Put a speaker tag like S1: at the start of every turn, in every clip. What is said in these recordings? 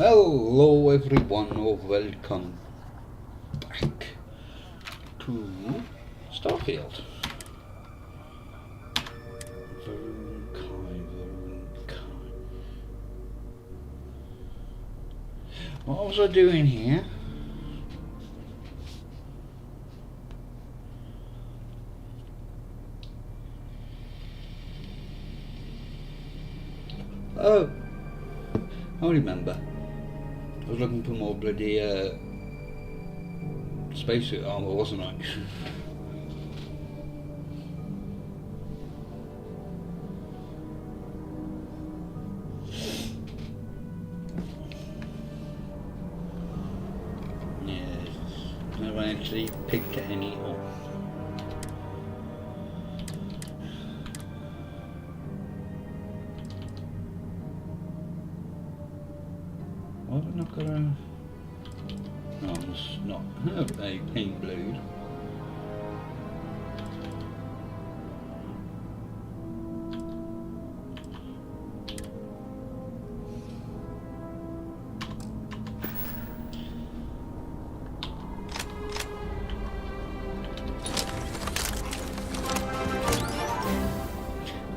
S1: Hello everyone, or welcome back to Starfield. Very kind. What was I doing here? Oh, I remember. I was looking for more bloody spacesuit armor, wasn't I? Yes, never actually picked any up. Why have I not got a... No, it's not a paint blade.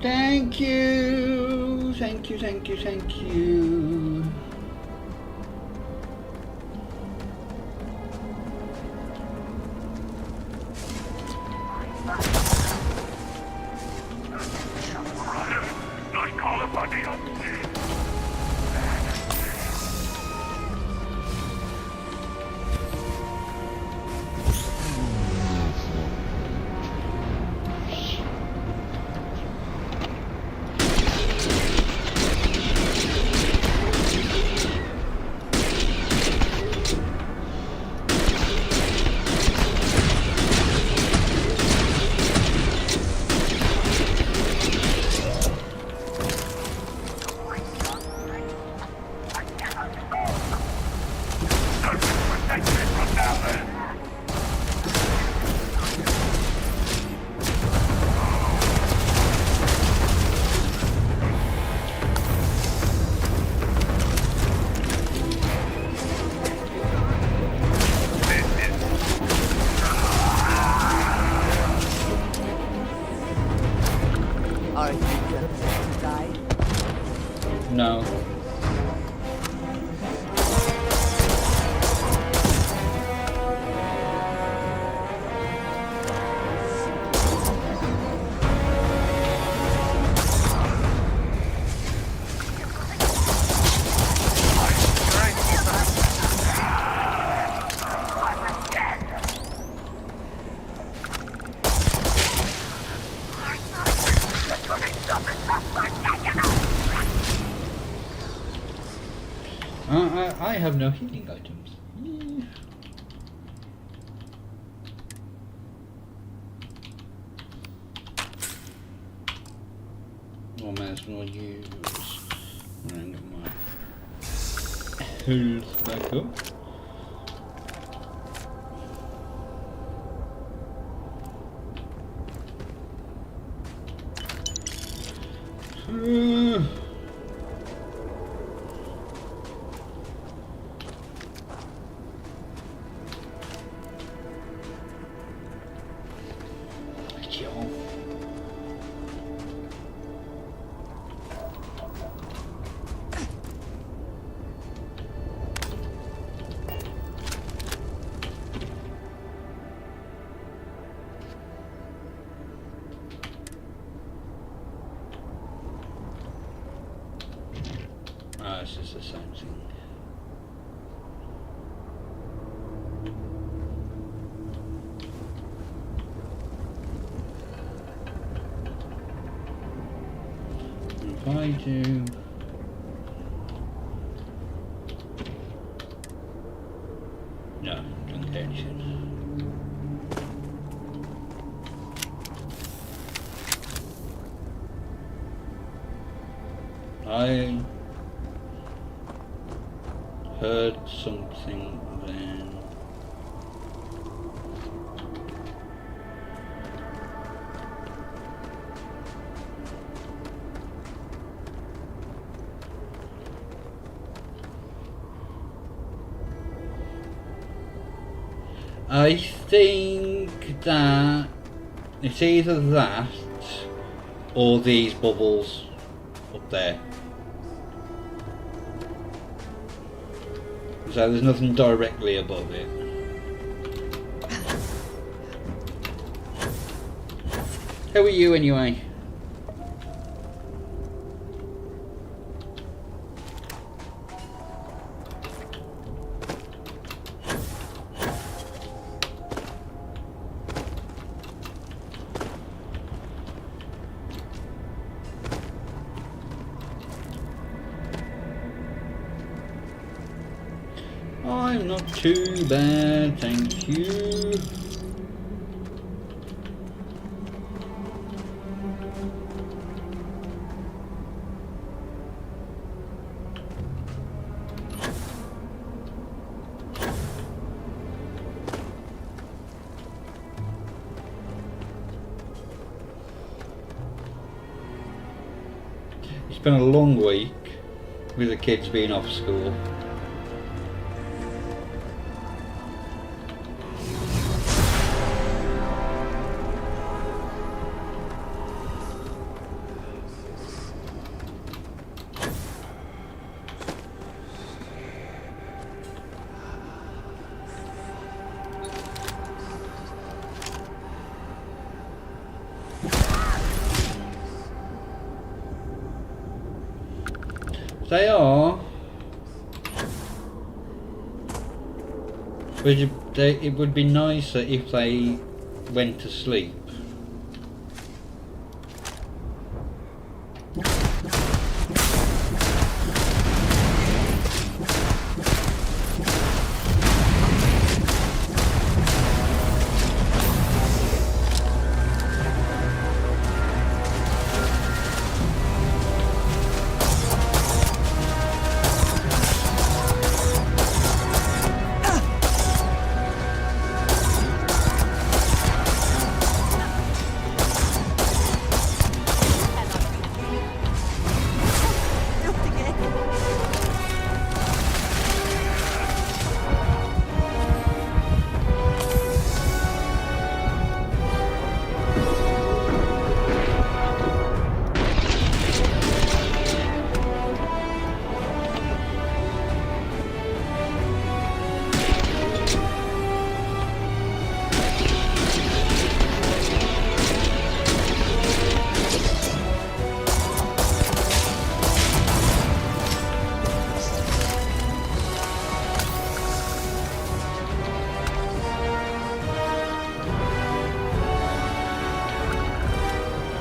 S1: Thank you! Thank you, thank you, thank you.
S2: Are you gonna die?
S1: No. I have no healing items. Well, may as well use and get my health back up. This is the same thing. If I do... No, don't get anything. I heard something then. I think that it's either that or these bubbles up there. So there's nothing directly above it. How are you anyway? I'm not too bad, thank you. It's been a long week with the kids being off school. They are, but it would be nicer if they went to sleep.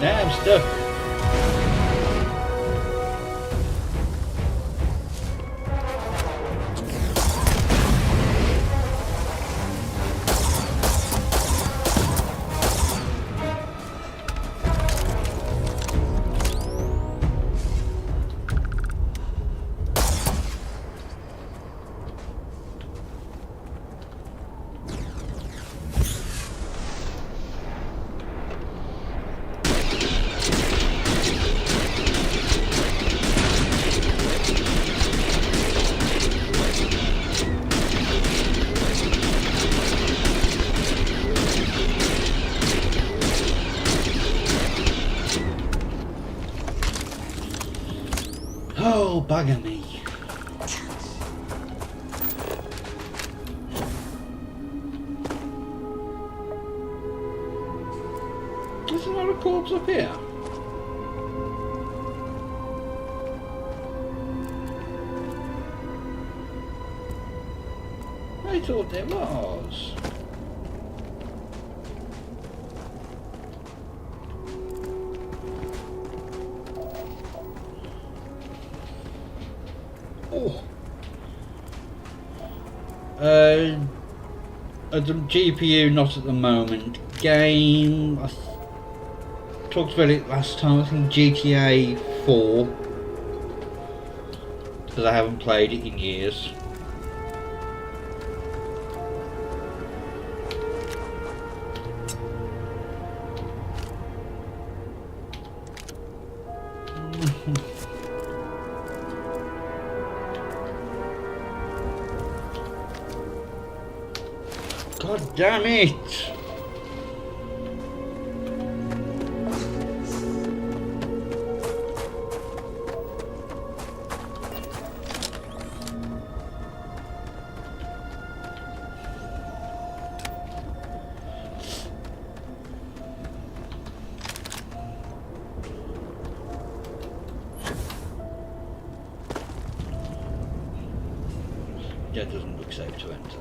S1: Now I'm stuck. Oh, bugger me. There's another corpse up here. I thought there was. Oh. At the GPU, not at the moment. Game, I talked about it last time, I think GTA 4. Because I haven't played it in years. God damn it! That doesn't look safe to enter.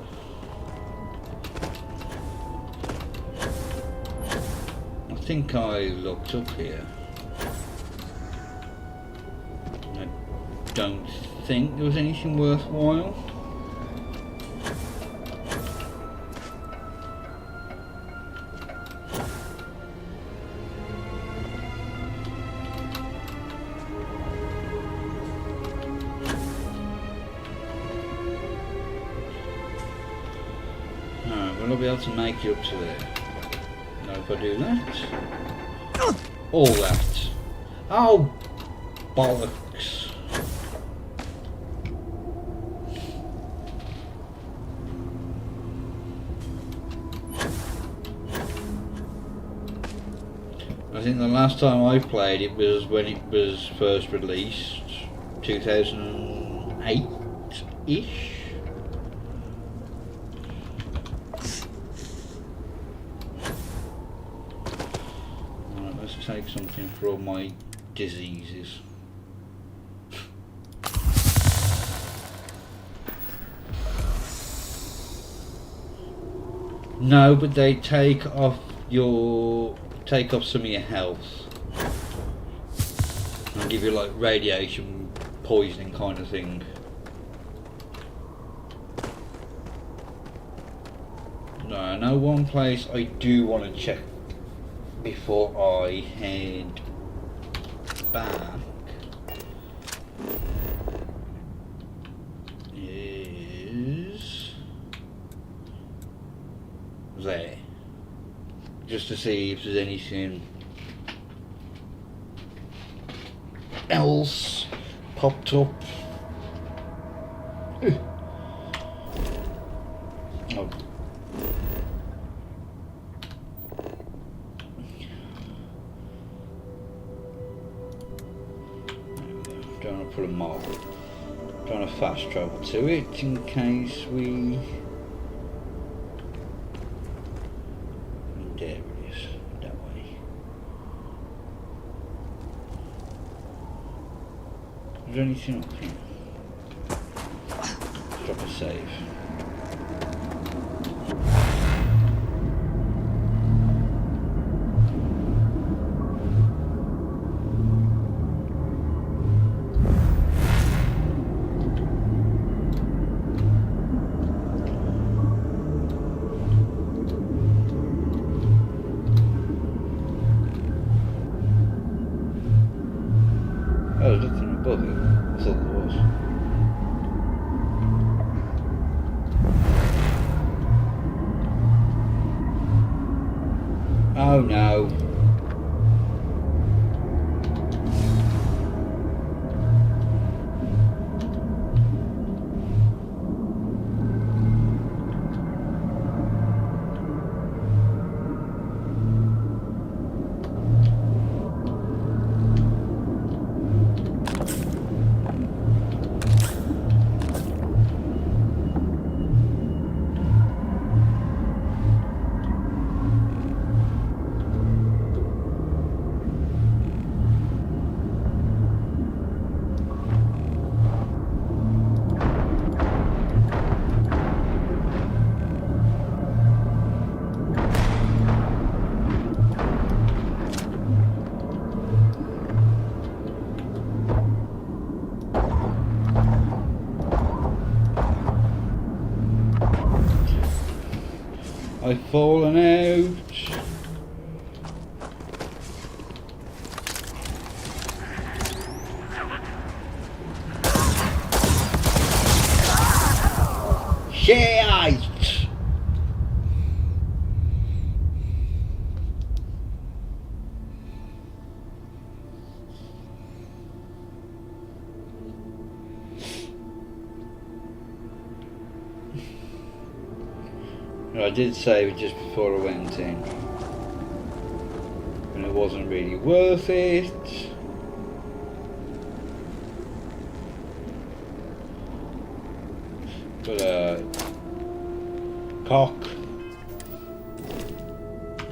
S1: I think I looked up here. I don't think there was anything worthwhile. Will I be able to make it up to there? No, if I do that. All that. Oh, bollocks. I think the last time I played it was when it was first released, 2008-ish. Take something for all my diseases. No, but they take off some of your health and give you like radiation poisoning kind of thing. No, I know one place I do want to check before I head back is there, just to see if there's anything else popped up. Oh. Don't want to put a mob. Trying to fast travel to it in case we. There it is. That way. Is there anything up here? Let's drop a save. Oh, there's nothing above it. I thought there was. Oh no. I've fallen out. Shit! I did save it just before I went in. And it wasn't really worth it. But cock.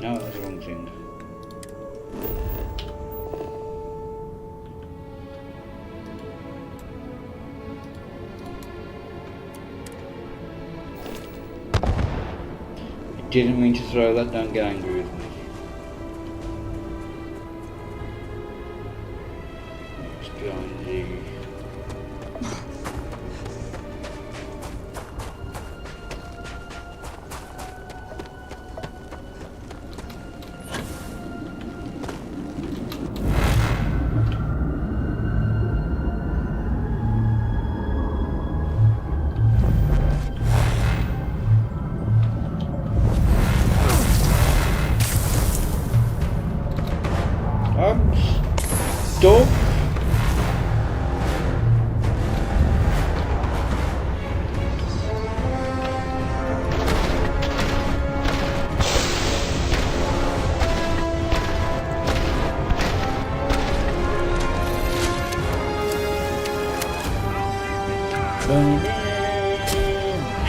S1: No, that's the wrong thing. I didn't mean to throw that, don't get angry with me. It's behind the... Stop.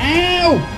S1: Ow!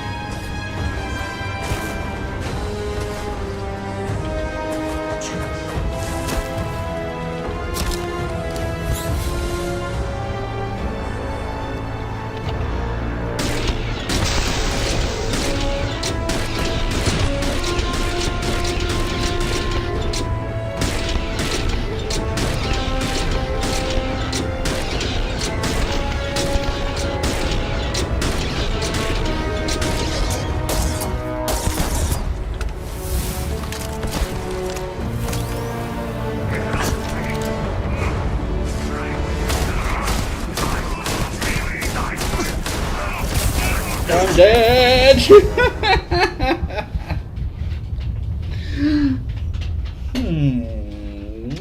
S1: I'm dead!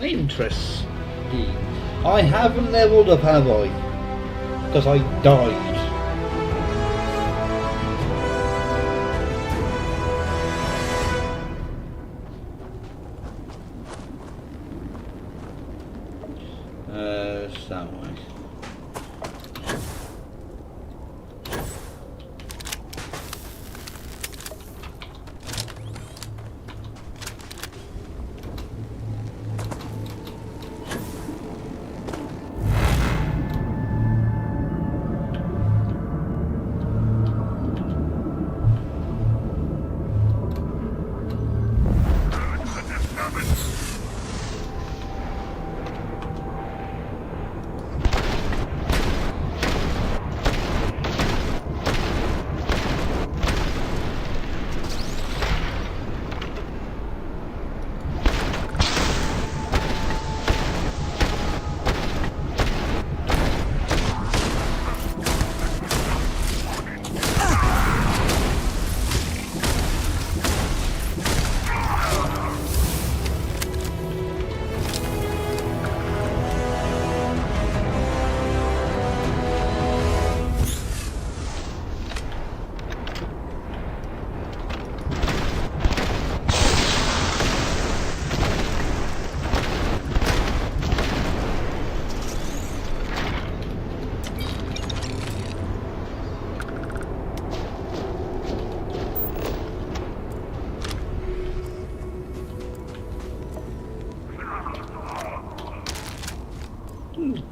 S1: Interesting. I haven't leveled up, have I? Because I died. That way.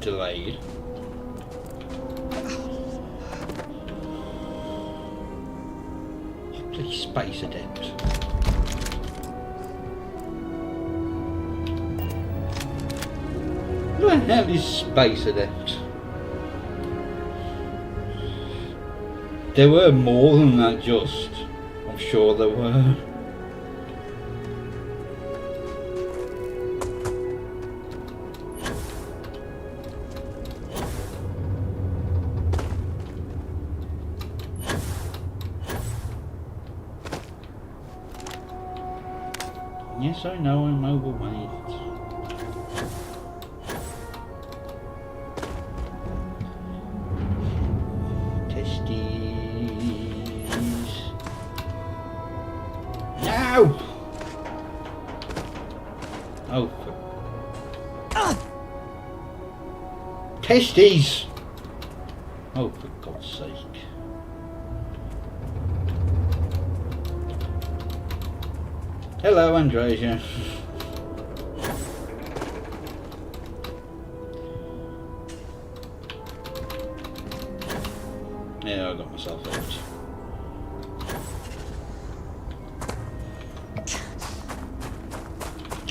S1: Delayed. Bloody space adept. Who the hell is space adept? There were more than that, just. I'm sure there were. Yes, I know I'm overweight. Testes. Ow! Oh, testes! Oh, for God's sake. Hello, Andresia. Yeah, I got myself out.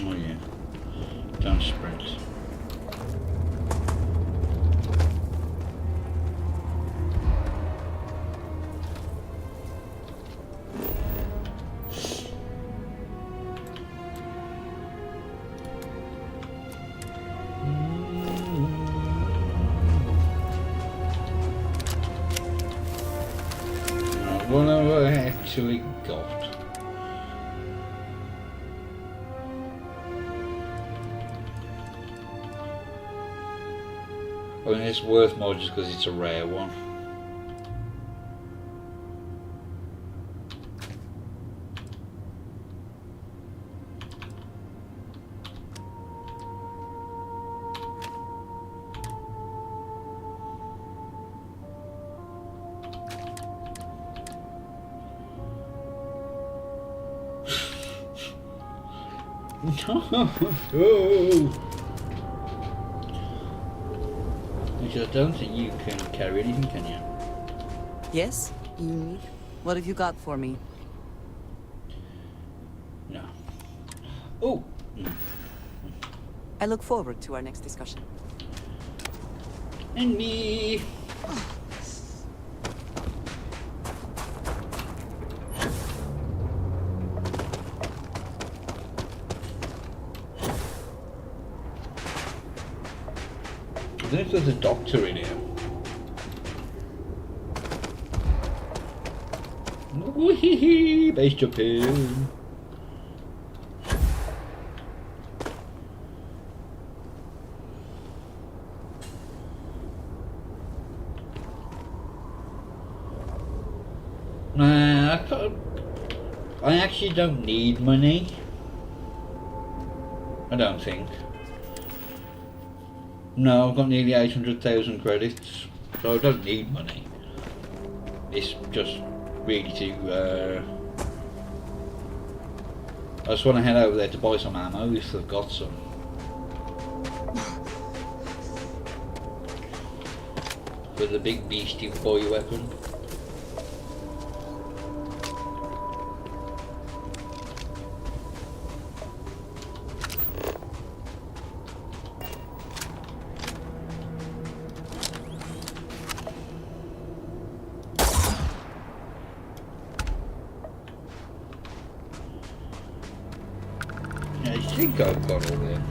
S1: Oh yeah. Don't sprint. What have I actually got? I mean, it's worth more just because it's a rare one. No! Which I don't think you can carry anything, can you?
S2: Yes? What have you got for me?
S1: No. Oh!
S2: I look forward to our next discussion.
S1: And me! I think there's a doctor in here. Wee-hee-hee! Base jumping! I actually don't need money. I don't think. No, I've got nearly 800,000 credits, so I don't need money. It's just really to, I just want to head over there to buy some ammo if they've got some. For the big beastie boy weapon. I think I've got all them.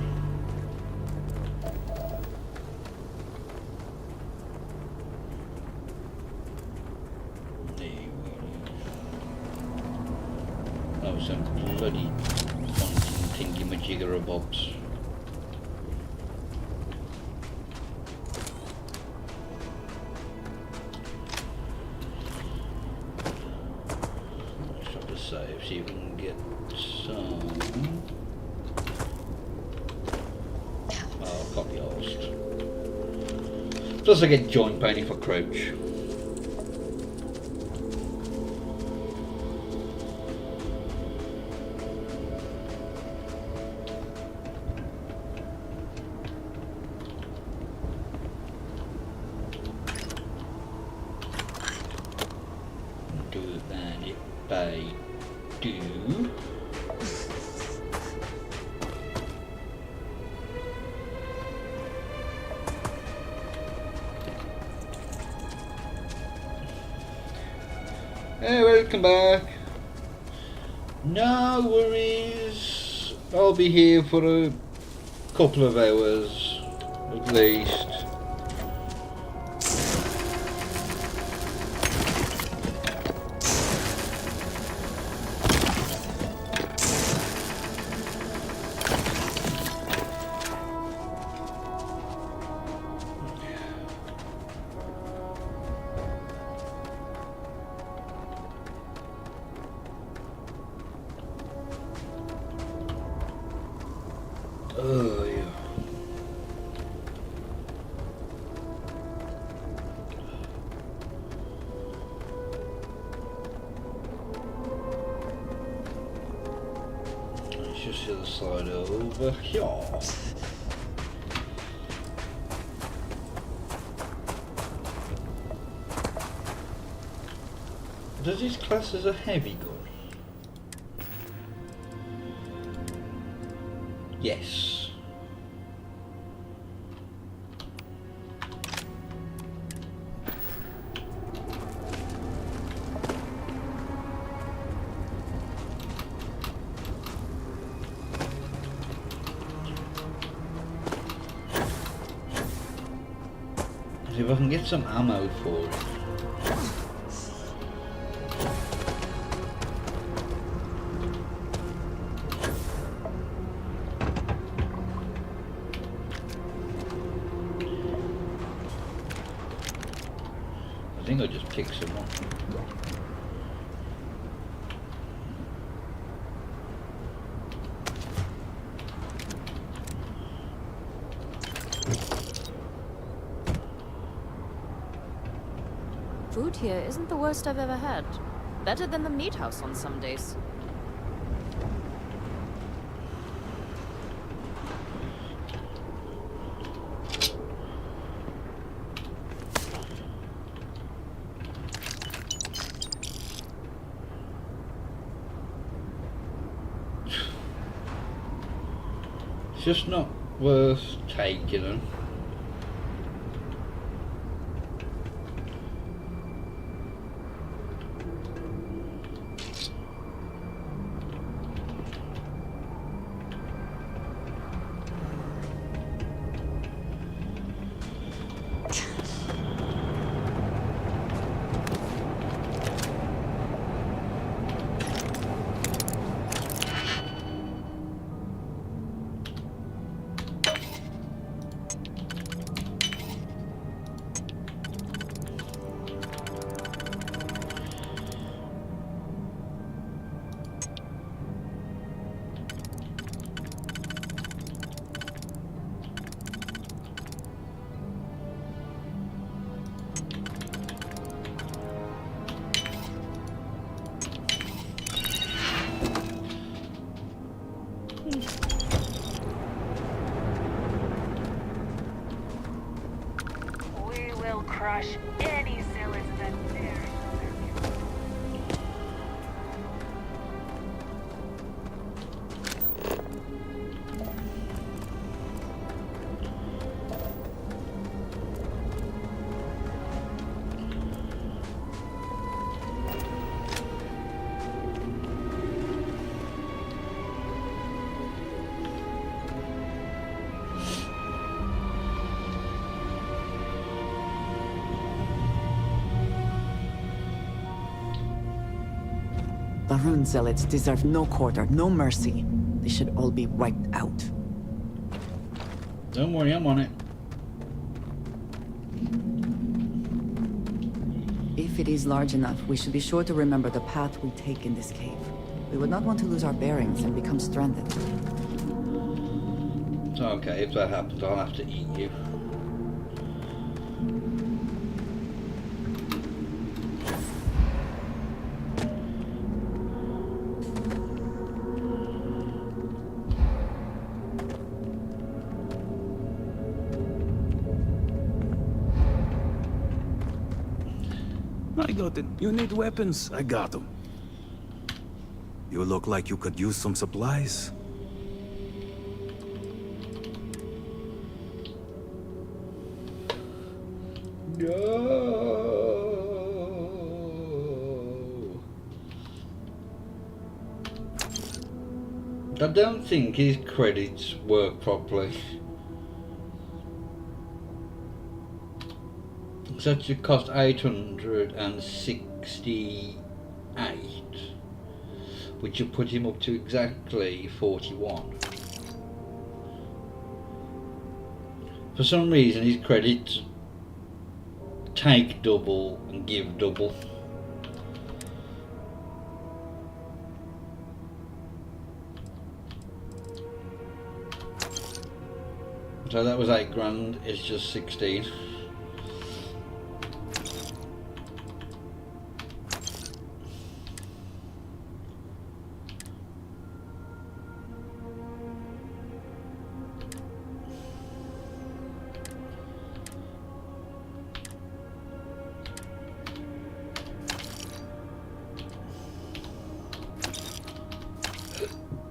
S1: Oh, some bloody thingy-majigger-bobs. Let's try to save, see if we can get some. Copy host. Plus I get joint pain if I crouch. Do that if I do. Hey, welcome back. No worries. I'll be here for a couple of hours at least. Oh, yeah. It's just the other side over here. Does this class as a heavy gun? Yes. See if I can get some ammo for it. I think I'll just pick some up.
S3: Food here isn't the worst I've ever had. Better than the meat house on some days.
S1: It's just not worth taking them.
S4: We will crush any zealots that dare.
S2: The Rune Zealots deserve no quarter, no mercy. They should all be wiped out.
S1: Don't worry, I'm on it.
S2: If it is large enough, we should be sure to remember the path we take in this cave. We would not want to lose our bearings and become stranded.
S1: It's okay, if that happens, I'll have to eat you.
S5: I got it. You need weapons? I got them. You look like you could use some supplies.
S1: No. I don't think his credits work properly. That should cost 868, which would put him up to exactly 41. For some reason his credits take double and give double. So that was 8 grand, it's just 16.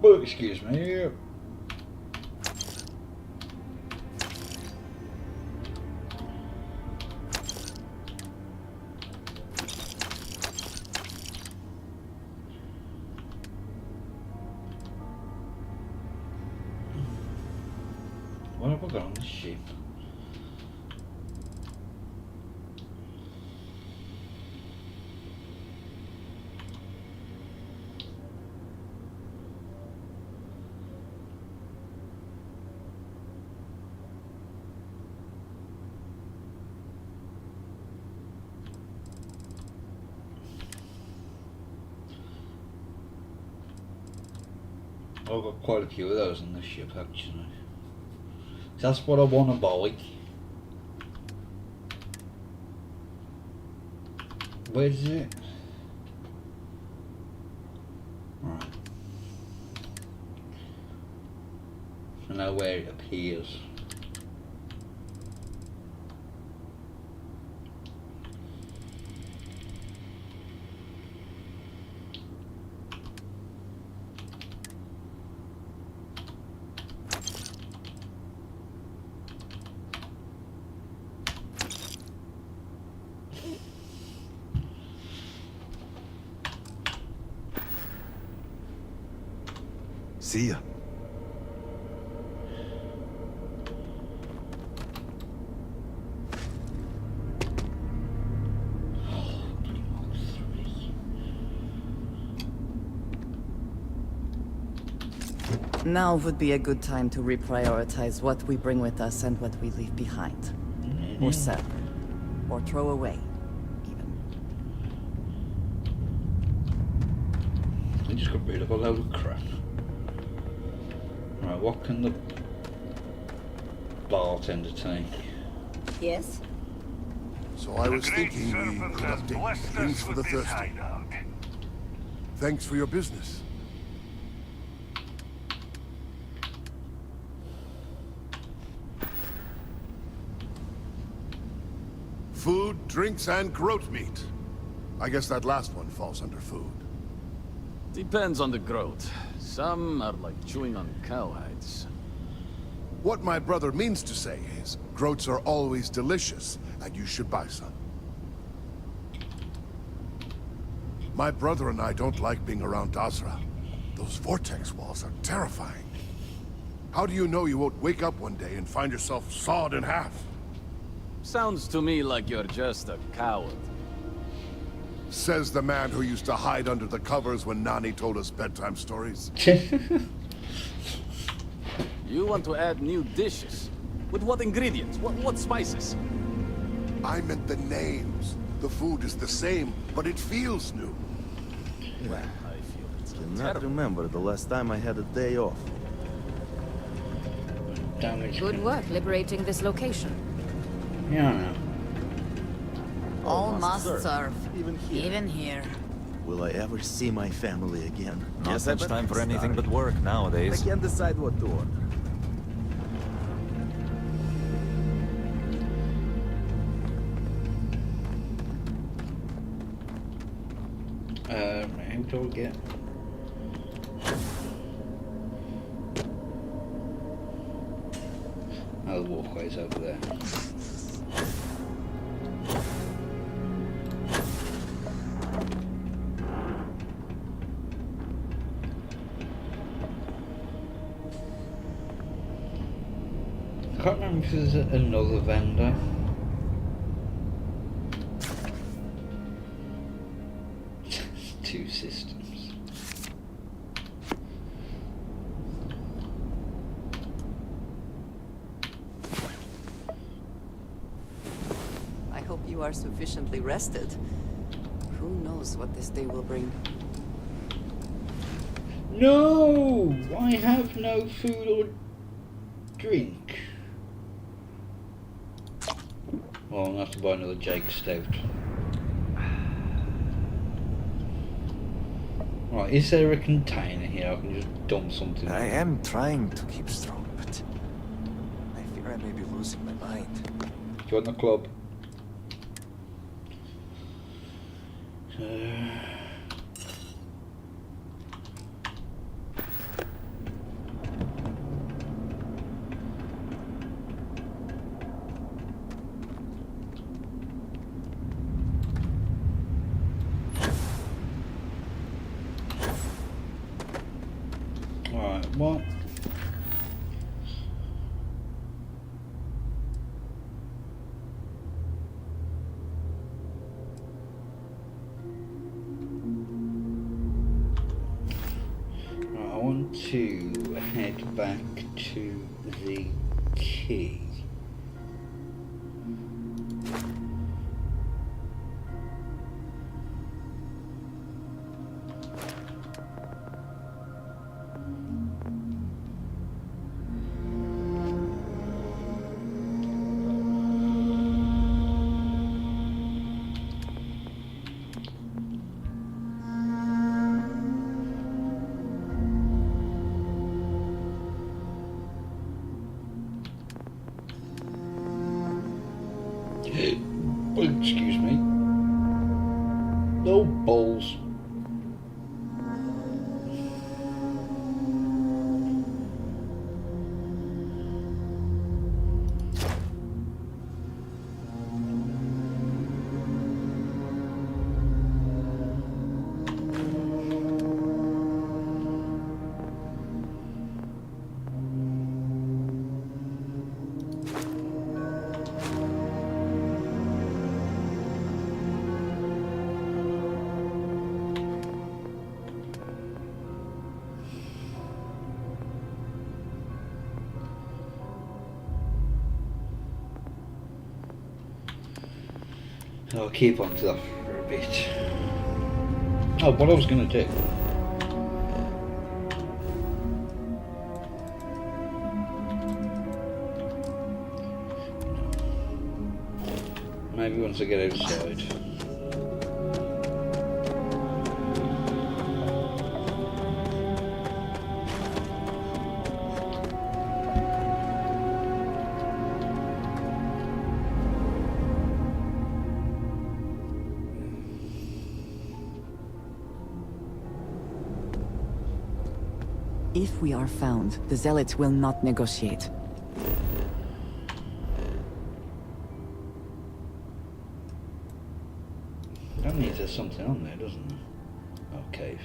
S1: Oh, excuse me. What have I got on this ship? I've got quite a few of those on this ship actually. That's what I want to buy. Where is it? Right. I know where it appears.
S5: See ya.
S2: Now would be a good time to reprioritize what we bring with us and what we leave behind. Or sell. Or throw away, even.
S1: I just got rid of a load of crap. Right, what can the bartender take?
S2: Yes?
S6: So I was thinking we could update things for the thirsty. Thanks for your business. Food, drinks, and groat meat. I guess that last one falls under food.
S7: Depends on the groat. Some are like chewing on cowhides.
S6: What my brother means to say is, groats are always delicious, and you should buy some. My brother and I don't like being around Dazra. Those vortex walls are terrifying. How do you know you won't wake up one day and find yourself sawed in half?
S7: Sounds to me like you're just a coward.
S6: Says the man who used to hide under the covers when Nani told us bedtime stories.
S7: You want to add new dishes? With what ingredients? What spices?
S6: I meant the names. The food is the same, but it feels new.
S7: Well, I feel it's
S8: Cannot
S7: terrible.
S8: remember the last time I had a day off.
S1: Damage.
S3: Good work liberating this location.
S1: Yeah, I know.
S2: All
S8: must
S2: must serve.
S8: Even here.
S2: Even here.
S8: Will I ever see my family again?
S9: Not
S8: Yes, I
S9: much
S8: bet
S9: time
S8: it's
S9: for anything but
S8: starting.
S9: work
S8: I
S9: nowadays.
S8: can't decide what to order.
S1: Who do I get? Oh, the walkway's over there. I can't remember if there's another vendor. Two systems.
S2: I hope you are sufficiently rested. Who knows what this day will bring?
S1: No! I have no food or drink. Well, I'm gonna have to buy another Jake Stout. Right, is there a container here I can just dump something in?
S9: I am trying to keep strong, but I fear I may be losing my mind.
S1: Join the club. Alright, what? I want to head back to the key. Excuse me. No balls. I'll keep on to that for a bit. Oh, what I was going to do. Maybe once I get outside.
S2: If we are found, the Zealots will not negotiate.
S1: That means there's something on there, doesn't there? Oh, cave.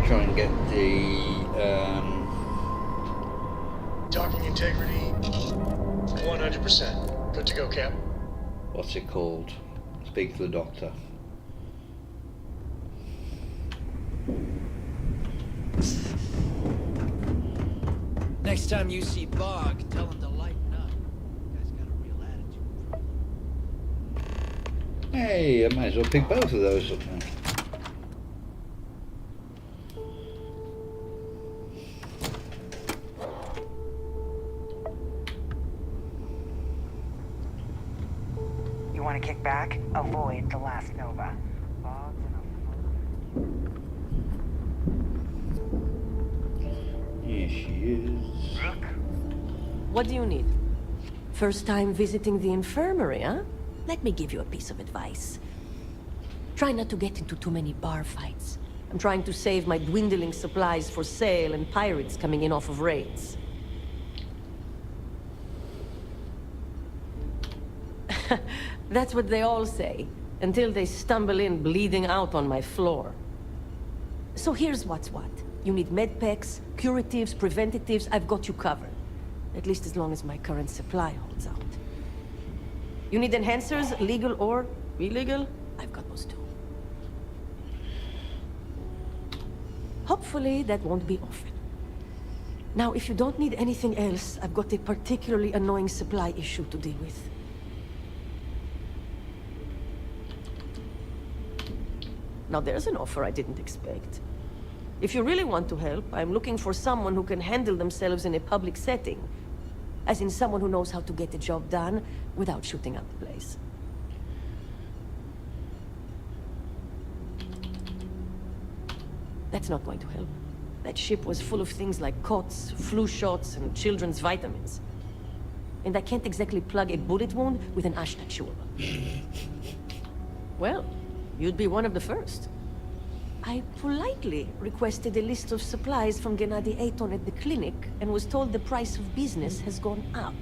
S1: Try and get the
S10: Docking integrity, 100%. Good to go, Cap.
S1: what's it called? Speak to the doctor.
S11: Next time you see Bog, tell him to lighten up. Guy's got a real attitude.
S1: Hey, I might as well pick both of those up now.
S4: You want to kick back? Avoid the last Nova.
S1: Here she is.
S12: What do you need? First time visiting the infirmary, huh? Let me give you a piece of advice. Try not to get into too many bar fights. I'm trying to save my dwindling supplies for sale and pirates coming in off of raids. That's what they all say, until they stumble in bleeding out on my floor. So here's what's what. You need medpacks, curatives, preventatives, I've got you covered. At least as long as my current supply holds out. You need enhancers, legal or illegal? I've got those too. Hopefully that won't be often. Now, if you don't need anything else, I've got a particularly annoying supply issue to deal with. Now there's an offer I didn't expect. If you really want to help, I'm looking for someone who can handle themselves in a public setting. As in someone who knows how to get the job done without shooting up the place. That's not going to help. That ship was full of things like cots, flu shots, and children's vitamins. And I can't exactly plug a bullet wound with an Ashta chewable. Well, you'd be one of the first. I politely requested a list of supplies from Gennady Aton at the clinic and was told the price of business has gone up.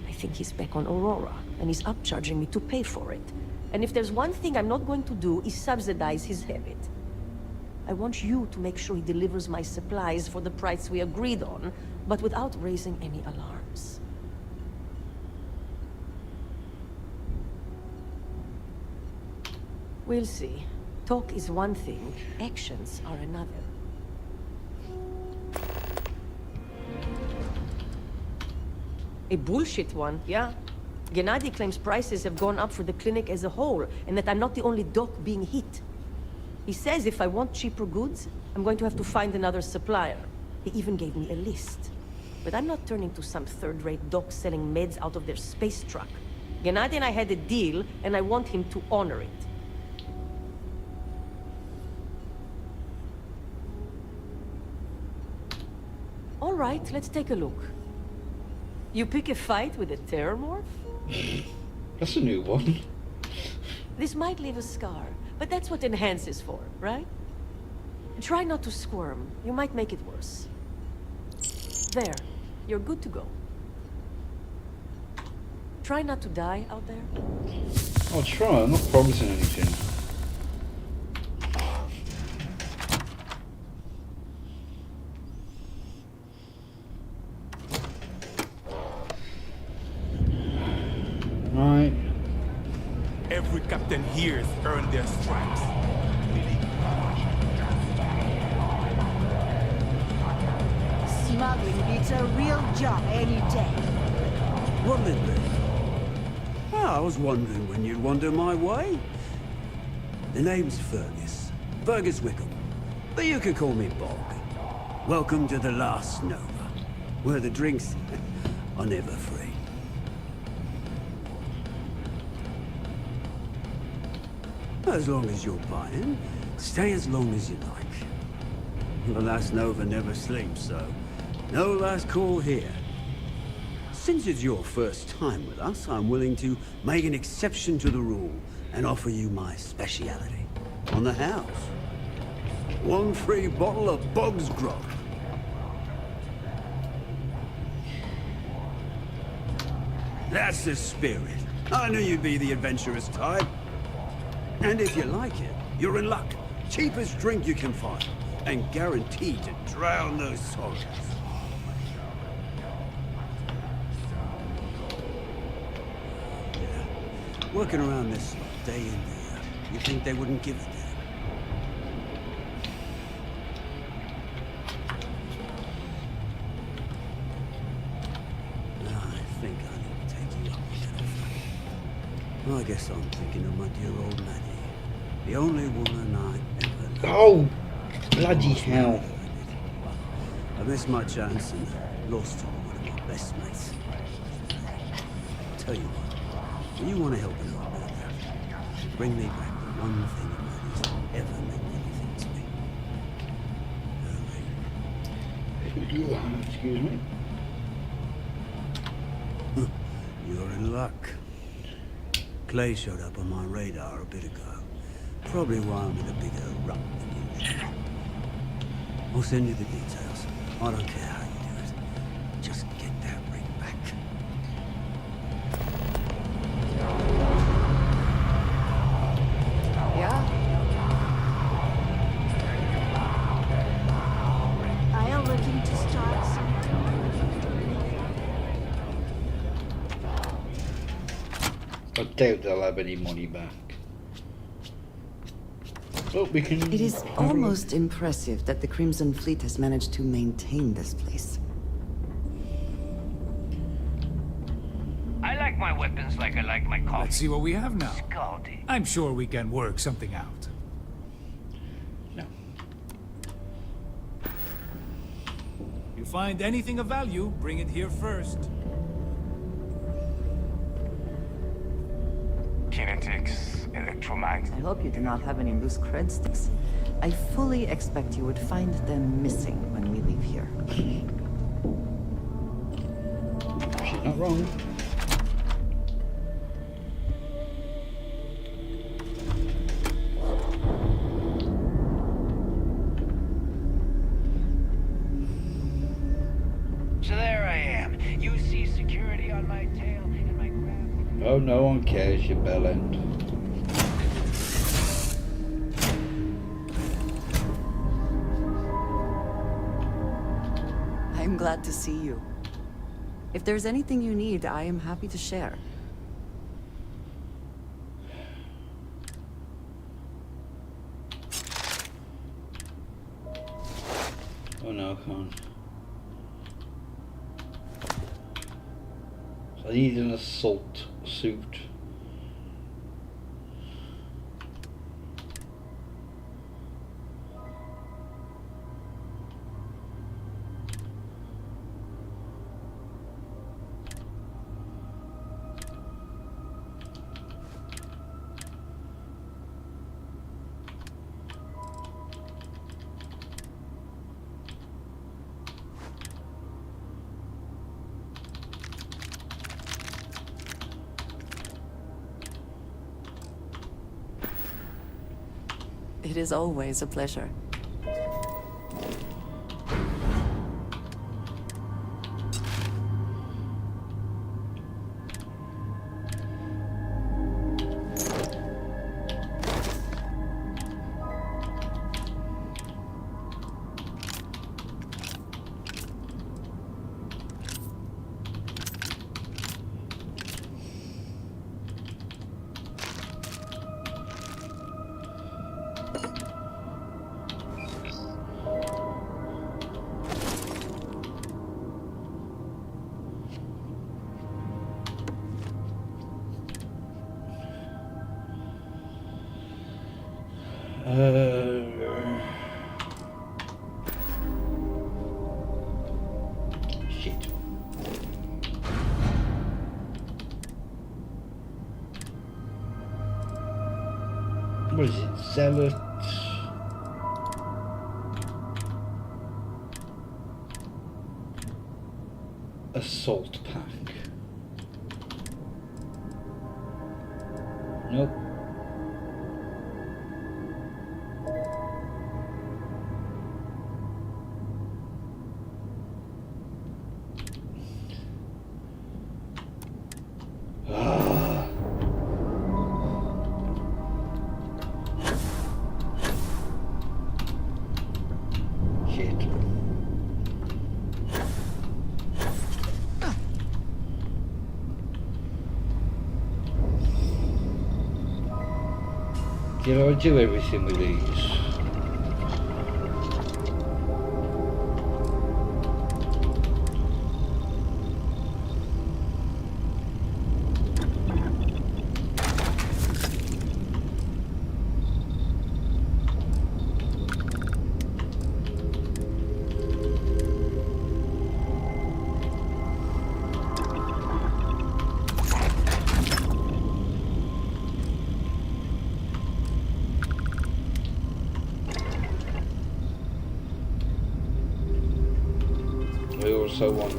S12: I think he's back on Aurora, and he's upcharging me to pay for it. And if there's one thing I'm not going to do is subsidize his habit. I want you to make sure he delivers my supplies for the price we agreed on, but without raising any alarms. We'll see. Talk is one thing, actions are another. A bullshit one, yeah? Gennady claims prices have gone up for the clinic as a whole, and that I'm not the only doc being hit. He says if I want cheaper goods, I'm going to have to find another supplier. He even gave me a list. But I'm not turning to some third-rate doc selling meds out of their space truck. Gennady and I had a deal, and I want him to honor it. All right, let's take a look. You pick a fight with a terrormorph?
S1: That's a new one.
S12: This might leave a scar, but that's what Enhance is for, right? Try not to squirm. You might make it worse. There. You're good to go. Try not to die out there.
S1: I'll try, I'm not promising anything. Right.
S13: Every captain here has earned their stripes.
S14: Smuggling beats a real job any day.
S15: What did they? Oh, I was wondering when you'd wander my way. The name's Fergus. Fergus Wickham. But you can call me Bog. Welcome to the Last Nova, where the drinks are never free. As long as you're buying, stay as long as you like. The Last Nova never sleeps, so no last call here. Since it's your first time with us, I'm willing to make an exception to the rule and offer you my speciality. On the house. 1 free bottle of Bog's Grog. That's the spirit. I knew you'd be the adventurous type. And if you like it, you're in luck. Cheapest drink you can find. And guaranteed to drown those sorrows. Yeah. Working around this day in day out, you think they wouldn't give a damn? I think I need to take you up on that offer. Well, I guess I'm thinking of my dear old Maddie. The only woman I ever loved.
S1: Oh, bloody hell.
S15: I missed my chance and lost one of my best mates. Tell you what, when you want to help an old man out, bring me back the one thing that has ever meant anything to me.
S1: Excuse me.
S15: You're in luck. Clay showed up on my radar a bit ago. Probably why I'm in a bigger rut than usual. I'll send you the details. I don't care how you do it. Just get that ring back.
S14: Yeah? I am looking to start something.
S1: doubt they'll have any money back. But we can...
S2: It is almost impressive that the Crimson Fleet has managed to maintain this place.
S16: I like my weapons like I like my coffee.
S13: Let's see what we have now.
S16: Scaldy.
S13: I'm sure we can work something out.
S1: No.
S13: You find anything of value, bring it here first.
S16: Kinetics, electromagnet.
S2: I hope you do not have any loose cred sticks. I fully expect you would find them missing when we leave here.
S1: She's not wrong.
S16: So there I am. You see security on my tail and my grab.
S1: Oh, no one cares, you bell end.
S2: I'm glad to see you. If there's anything you need, I am happy to share.
S1: Oh no, I can't. So I need an assault suit.
S2: It is always a pleasure. Shit. What is it? Zealot? Assault pack. Nope. You know, I do everything with these. I also want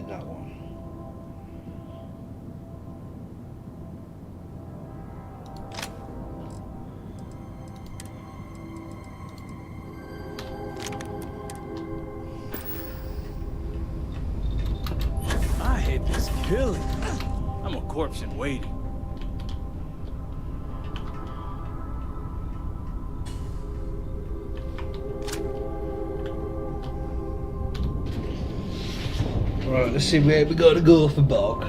S2: that one.
S13: My head is killing. I'm a corpse in waiting.
S1: Right, let's see where we gotta go for Bog.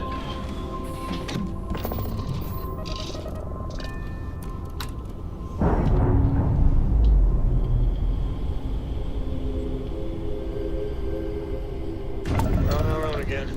S10: On our own again.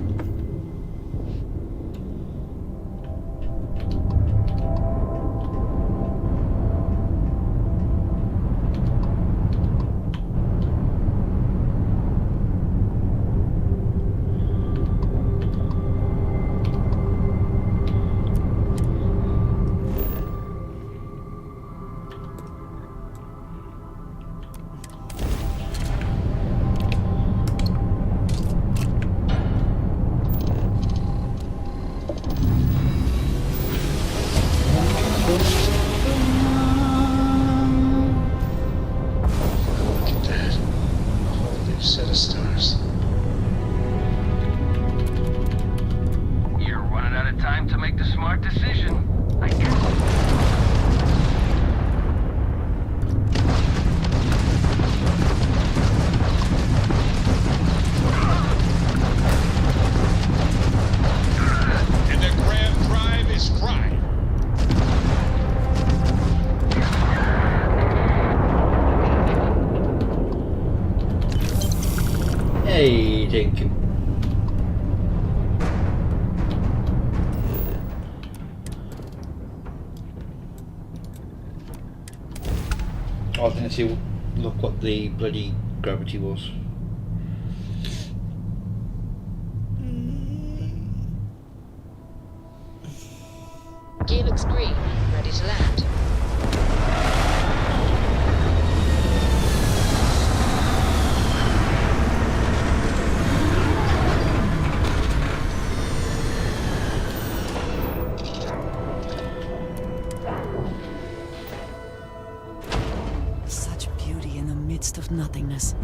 S10: Look at that. A whole new set of stars.
S16: You're running out of time to make the smart decision. I guess.
S17: And the grand drive is prime.
S1: Hey, thank you. I was going to see, look what the bloody gravity was.
S18: Gear looks green, ready to land.
S2: Such beauty in the midst of nothingness.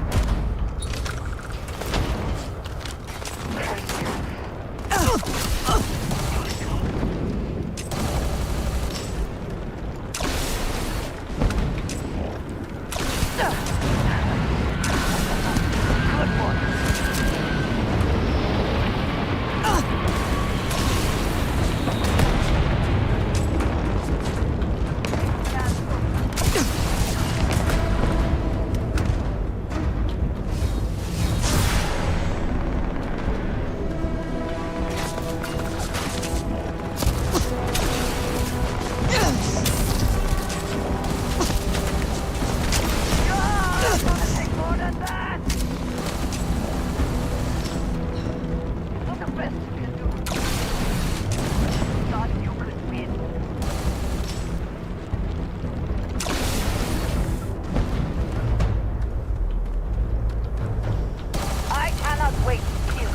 S4: I cannot wait to kill you.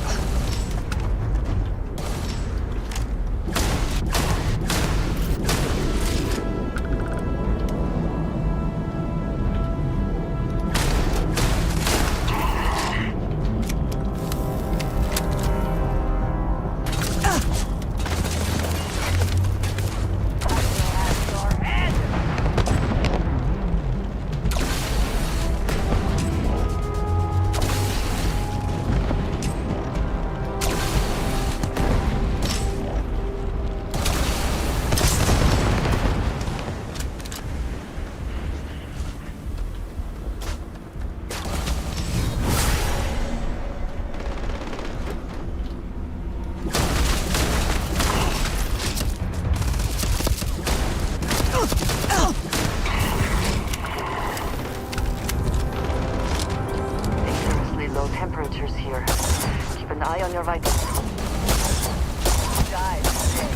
S4: Dangerously low temperatures here. Keep an eye on your vitals. Die today.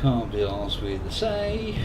S1: can't be arsed with the safe.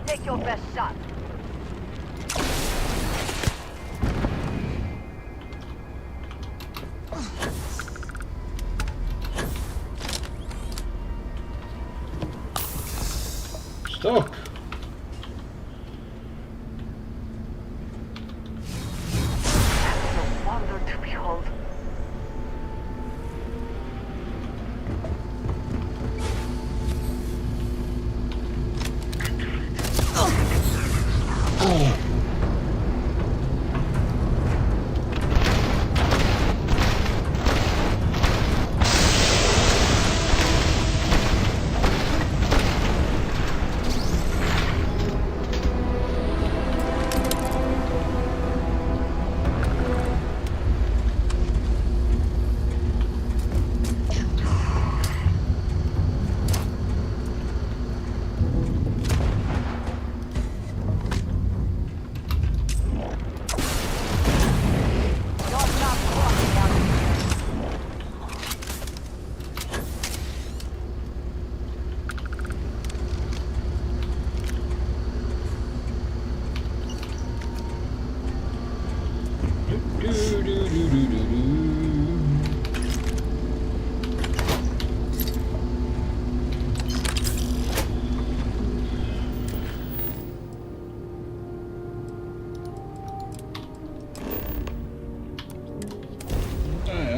S14: Take your best shot.
S1: Stuck.
S4: A wonder to behold.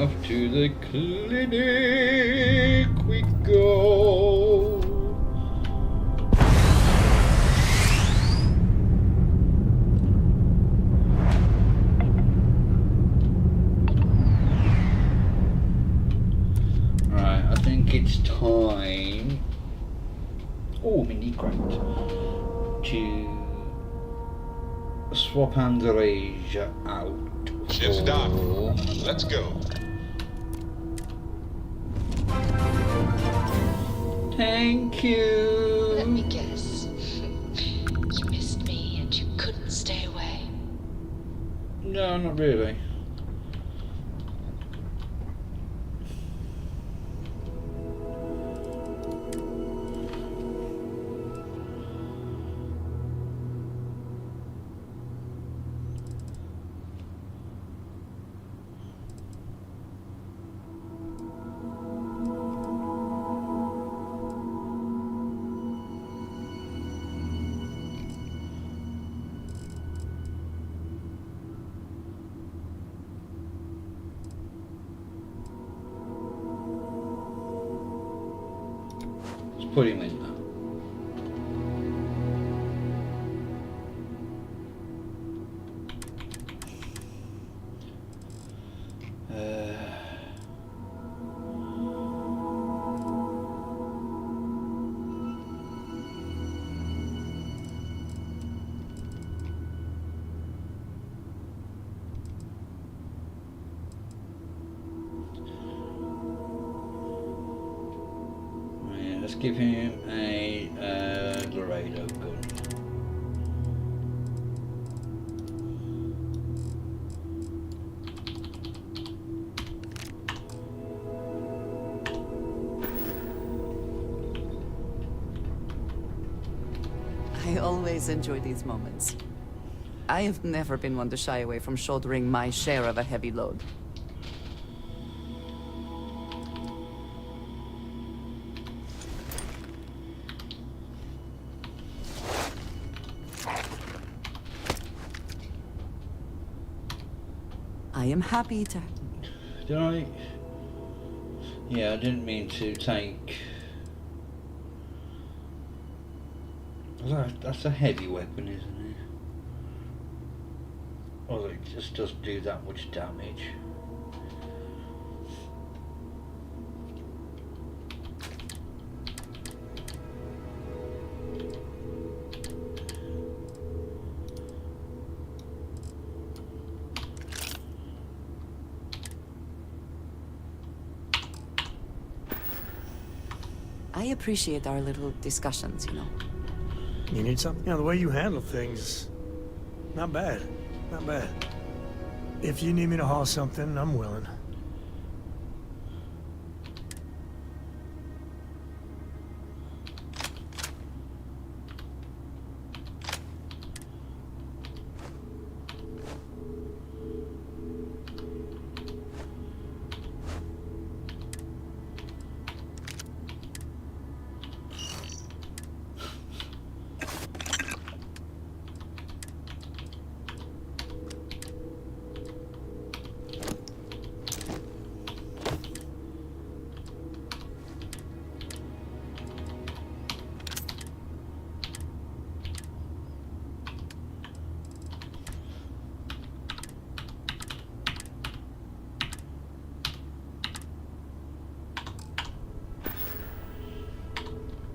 S1: Off to the clinic we go. Right, I think it's time. Oh, mini crate to swap Andreja out.
S17: Ship's docked. Let's go.
S1: Thank you.
S18: Let me guess. You missed me and you couldn't stay away.
S1: No, not really. Put him in now. Let's give him a Laredo gun.
S2: I always enjoy these moments. I have never been one to shy away from shouldering my share of a heavy load. I am happy to...
S1: Did I? Yeah, I didn't mean to take... That's a heavy weapon, isn't it? Or it just doesn't do that much damage.
S2: I appreciate our little discussions, you know.
S19: You need something? You know, the way you handle things, not bad. Not bad. If you need me to haul something, I'm willing.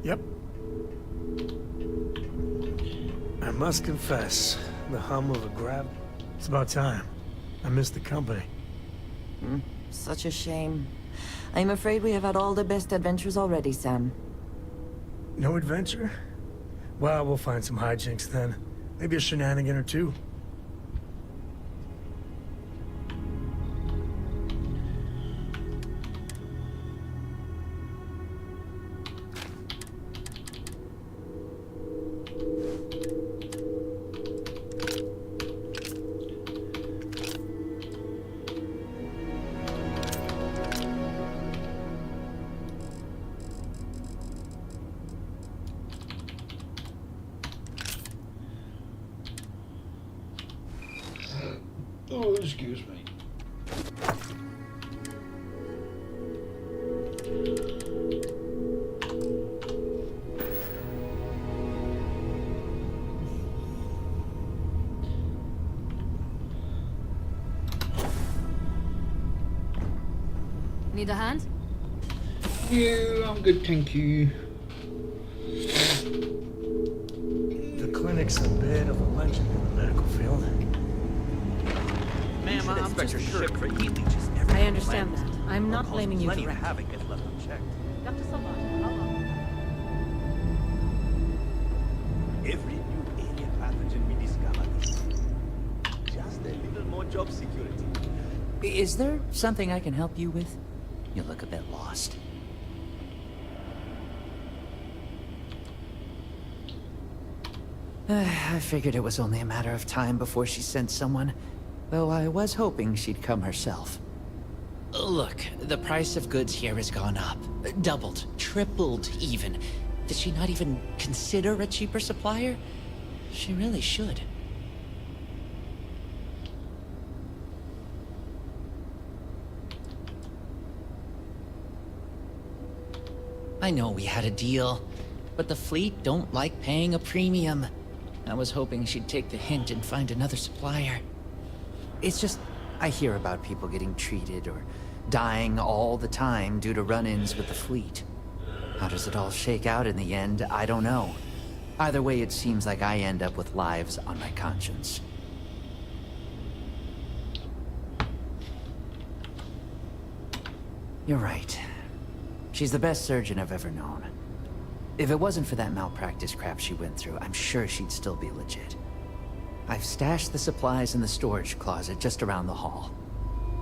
S19: Yep. I must confess, the hum of a grab. It's about time. I missed the company.
S2: Such a shame. I'm afraid we have had all the best adventures already, Sam.
S19: No adventure? Well, we'll find some hijinks then. Maybe a shenanigan or two.
S1: Oh, excuse me.
S3: Need a hand?
S1: Yeah, I'm good, thank you.
S19: The clinic's a bit of a legend in the medical field.
S8: Ma'am, I'm just shirt for heat leeches.
S12: I understand that. I'm not blaming you
S8: Plenty of
S12: directly.
S8: havoc if left unchecked.
S12: Dr. Salvat, how long?
S8: Every new alien pathogen we discover. Just a little more job security.
S11: Is there something I can help you with? You look a bit lost. I figured it was only a matter of time before she sent someone, though I was hoping she'd come herself. Look, the price of goods here has gone up. Doubled, tripled even. Did she not even consider a cheaper supplier? She really should. I know we had a deal, but the fleet don't like paying a premium. I was hoping she'd take the hint and find another supplier. It's just, I hear about people getting treated or dying all the time due to run-ins with the fleet. How does it all shake out in the end? I don't know. Either way, it seems like I end up with lives on my conscience. You're right. She's the best surgeon I've ever known. If it wasn't for that malpractice crap she went through, I'm sure she'd still be legit. I've stashed the supplies in the storage closet just around the hall.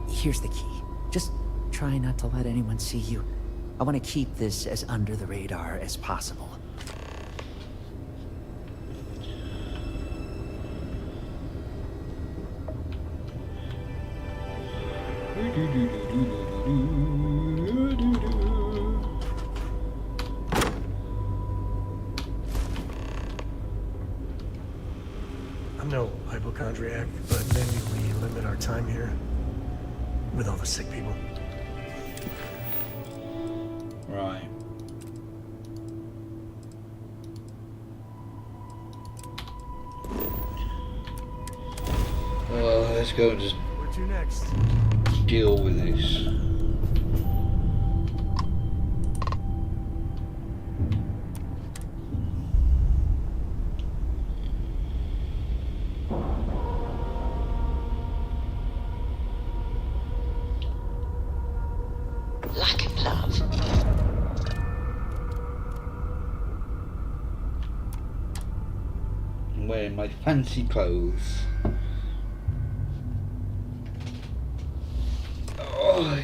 S11: Here's the key. Just try not to let anyone see you. I want to keep this as under the radar as possible.
S19: I'm no hypochondriac, but maybe we limit our time here with all the sick people.
S1: Right. Let's go and just
S19: Where to next?
S1: deal with this.
S18: Lack of love.
S1: I'm wearing my fancy clothes. Oh yeah.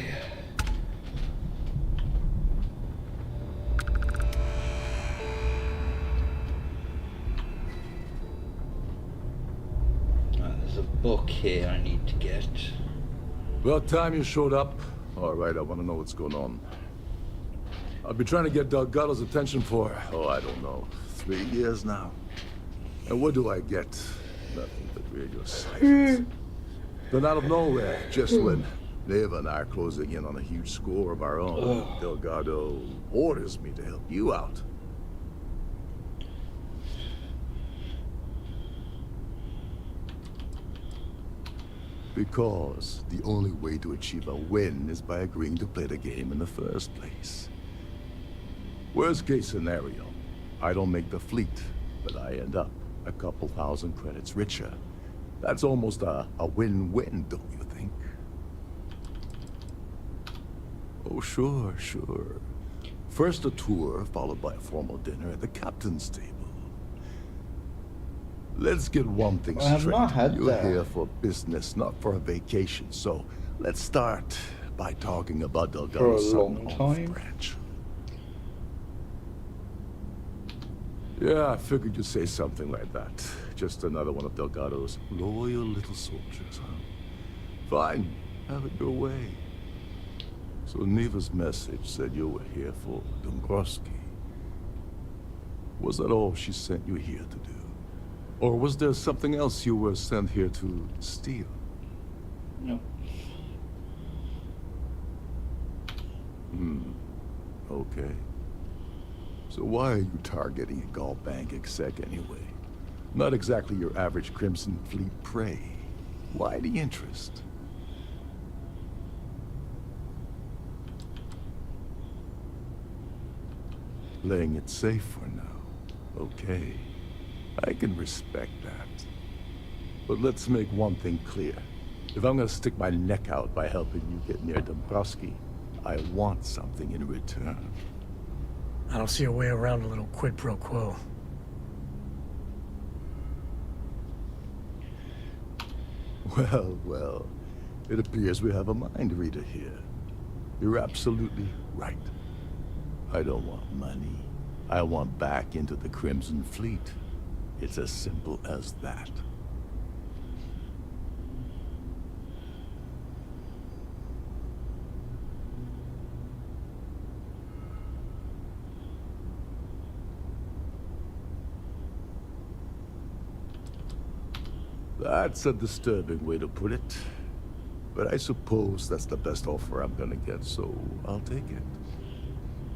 S1: There's a book here I need to get.
S20: About time you showed up. All right, I want to know what's going on. I've been trying to get Delgado's attention for, I don't know, 3 years now. And what do I get? Nothing but radio silence. Then out of nowhere, just when Neva and I are closing in on a huge score of our own, Delgado orders me to help you out. Because the only way to achieve a win is by agreeing to play the game in the first place. Worst case scenario, I don't make the fleet, but I end up a couple thousand credits richer. That's almost a win-win, don't you think? Oh, sure, sure. First a tour, followed by a formal dinner at the captain's table. Let's get one thing straight.
S1: I've not had
S20: You're
S1: that.
S20: here for business, not for a vacation. So let's start by talking about Delgado's
S1: For a long
S20: son,
S1: time.
S20: Branch. Yeah, I figured you'd say something like that. Just another one of Delgado's loyal little soldiers, huh? Fine, have it your way. So Neva's message said you were here for Dombrowski. Was that all she sent you here to do? Or was there something else you were sent here to steal?
S1: No.
S20: Okay. So why are you targeting a Gall Bank exec anyway? Not exactly your average Crimson Fleet prey. Why the interest? Playing it safe for now. Okay. I can respect that. But let's make one thing clear. If I'm gonna stick my neck out by helping you get near Dombrowski, I want something in return.
S19: I don't see a way around a little quid pro quo.
S20: Well, well. It appears we have a mind reader here. You're absolutely right. I don't want money. I want back into the Crimson Fleet. It's as simple as that. That's a disturbing way to put it. But I suppose that's the best offer I'm gonna get, so I'll take it.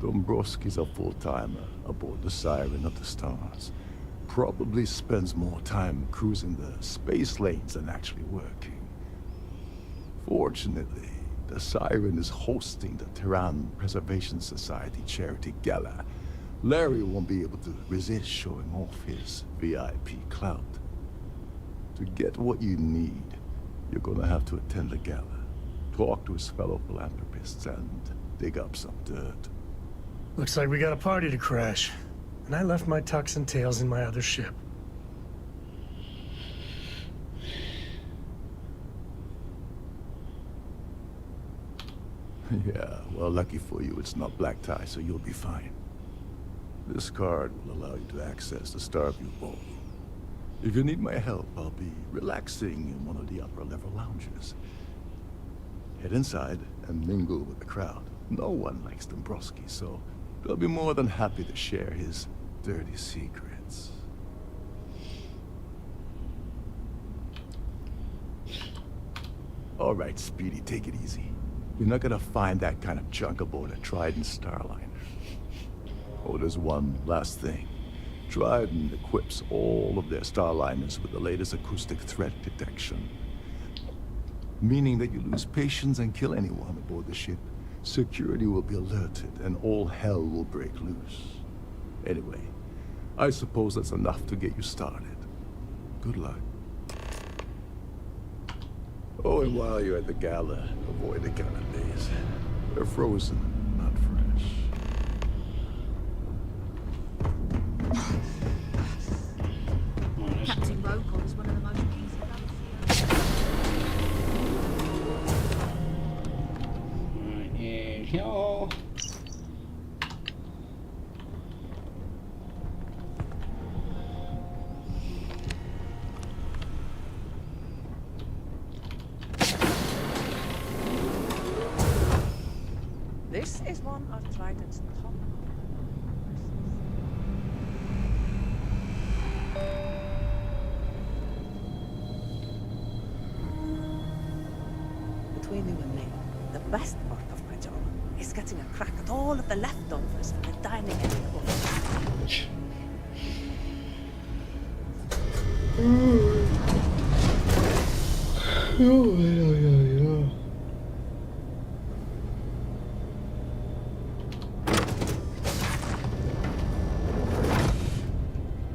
S20: Dombrowski's a full-timer aboard the Siren of the Stars. Probably spends more time cruising the space lanes than actually working. Fortunately, the Siren is hosting the Tehran Preservation Society charity gala. Larry won't be able to resist showing off his VIP clout. To get what you need, you're gonna have to attend the gala, talk to his fellow philanthropists, and dig up some dirt.
S19: Looks like we got a party to crash. and I left my tucks and tails in my other ship.
S20: Yeah, well, lucky for you, it's not black tie, so you'll be fine. This card will allow you to access the Starfield ballroom. If you need my help, I'll be relaxing in one of the upper-level lounges. Head inside and mingle with the crowd. No one likes Dombrowski, so they'll be more than happy to share his dirty secrets. All right, Speedy, take it easy. You're not gonna find that kind of junk aboard a Trident Starliner. Oh, there's one last thing. Trident equips all of their Starliners with the latest acoustic threat detection. Meaning that you lose patience and kill anyone aboard the ship, security will be alerted and all hell will break loose. Anyway, I suppose that's enough to get you started. Good luck. Oh, and while you're at the gala, avoid the canapes. They're frozen, not fresh.
S3: Captain Rokon is one of the most
S1: Right, here's your...
S21: This is one of Trident's top. Between you and me, the best part of my job is getting a crack at all of the leftovers from the dining area.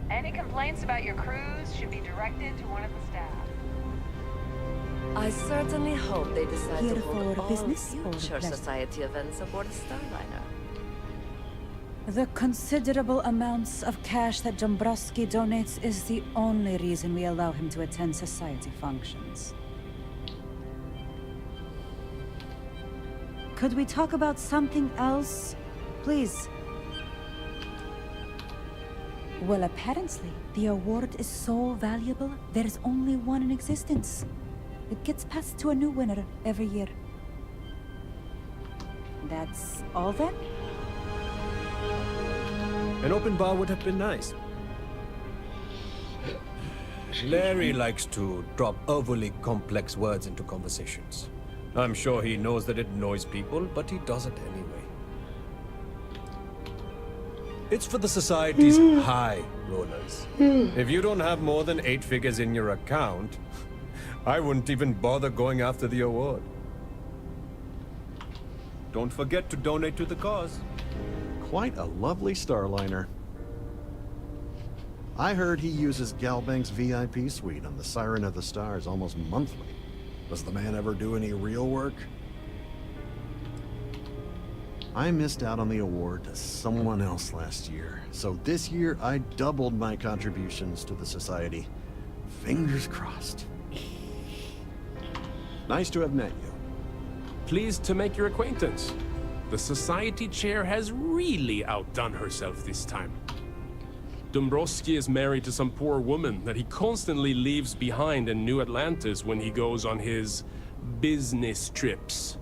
S14: Any complaints about your cruise should be directed to one of the staff.
S2: I certainly hope they decide
S22: Here
S2: to hold
S22: for
S2: all
S22: business or
S2: future
S22: pleasure?
S2: society events aboard a Starliner.
S22: The considerable amounts of cash that Dombrowski donates is the only reason we allow him to attend society functions. Could we talk about something else, please? Well, apparently, the award is so valuable, there's only one in existence. It gets passed to a new winner every year. That's all then?
S23: An open bar would have been nice. Larry likes to drop overly complex words into conversations. I'm sure he knows that it annoys people, but he does it anyway. It's for the society's high rollers. If you don't have more than 8 figures in your account, I wouldn't even bother going after the award. Don't forget to donate to the cause.
S24: Quite a lovely Starliner. I heard he uses Galbank's VIP suite on the Siren of the Stars almost monthly. Does the man ever do any real work? I missed out on the award to someone else last year, so this year I doubled my contributions to the society. Fingers crossed. Nice to have met you.
S25: Pleased to make your acquaintance. The society chair has really outdone herself this time. Dombrowski is married to some poor woman that he constantly leaves behind in New Atlantis when he goes on his business trips.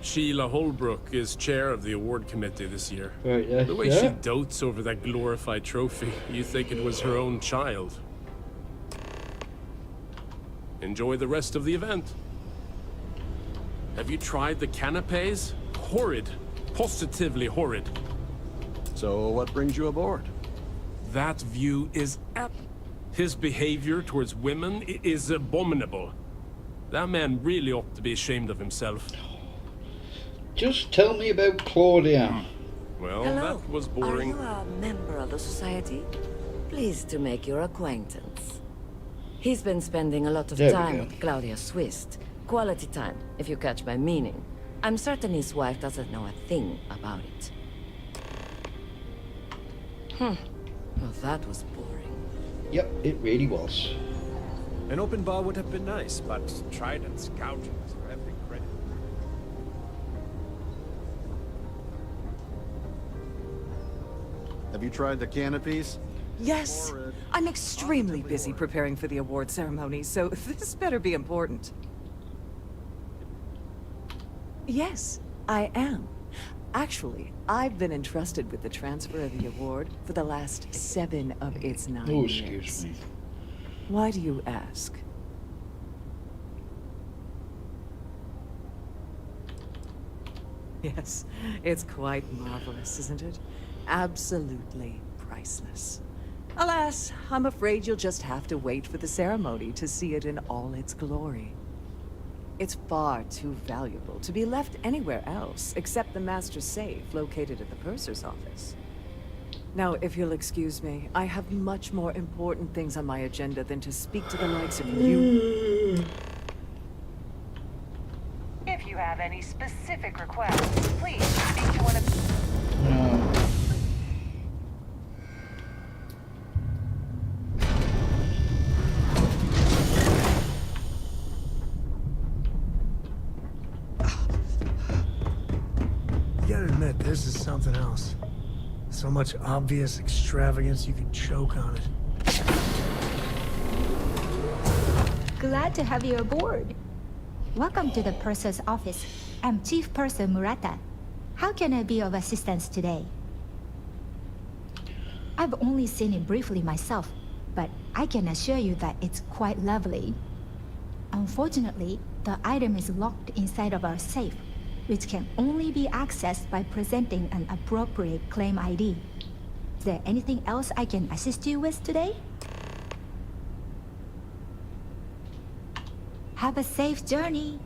S25: Sheila Holbrook is chair of the award committee this year.
S1: Right,
S25: the way she dotes over that glorified trophy, you think it was her own child. Enjoy the rest of the event. Have you tried the canapes? Horrid. Positively horrid.
S24: So what brings you aboard?
S25: That view is His behavior towards women is abominable. That man really ought to be ashamed of himself.
S1: Just tell me about Claudia.
S25: Well,
S2: Hello.
S25: that was boring.
S2: Are you a member of the society? Pleased to make your acquaintance. He's been spending a lot of
S1: There we
S2: time
S1: go.
S2: with Claudia Swist. Quality time, if you catch my meaning. I'm certain his wife doesn't know a thing about it. Well, that was boring.
S1: Yep, it really was.
S23: An open bar would have been nice, but Trident's gouging us for every credit.
S24: Have you tried the canopies?
S2: Yes! I'm extremely busy preparing for the award ceremony, so this better be important. Yes, I am. Actually, I've been entrusted with the transfer of the award for the last 7 of its 9
S1: Oh,
S2: years.
S1: excuse me.
S2: Why do you ask? Yes, it's quite marvelous, isn't it? Absolutely priceless. Alas, I'm afraid you'll just have to wait for the ceremony to see it in all its glory. It's far too valuable to be left anywhere else except the master's safe located at the purser's office. Now, if you'll excuse me, I have much more important things on my agenda than to speak to the likes of you.
S14: If you have any specific requests, please speak to one of...
S1: No.
S19: You gotta admit, this is something else. So much obvious extravagance you could choke on it.
S5: Glad to have you aboard. Welcome to the purser's office. I'm Chief Purser Murata. How can I be of assistance today? I've only seen it briefly myself, but I can assure you that it's quite lovely. Unfortunately, the item is locked inside of our safe, which can only be accessed by presenting an appropriate claim ID. Is there anything else I can assist you with today? Have a safe journey.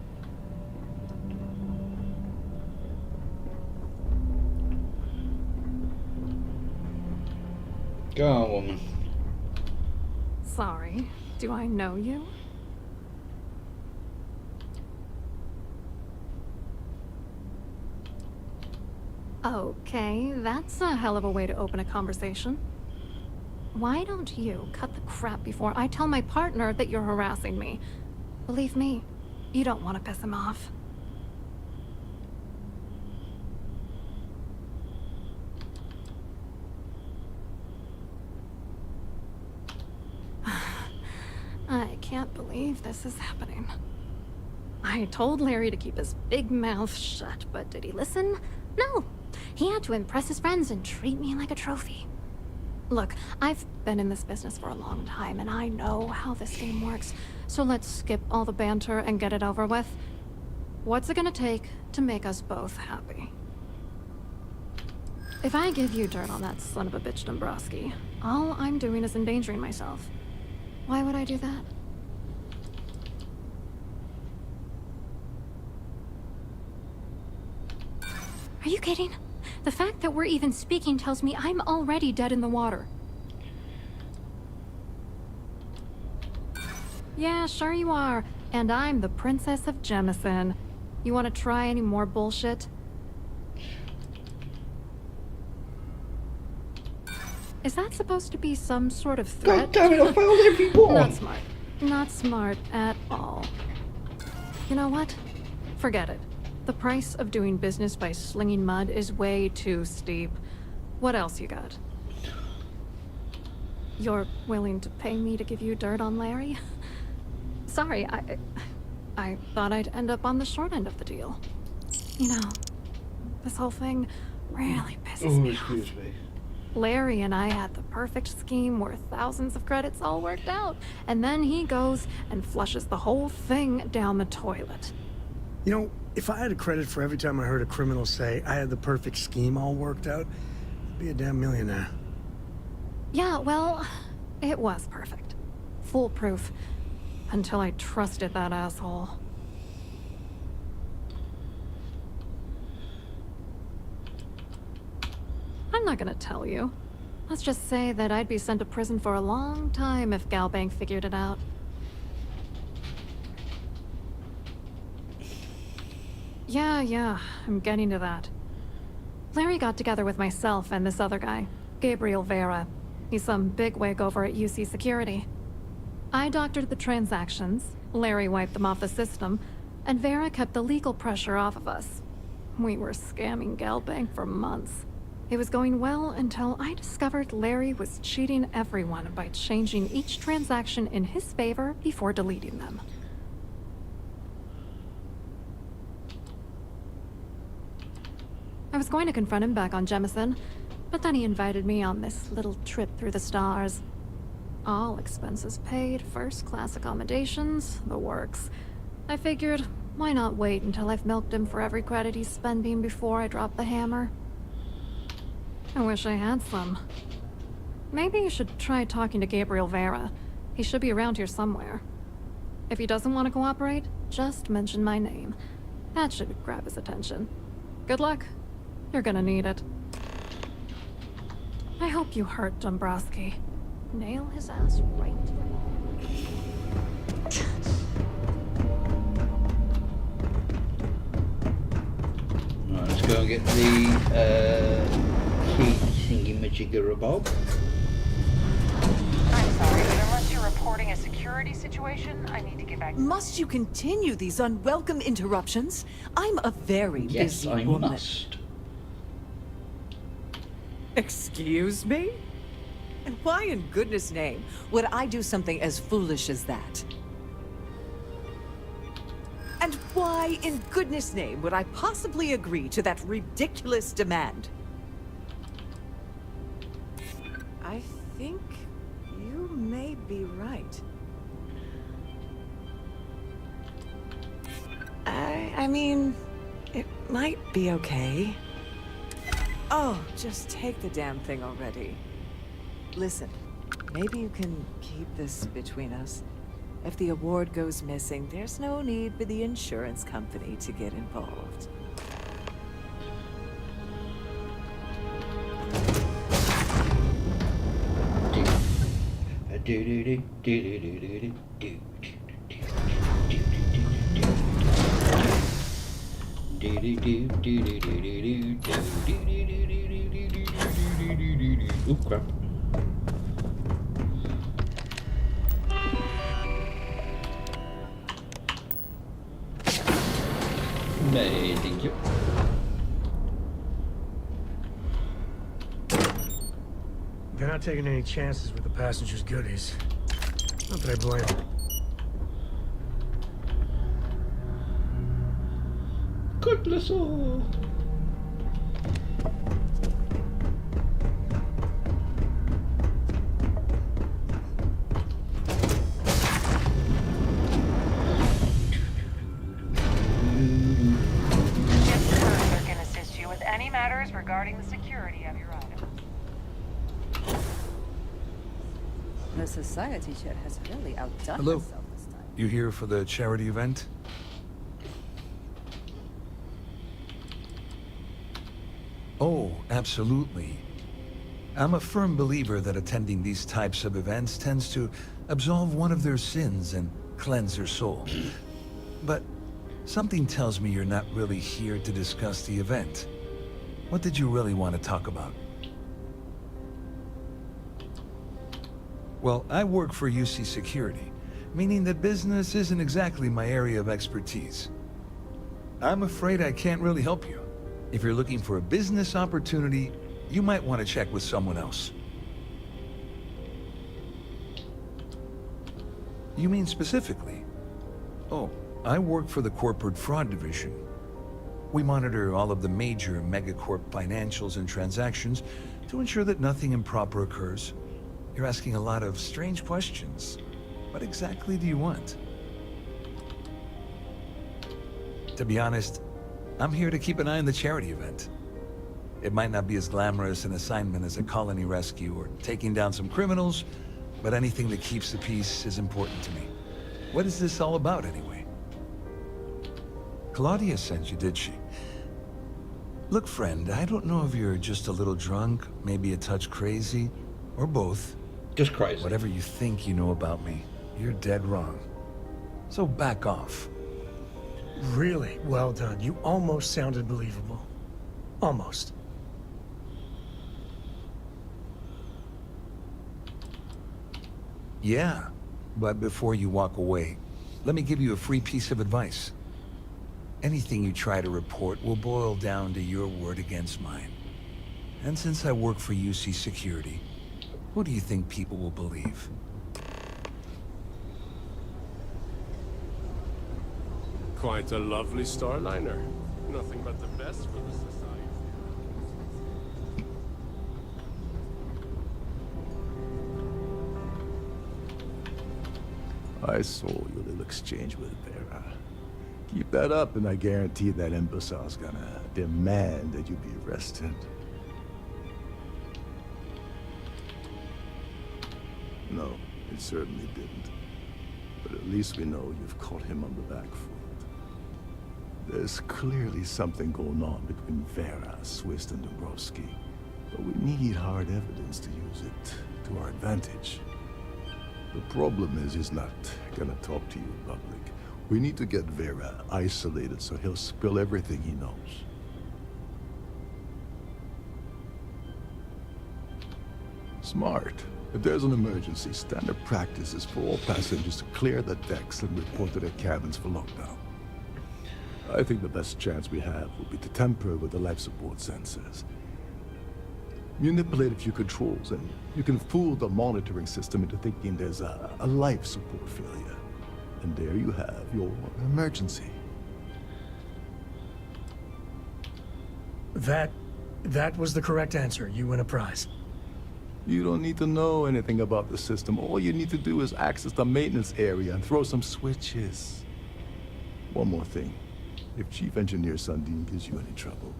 S1: Go on, woman.
S6: Sorry, do I know you? Okay, that's a hell of a way to open a conversation. Why don't you cut the crap before I tell my partner that you're harassing me? Believe me, you don't want to piss him off. I can't believe this is happening. I told Larry to keep his big mouth shut, but did he listen? No! He had to impress his friends and treat me like a trophy. Look, I've been in this business for a long time, and I know how this game works. So let's skip all the banter and get it over with. What's it gonna take to make us both happy? If I give you dirt on that son of a bitch Dombrowski, all I'm doing is endangering myself. Why would I do that? Are you kidding? The fact that we're even speaking tells me I'm already dead in the water. Yeah, sure you are. And I'm the Princess of Jemison. You want to try any more bullshit? Is that supposed to be some sort of threat?
S1: God damn it, I failed every one!
S6: Not smart. Not smart at all. You know what? Forget it. The price of doing business by slinging mud is way too steep. What else you got? You're willing to pay me to give you dirt on Larry? Sorry, I thought I'd end up on the short end of the deal. You know, this whole thing really pisses me off.
S1: Excuse me.
S6: Larry and I had the perfect scheme worth thousands of credits all worked out, and then he goes and flushes the whole thing down the toilet.
S19: You know, if I had a credit for every time I heard a criminal say I had the perfect scheme all worked out, I'd be a damn millionaire.
S6: Yeah, well, it was perfect. Foolproof. Until I trusted that asshole. I'm not gonna tell you. Let's just say that I'd be sent to prison for a long time if Galbank figured it out. Yeah, I'm getting to that. Larry got together with myself and this other guy, Gabriel Vera. He's some bigwig over at UC Security. I doctored the transactions, Larry wiped them off the system, and Vera kept the legal pressure off of us. We were scamming Galbank for months. It was going well until I discovered Larry was cheating everyone by changing each transaction in his favor before deleting them. I was going to confront him back on Jemison, but then he invited me on this little trip through the stars. All expenses paid, first-class accommodations, the works. I figured, why not wait until I've milked him for every credit he's spending before I drop the hammer? I wish I had some. Maybe you should try talking to Gabriel Vera. He should be around here somewhere. If he doesn't want to cooperate, just mention my name. That should grab his attention. Good luck. You're gonna need it. I hope you hurt Dombrowski. Nail his ass right to the wall.
S1: Right, let's go and get the key thingy-majigger-bob.
S14: I'm sorry, but unless you're reporting a security situation, I need to get back.
S2: Must you continue these unwelcome interruptions? I'm a very busy woman.
S1: Yes, I must.
S2: Excuse me? And why in goodness name would I do something as foolish as that? And why in goodness name would I possibly agree to that ridiculous demand? I think you may be right. I mean, it might be okay. Oh, just take the damn thing already. Listen, maybe you can keep this between us. If the award goes missing, there's no need for the insurance company to get involved.
S1: Oh crap. No, thank you.
S19: They're not taking any chances with the passengers' goodies. Not that I blame them.
S1: God bless all.
S14: Regarding the security of your item.
S22: The society chair has really outdone
S7: Hello.
S22: herself this time.
S7: You here for the charity event? Oh, absolutely. I'm a firm believer that attending these types of events tends to absolve one of their sins and cleanse their soul. But something tells me you're not really here to discuss the event. What did you really want to talk about? Well, I work for UC Security, meaning that business isn't exactly my area of expertise. I'm afraid I can't really help you. If you're looking for a business opportunity, you might want to check with someone else. You mean specifically? Oh, I work for the Corporate Fraud Division. We monitor all of the major megacorp financials and transactions to ensure that nothing improper occurs. You're asking a lot of strange questions. What exactly do you want? To be honest, I'm here to keep an eye on the charity event. It might not be as glamorous an assignment as a colony rescue or taking down some criminals, but anything that keeps the peace is important to me. What is this all about, anyway? Claudia sent you, did she? Look, friend, I don't know if you're just a little drunk, maybe a touch crazy, or both.
S1: Just crazy.
S7: Whatever you think you know about me, you're dead wrong. So back off.
S19: Really well done. You almost sounded believable. Almost.
S7: Yeah, but before you walk away, let me give you a free piece of advice. Anything you try to report will boil down to your word against mine. And since I work for UC Security, who do you think people will believe?
S25: Quite a lovely starliner. Nothing but the best for the society.
S20: I saw your little exchange with Vera. Keep that up and I guarantee that imbecile's gonna demand that you be arrested. No, it certainly didn't. But at least we know you've caught him on the back foot. There's clearly something going on between Vera, Swiss, and Dombrowski. But we need hard evidence to use it to our advantage. The problem is he's not gonna talk to you in public. We need to get Vera isolated so he'll spill everything he knows. Smart. If there's an emergency, standard practice is for all passengers to clear the decks and report to their cabins for lockdown. I think the best chance we have will be to tamper with the life support sensors. Manipulate a few controls and you can fool the monitoring system into thinking there's a life support failure. And there you have your emergency.
S19: That was the correct answer. You win a prize.
S20: You don't need to know anything about the system. All you need to do is access the maintenance area and throw some switches. One more thing. If Chief Engineer Sundin gives you any trouble,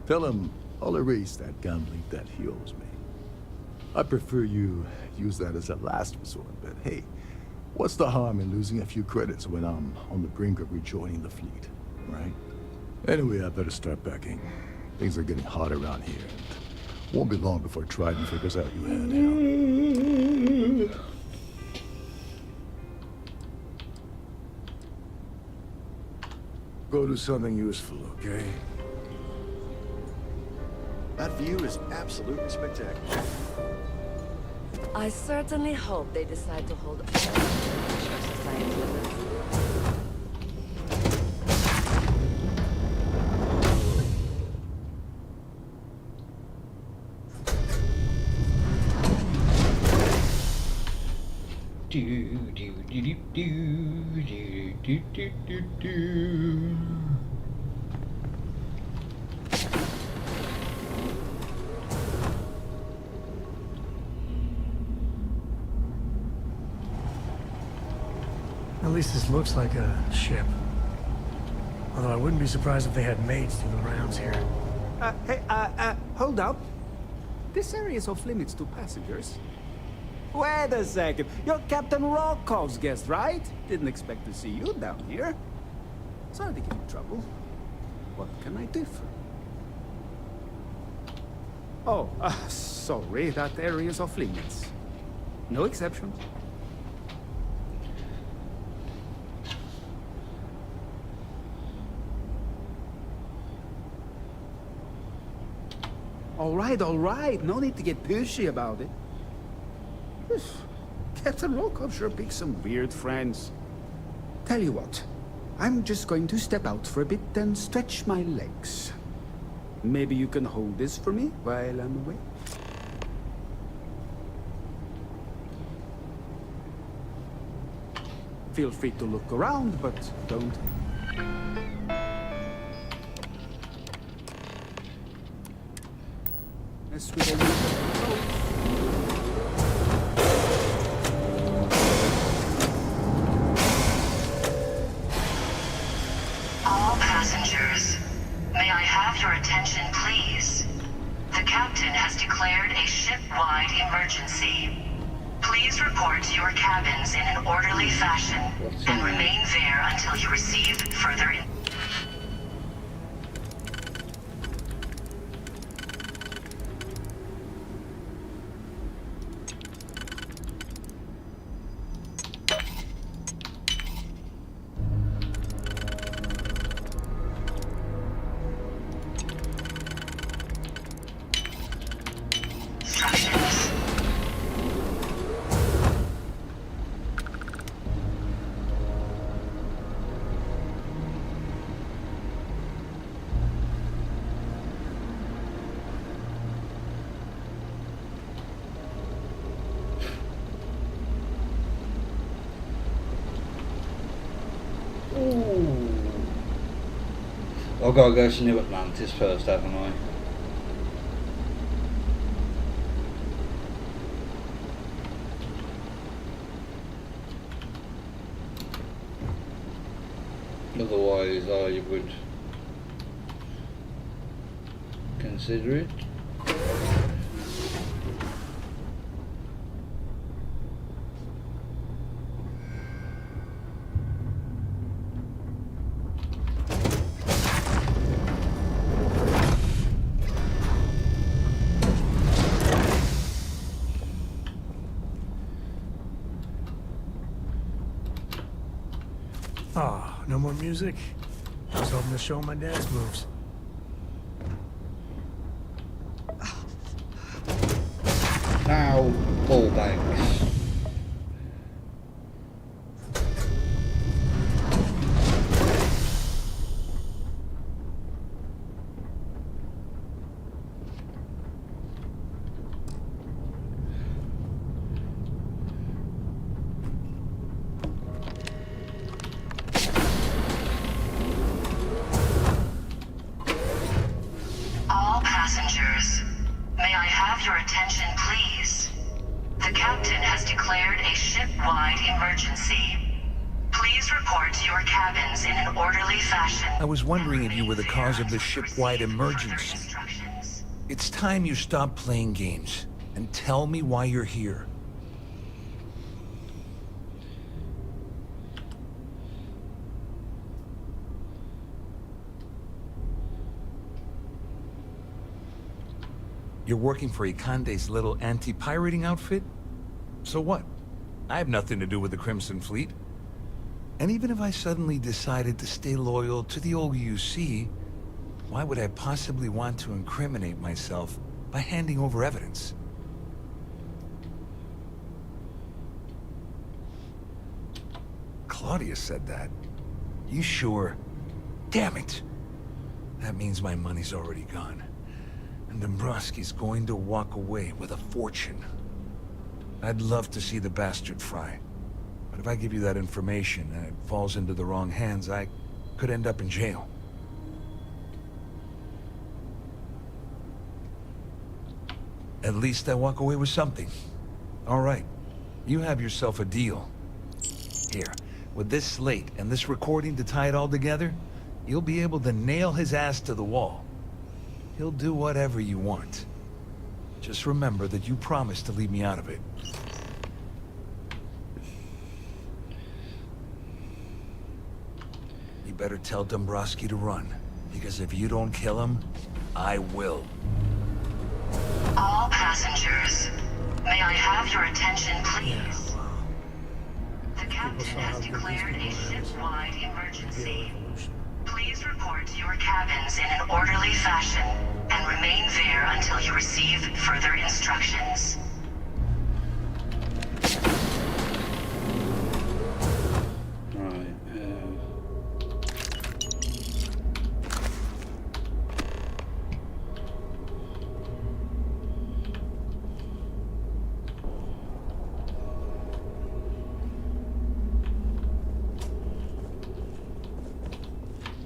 S20: tell him I'll erase that gambling debt he owes me. I prefer you use that as a last resort, but hey, what's the harm in losing a few credits when I'm on the brink of rejoining the fleet, right? Anyway, I better start packing. Things are getting hot around here. Won't be long before Trident figures out you had out. Go do something useful, okay?
S24: That view is absolutely spectacular.
S2: I certainly hope they decide to hold all society events.
S19: At least this looks like a ship. Although I wouldn't be surprised if they had maids do the rounds here.
S9: Hey, hold up. This area is off limits to passengers. Wait a second. You're Captain Rockov's guest, right? Didn't expect to see you down here. Sorry to give you trouble. What can I do for you? Oh, sorry. That area is off limits. No exceptions. All right. No need to get pushy about it. Captain Rokov sure picks some weird friends. Tell you what, I'm just going to step out for a bit and stretch my legs. Maybe you can hold this for me while I'm away? Feel free to look around, but don't. As with
S10: all passengers, may I have your attention, please? The captain has declared a ship-wide emergency. Please report to your cabins in an orderly fashion and remain there until you receive further information.
S1: I've got to go to New Atlantis first, haven't I? Otherwise, I would consider it.
S19: Ah, no more music? I was hoping to show my dad's moves.
S1: Now, ball bags.
S10: All passengers, may I have your attention, please? The captain has declared a ship-wide emergency. Please report to your cabins in an orderly fashion.
S7: I was wondering if you were the cause of the ship-wide emergency. It's time you stop playing games and tell me why you're here. You're working for Ikande's little anti-pirating outfit? So what? I have nothing to do with the Crimson Fleet. And even if I suddenly decided to stay loyal to the old UC, why would I possibly want to incriminate myself by handing over evidence? Claudia said that. You sure? Damn it! That means my money's already gone. And Dombrowski's going to walk away with a fortune. I'd love to see the bastard fry. But if I give you that information and it falls into the wrong hands, I could end up in jail. At least I walk away with something. All right, you have yourself a deal. Here, with this slate and this recording to tie it all together, you'll be able to nail his ass to the wall. He'll do whatever you want. Just remember that you promised to leave me out of it. You better tell Dombrowski to run, because if you don't kill him, I will.
S10: All passengers, may I have your attention, please? The captain has declared a ship-wide emergency. Please report to your cabins in an orderly fashion and remain there until you receive further instructions.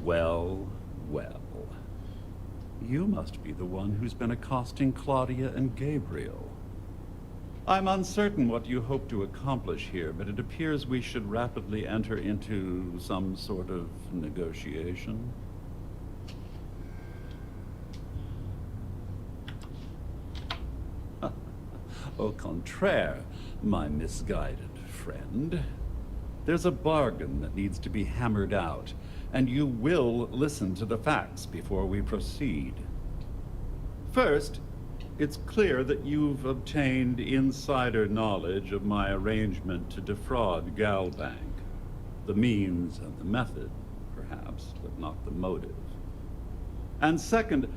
S4: Well, well. You must be the one who's been accosting Claudia and Gabriel. I'm uncertain what you hope to accomplish here, but it appears we should rapidly enter into some sort of negotiation. Au contraire, my misguided friend. There's a bargain that needs to be hammered out, and you will listen to the facts before we proceed. First, it's clear that you've obtained insider knowledge of my arrangement to defraud Galbank. The means and the method, perhaps, but not the motive. And second,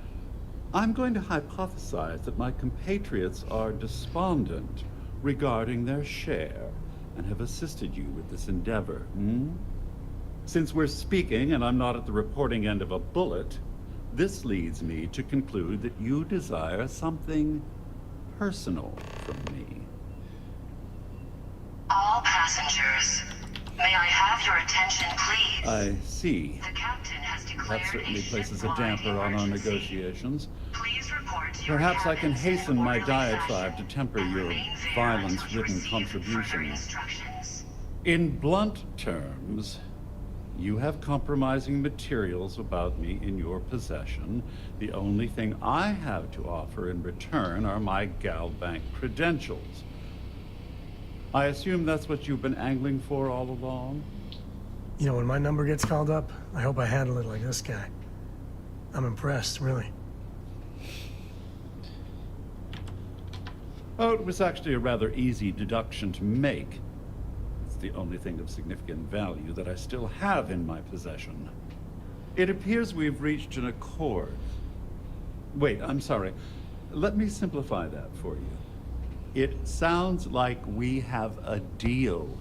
S4: I'm going to hypothesize that my compatriots are despondent regarding their share and have assisted you with this endeavor, Since we're speaking and I'm not at the reporting end of a bullet, this leads me to conclude that you desire something personal from me.
S10: All passengers, may I have your attention, please?
S4: I see.
S10: The captain has
S4: That certainly places a damper on our negotiations.
S10: Please report to your
S4: Perhaps I can
S10: cabins in
S4: hasten
S10: an
S4: my
S10: orderly
S4: diatribe to
S10: fashion
S4: temper
S10: and
S4: your
S10: remain there
S4: violence-ridden
S10: until you receive further
S4: contribution.
S10: instructions.
S4: In blunt terms, you have compromising materials about me in your possession. The only thing I have to offer in return are my Galbank credentials. I assume that's what you've been angling for all along?
S19: You know, when my number gets called up, I hope I handle it like this guy. I'm impressed, really.
S4: Oh, it was actually a rather easy deduction to make. It's the only thing of significant value that I still have in my possession. It appears we've reached an accord. Wait, I'm sorry. Let me simplify that for you. It sounds like we have a deal.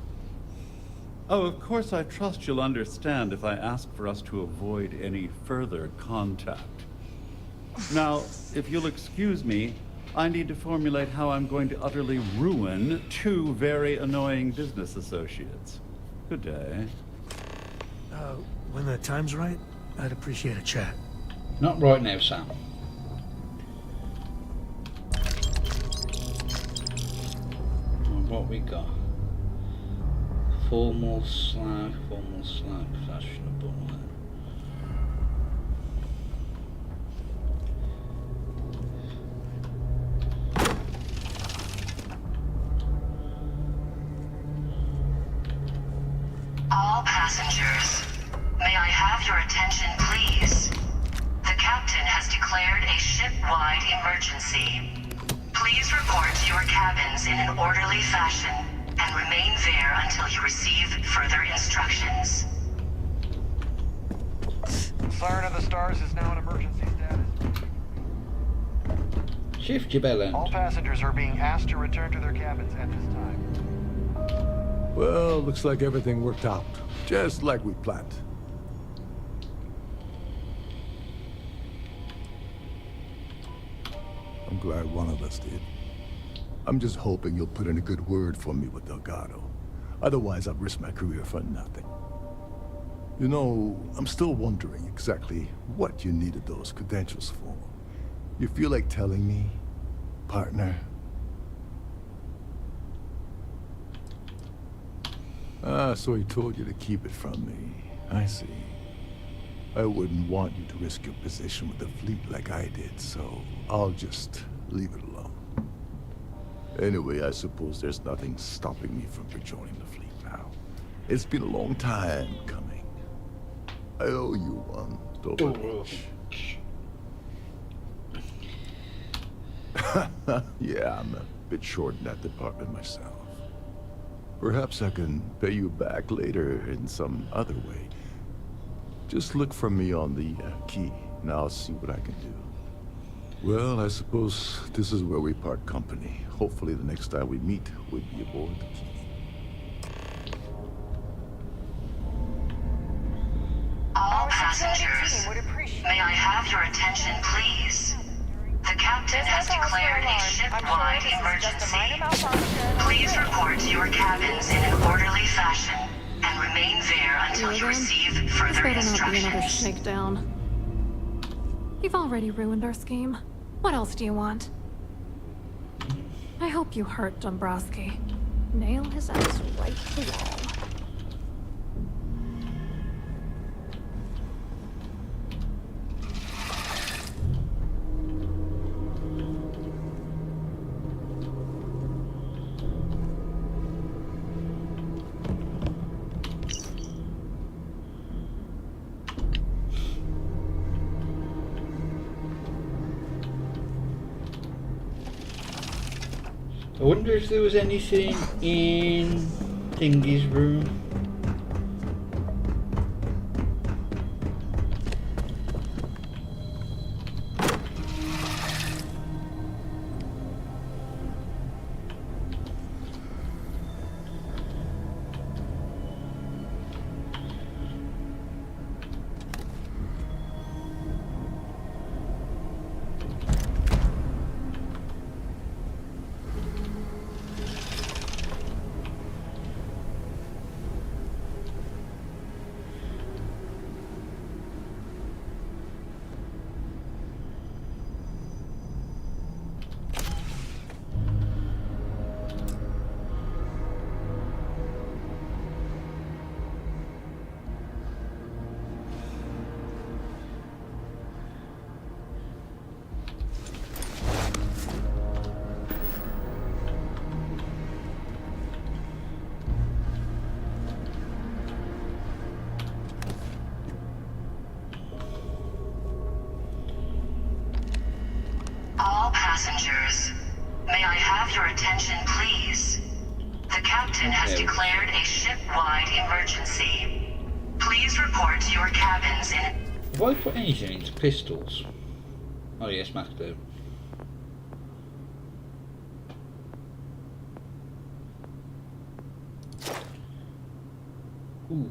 S4: Oh, of course, I trust you'll understand if I ask for us to avoid any further contact. Now, if you'll excuse me, I need to formulate how I'm going to utterly ruin two very annoying business associates. Good day.
S19: When the time's right, I'd appreciate a chat.
S1: Not right now, Sam. What we got? Formal slag, fashionable.
S10: All passengers, may I have your attention, please? The captain has declared a ship-wide emergency. Please report to your cabins in an orderly fashion and remain there until you receive further instructions.
S12: Siren of the Stars is now in emergency status.
S1: Shift your bell end.
S12: All passengers are being asked to return to their cabins at this time.
S20: Well, looks like everything worked out, just like we planned. I'm glad one of us did. I'm just hoping you'll put in a good word for me with Delgado. Otherwise, I've risked my career for nothing. You know, I'm still wondering exactly what you needed those credentials for. You feel like telling me, partner? Ah, so he told you to keep it from me. I see. I wouldn't want you to risk your position with the fleet like I did, so I'll just leave it alone. Anyway, I suppose there's nothing stopping me from rejoining the fleet now. It's been a long time coming. I owe you one, Doberich. Yeah, I'm a bit short in that department myself. Perhaps I can pay you back later in some other way. Just look for me on the key, and I'll see what I can do. Well, I suppose this is where we part company. Hopefully the next time we meet, we'll be aboard the key.
S10: All passengers, may I have your attention, please? The captain has declared a ship-wide emergency. Please report to your cabins in an orderly fashion and remain there until you receive further
S6: This better not be another
S10: instructions.
S6: shakedown. You've already ruined our scheme. What else do you want? I hope you hurt Dombrowski. Nail his ass right to the wall.
S1: I wonder if there was anything in Thingy's room.
S10: declared a ship-wide emergency. Please report to your cabins in...
S1: Have I put anything into pistols? Oh yes, Mac do. Ooh.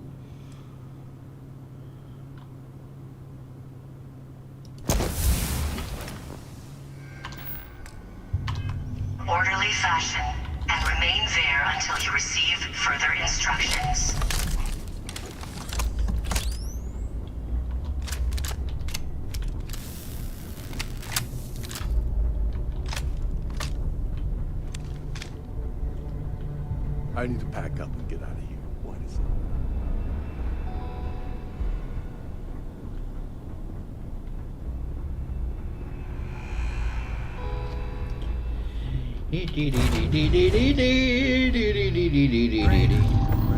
S10: Orderly fashion, and remain there until you receive further instructions.
S20: I need to pack up and get out of here. What is it?
S19: Ready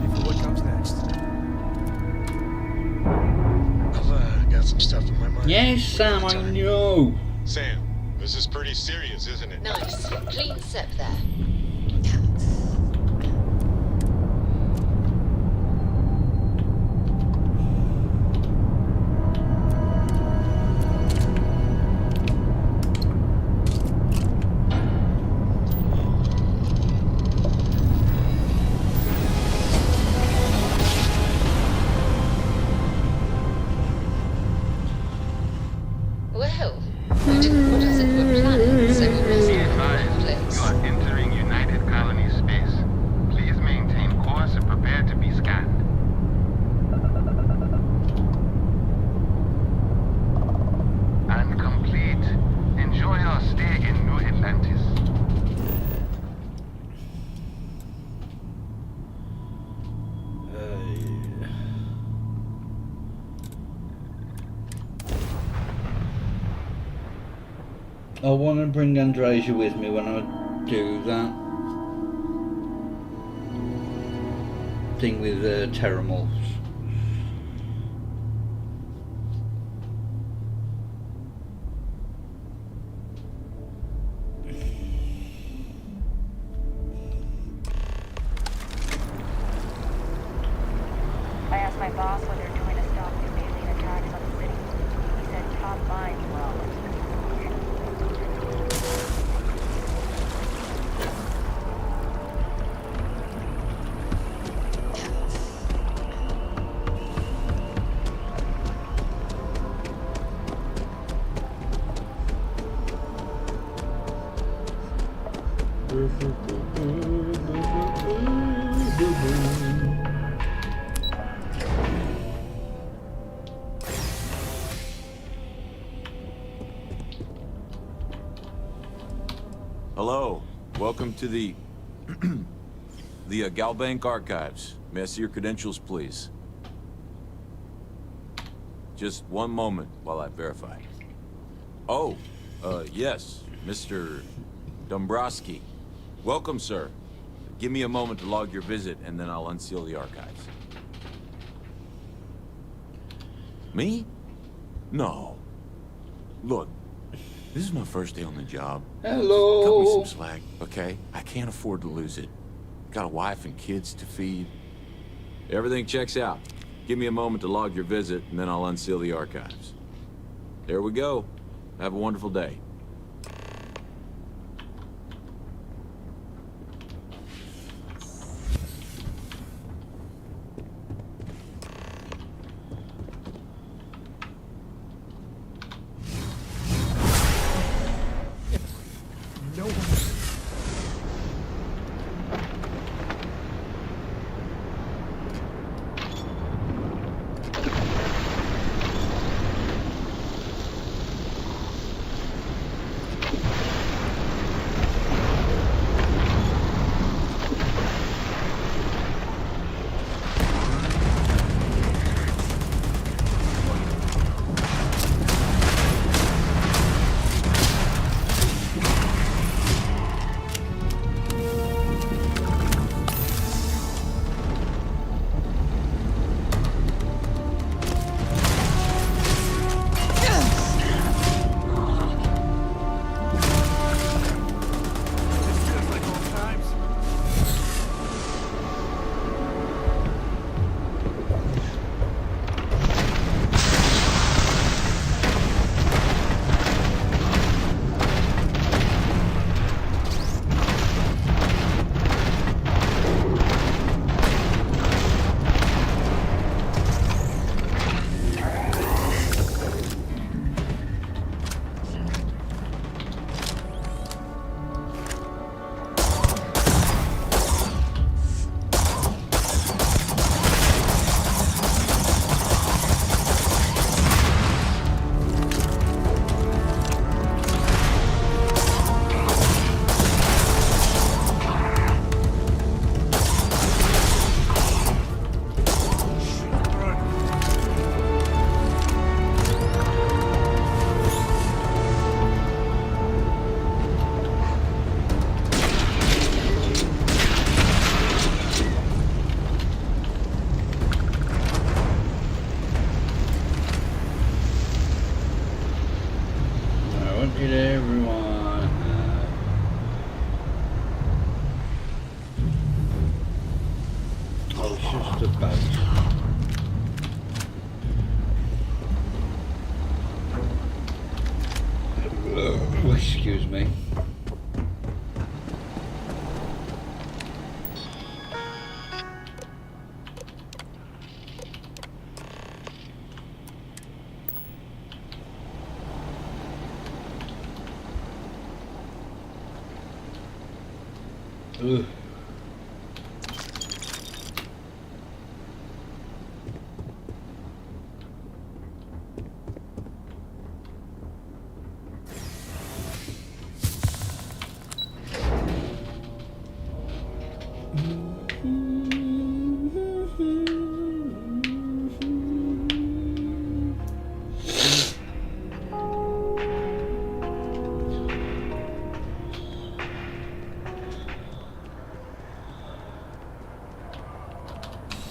S19: for what comes next. I've got some stuff in my mind.
S1: Yes, Sam, I know.
S8: Sam, this is pretty serious, isn't it?
S18: Nice. Clean sep there. Well, I didn't put us in for planning, so we missed the place.
S8: You are entering United Colony space. Please maintain course and prepare to be scanned. And complete. Enjoy your stay in New Atlantis.
S1: I want to bring Andresia with me when I do that thing with Terramorphs.
S14: I asked my boss what they're doing to stop new alien attacks on the city. He said top minds were on it.
S13: Hello, welcome to the Galbank Archives. May I see your credentials, please? Just one moment while I verify. Oh, yes, Mr. Dombrowski. Welcome, sir. Give me a moment to log your visit, and then I'll unseal the archives. Me? No. Look, this is my first day on the job.
S1: Hello.
S13: Cut me some slack, okay? I can't afford to lose it. Got a wife and kids to feed. Everything checks out. Give me a moment to log your visit, and then I'll unseal the archives. There we go. Have a wonderful day.
S1: Should everyone have? Oh, it's just a boat. Oh, excuse me. Ugh.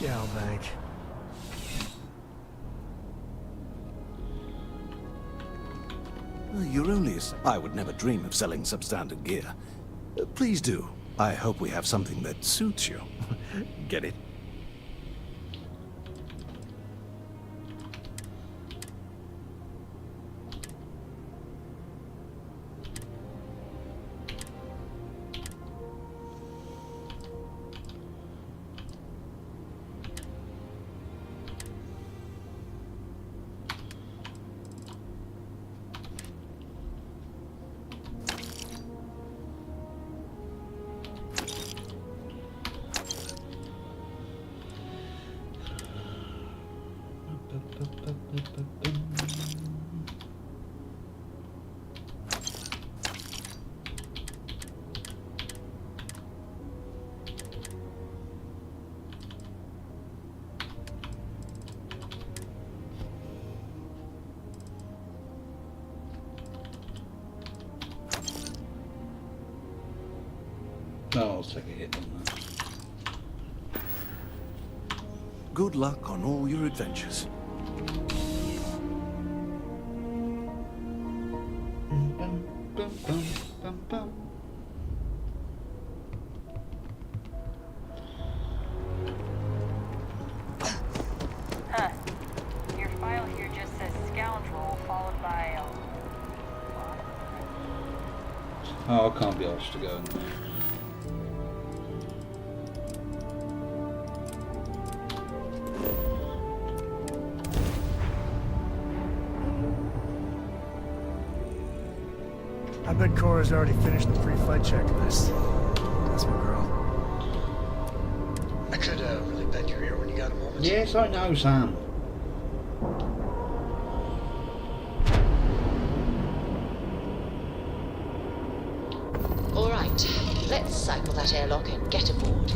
S19: Gal bank.
S3: Eurolius, I would never dream of selling substandard gear. Please do. I hope we have something that suits you. Get it?
S1: No, I'll take a hit on that.
S3: Good luck on all your adventures.
S14: Huh. Your file here just says scoundrel followed by a...
S1: Oh, I can't be asked to go in there.
S19: I bet Cora's already finished the pre-flight checklist. That's my girl. I could really bend your ear when you got a moment.
S1: Yes, I know, Sam.
S18: All right, let's cycle that airlock and get aboard.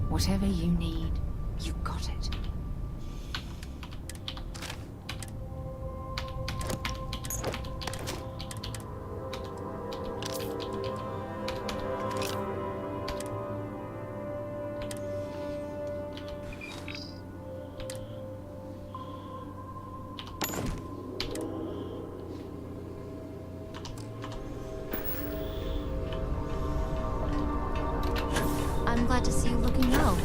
S2: Whatever you need, you got it.
S6: I'm glad to see you looking well.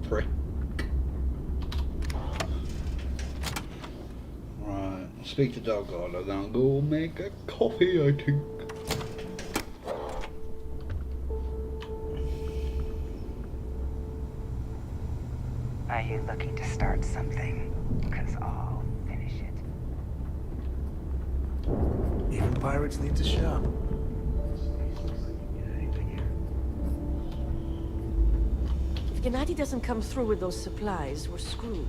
S1: Prick. Right, I'll speak to Delgado, then I'll go make a coffee, I think.
S11: Are you looking to start something? Because I'll finish it.
S19: Even pirates need to shop.
S15: If Gennady doesn't come through with those supplies, we're screwed.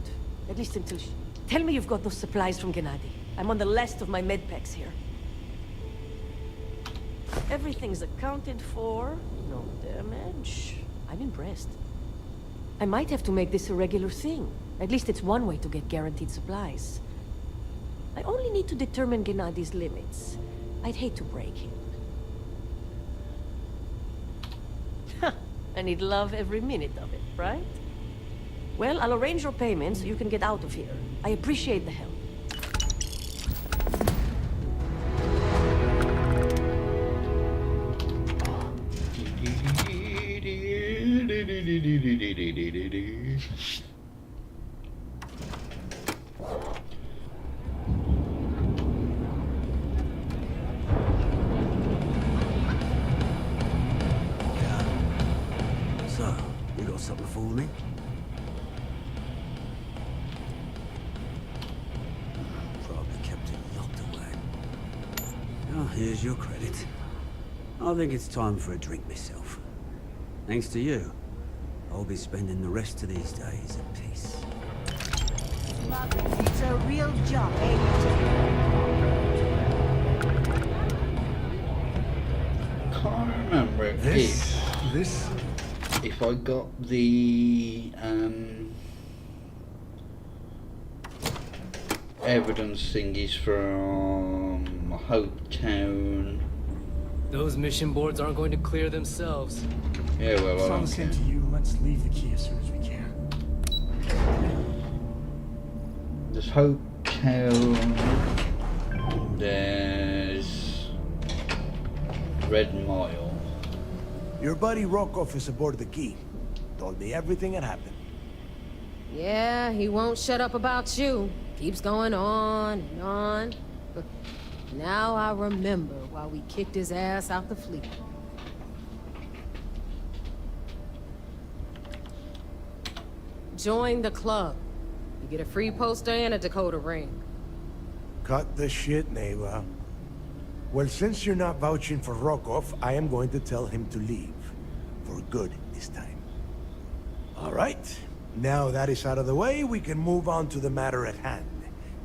S15: At least until she... Tell me you've got those supplies from Gennady. I'm on the last of my medpacks here. Everything's accounted for. No damage. I'm impressed. I might have to make this a regular thing. At least it's one way to get guaranteed supplies. I only need to determine Gennady's limits. I'd hate to break him. And he'd love every minute of it, right? Well, I'll arrange your payment so you can get out of here. I appreciate the help.
S16: So, you got something for me? Probably kept it locked away. Oh, here's your credit. I think it's time for a drink myself. Thanks to you, I'll be spending the rest of these days at peace.
S22: It's a real job,
S1: Can't remember if I got the evidence thingies from Hope Town.
S17: Those mission boards aren't going to clear themselves.
S1: Yeah, well,
S19: It's all the same to you. Let's leave the key as soon as we can.
S1: There's Hope Town. There's Red Mile.
S21: Your buddy Rokov is aboard the key. Told me everything that happened.
S26: Yeah, he won't shut up about you. Keeps going on and on. Now I remember why we kicked his ass out the fleet. Join the club. You get a free poster and a Dakota ring.
S21: Cut the shit, Neva. Well, since you're not vouching for Rokov, I am going to tell him to leave. For good this time. All right. Now that is out of the way, we can move on to the matter at hand.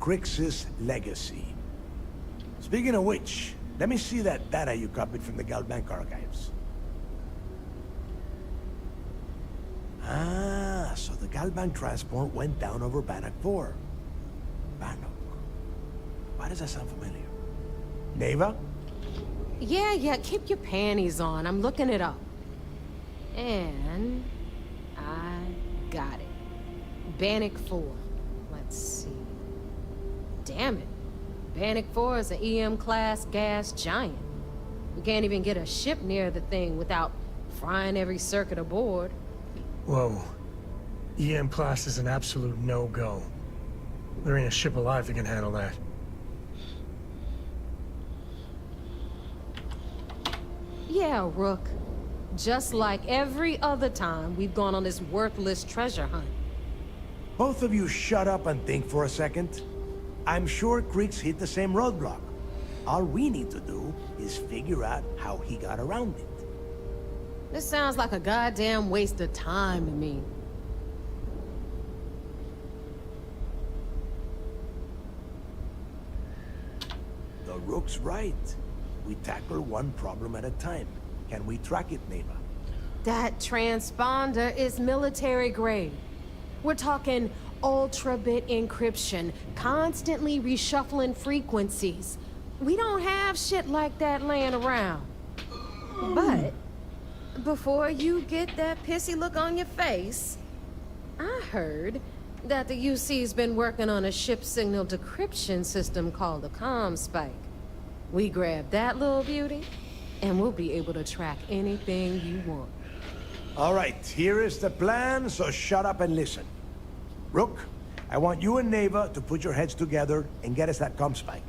S21: Crix's legacy. Speaking of which, let me see that data you copied from the Galbank archives. Ah, so the Galbank transport went down over Bannock 4. Bannock. Why does that sound familiar? Neva?
S26: Yeah, keep your panties on. I'm looking it up. And... I got it. Bannock 4. Let's see. Damn it. Bannock 4 is an EM-class gas giant. We can't even get a ship near the thing without frying every circuit aboard.
S19: Whoa. EM class is an absolute no-go. There ain't a ship alive that can handle that.
S26: Yeah, Rook. Just like every other time we've gone on this worthless treasure hunt.
S21: Both of you shut up and think for a second. I'm sure Crix hit the same roadblock. All we need to do is figure out how he got around it.
S26: This sounds like a goddamn waste of time to me.
S21: The Rook's right. We tackle one problem at a time. Can we track it, Neva?
S26: That transponder is military grade. We're talking ultra-bit encryption, constantly reshuffling frequencies. We don't have shit like that laying around. But before you get that pissy look on your face, I heard that the UC's been working on a ship signal decryption system called the ComSpike. We grab that little beauty, and we'll be able to track anything you want.
S21: All right, here is the plan, so shut up and listen. Rook, I want you and Neva to put your heads together and get us that ComSpike.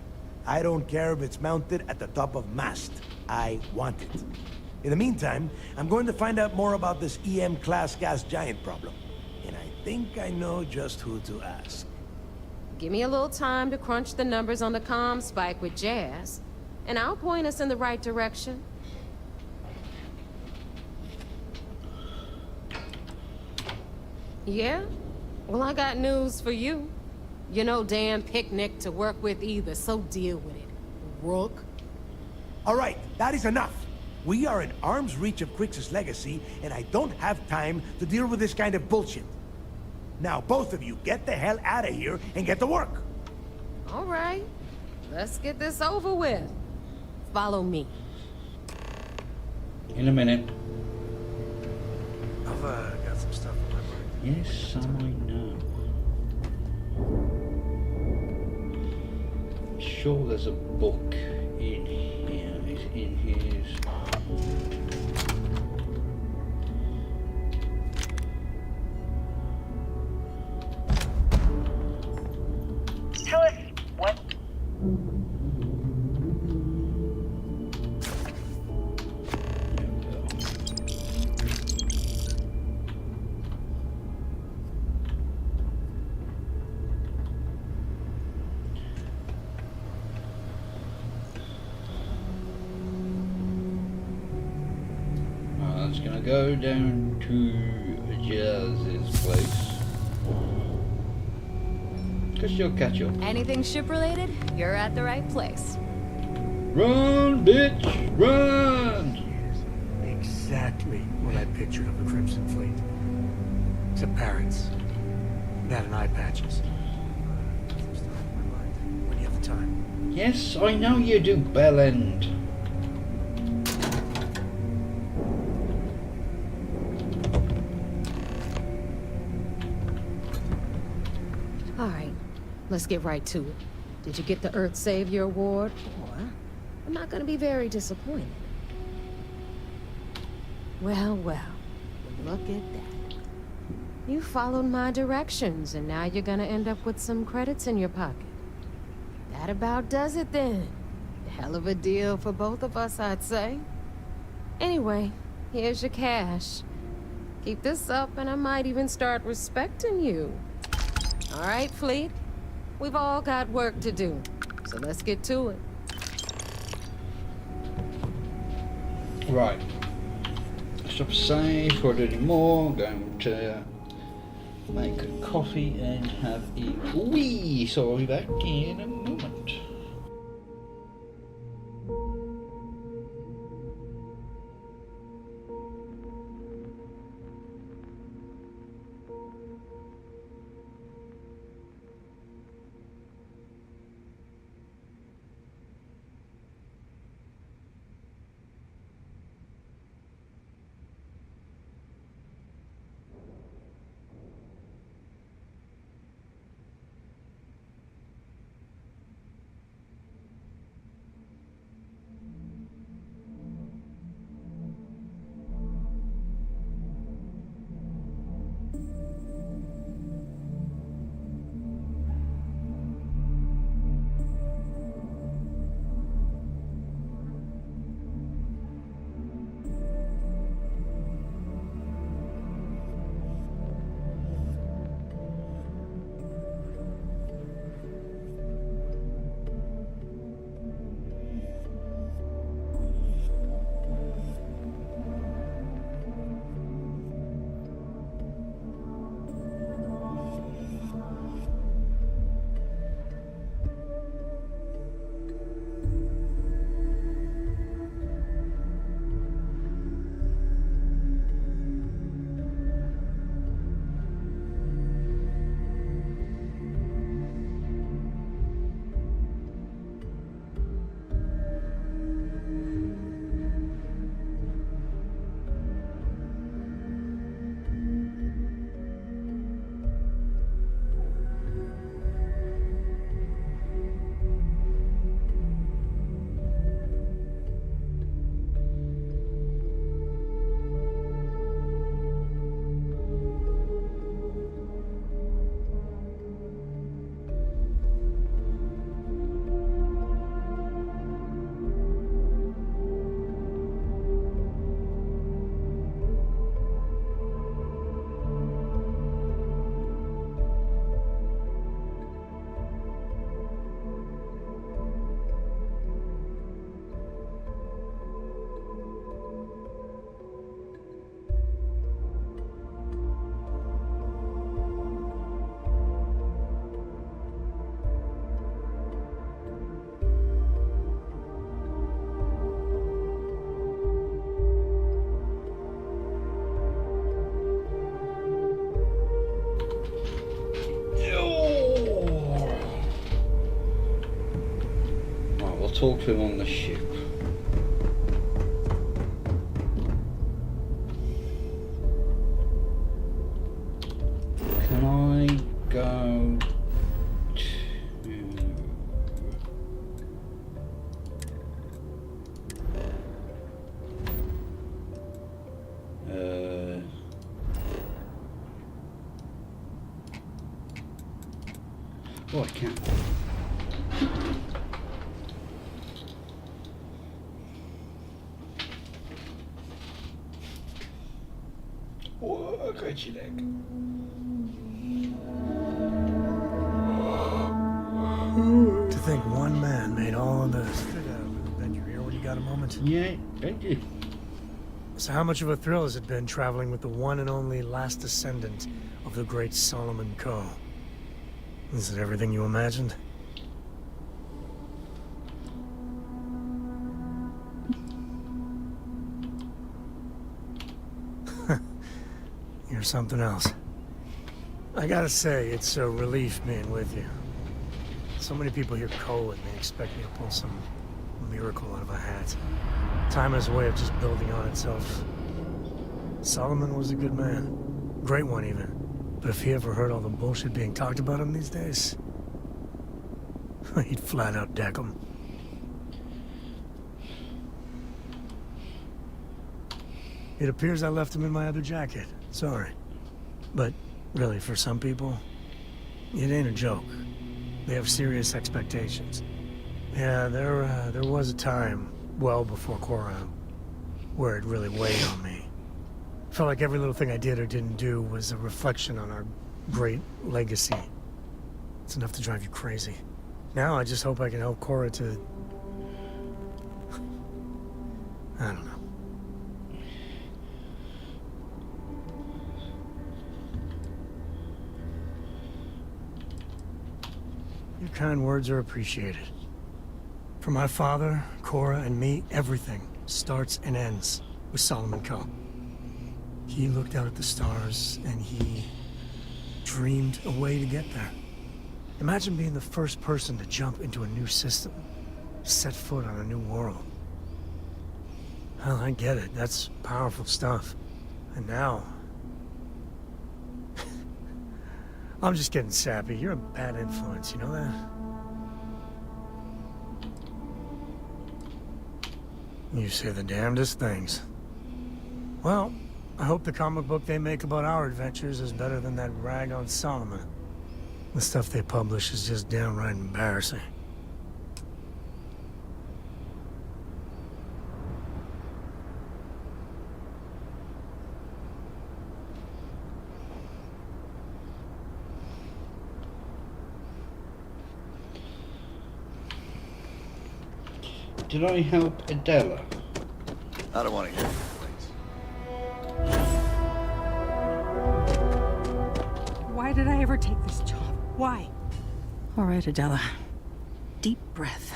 S21: I don't care if it's mounted at the top of mast. I want it. In the meantime, I'm going to find out more about this EM-class gas giant problem. And I think I know just who to ask.
S26: Give me a little time to crunch the numbers on the comm spike with Jazz, and I'll point us in the right direction. Yeah? Well, I got news for you. You're no damn picnic to work with either, so deal with it, Rook.
S21: All right, that is enough. We are in arm's reach of Quix's legacy, and I don't have time to deal with this kind of bullshit. Now, both of you, get the hell out of here and get to work.
S26: All right, let's get this over with. Follow me.
S1: In a minute.
S19: I've got some stuff in my mind.
S1: Yes, some I know. I'm sure there's a book in here. It's in his.
S11: Choice. What?
S1: It's gonna go down to Jazz's place. Cause she'll catch up.
S2: Anything ship-related, you're at the right place.
S1: Run, bitch! Run!
S19: Exactly what I pictured of the Crimson Fleet. Except parrots. That and eye patches. When you have the time.
S1: Yes, I know you do, Bellend.
S26: All right, let's get right to it. Did you get the Earth Savior Award? Or I'm not gonna be very disappointed. Well, look at that. You followed my directions, and now you're gonna end up with some credits in your pocket. That about does it then. Hell of a deal for both of us, I'd say. Anyway, here's your cash. Keep this up, and I might even start respecting you. All right, Fleet. We've all got work to do, so let's get to it.
S1: Right. Stop saying for any more. I'm going to make a coffee and have a wee. So I'll be back in a moment. talk to him on the ship. Can I go to... Oh, I can't. Oh, I got your leg.
S19: To think one man made all of this. Good adventure here when you got a moment.
S1: Yeah, thank you.
S19: So how much of a thrill has it been traveling with the one and only last descendant of the great Solomon Coe? Is it everything you imagined? You're something else. I gotta say, it's a relief being with you. So many people hear Coe and they expect me to pull some miracle out of a hat. Time has a way of just building on itself. Solomon was a good man. Great one, even. But if he ever heard all the bullshit being talked about him these days, he'd flat out deck him. It appears I left him in my other jacket. Sorry. But really, for some people, it ain't a joke. They have serious expectations. Yeah, there was a time, well before Cora, where it really weighed on me. Felt like every little thing I did or didn't do was a reflection on our great legacy. It's enough to drive you crazy. Now I just hope I can help Cora to... I don't know. Your kind words are appreciated. For my father, Cora, and me, everything starts and ends with Solomon Coe. He looked out at the stars, and he dreamed a way to get there. Imagine being the first person to jump into a new system, set foot on a new world. Well, I get it. That's powerful stuff. And now... I'm just getting sappy. You're a bad influence, you know that? You say the damnedest things. Well, I hope the comic book they make about our adventures is better than that rag on Solomon. The stuff they publish is just downright embarrassing.
S1: Did I help Adela?
S5: I don't want to hear complaints.
S7: Why did I ever take this job? Why? All right, Adela. Deep breath.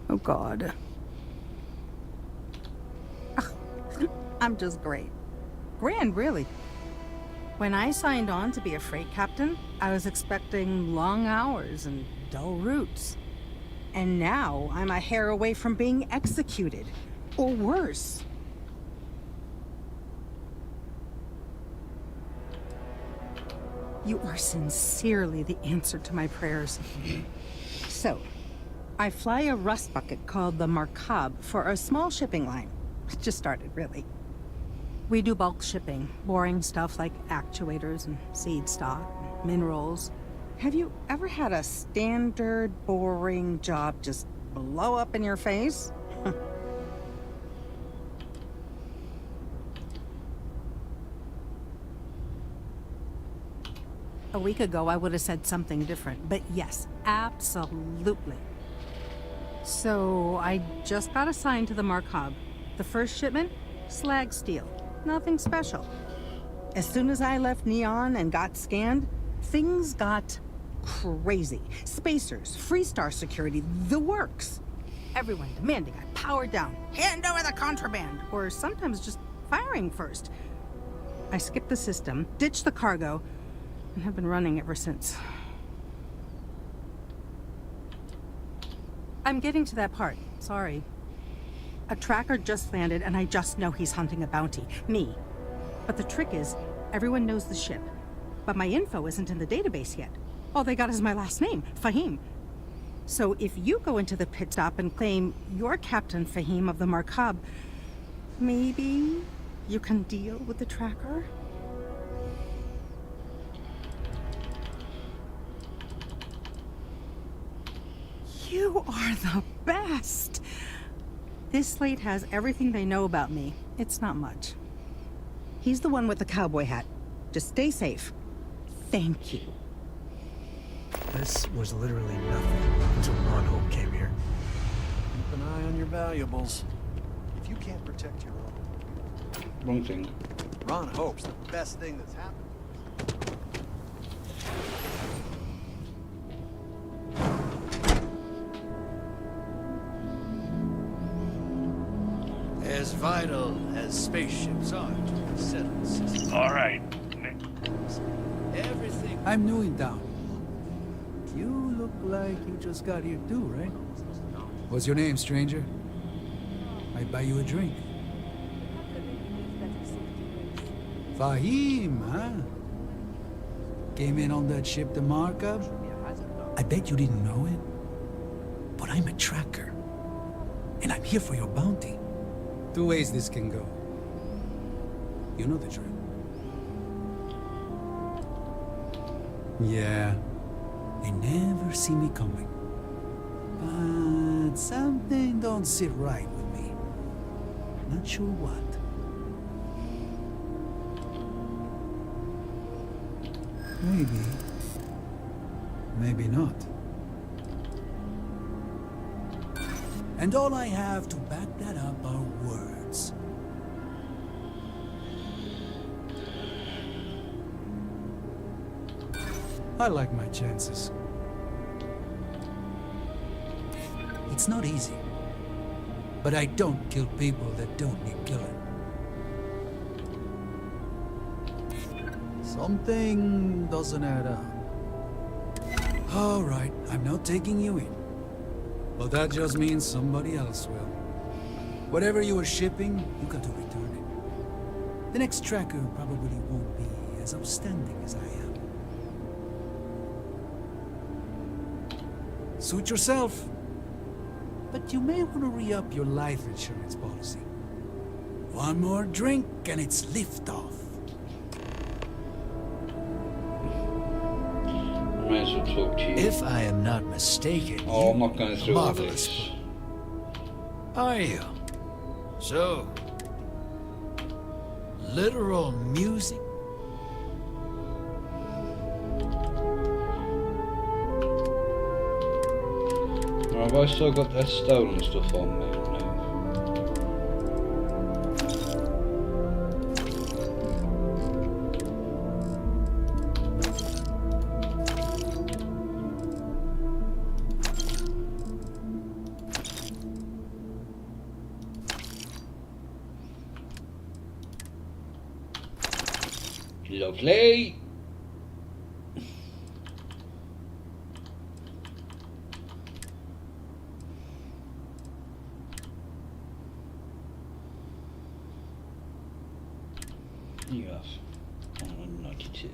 S7: Oh, God. I'm just great. Grand, really. When I signed on to be a freight captain, I was expecting long hours and dull routes. And now I'm a hair away from being executed. Or worse. You are sincerely the answer to my prayers. So, I fly a rust bucket called the Markab for a small shipping line. It just started, really. We do bulk shipping, boring stuff like actuators and seed stock, and minerals. Have you ever had a standard, boring job just blow up in your face? A week ago, I would have said something different, but yes, absolutely. So, I just got assigned to the Markab. The first shipment? Slag steel. Nothing special. As soon as I left Neon and got scanned, things got crazy. Spacers, Freestar security, the works. Everyone demanding I power down, hand over the contraband, or sometimes just firing first. I skipped the system, ditched the cargo, and have been running ever since. I'm getting to that part. Sorry. A tracker just landed, and I just know he's hunting a bounty. Me. But the trick is, everyone knows the ship. But my info isn't in the database yet. All they got is my last name, Fahim. So if you go into the pit stop and claim you're Captain Fahim of the Markab, maybe you can deal with the tracker? You are the best! This slate has everything they know about me. It's not much. He's the one with the cowboy hat. Just stay safe. Thank you.
S19: This was literally nothing until Ron Hope came here.
S5: Keep an eye on your valuables. If you can't protect your own...
S1: Wrong thing.
S5: Ron Hope's the best thing that's happened. As vital as spaceships are to the settled system.
S4: All right.
S5: Everything...
S9: I'm new in town. You look like you just got here too, right? What's your name, stranger? I'd buy you a drink. Fahim, huh? Came in on that ship, the Markab? I bet you didn't know it. But I'm a tracker. And I'm here for your bounty. Two ways this can go. You know the drill. Yeah. They never see me coming. But something don't sit right with me. Not sure what. Maybe. Maybe not. And all I have to back that up are words. I like my chances. It's not easy. But I don't kill people that don't need killing. Something doesn't add up. All right, I'm not taking you in. But that just means somebody else will. Whatever you were shipping, you got to return it. The next tracker probably won't be as outstanding as I am. Suit yourself. But you may want to re-up your life insurance policy. One more drink and it's liftoff.
S1: May as well talk to you.
S5: If I am not mistaken,
S1: I'm not going through all
S5: marvelous.
S1: this.
S5: Are you? So, literal music?
S1: Have I still got that stolen stuff on me? No. Lovely. You have 192.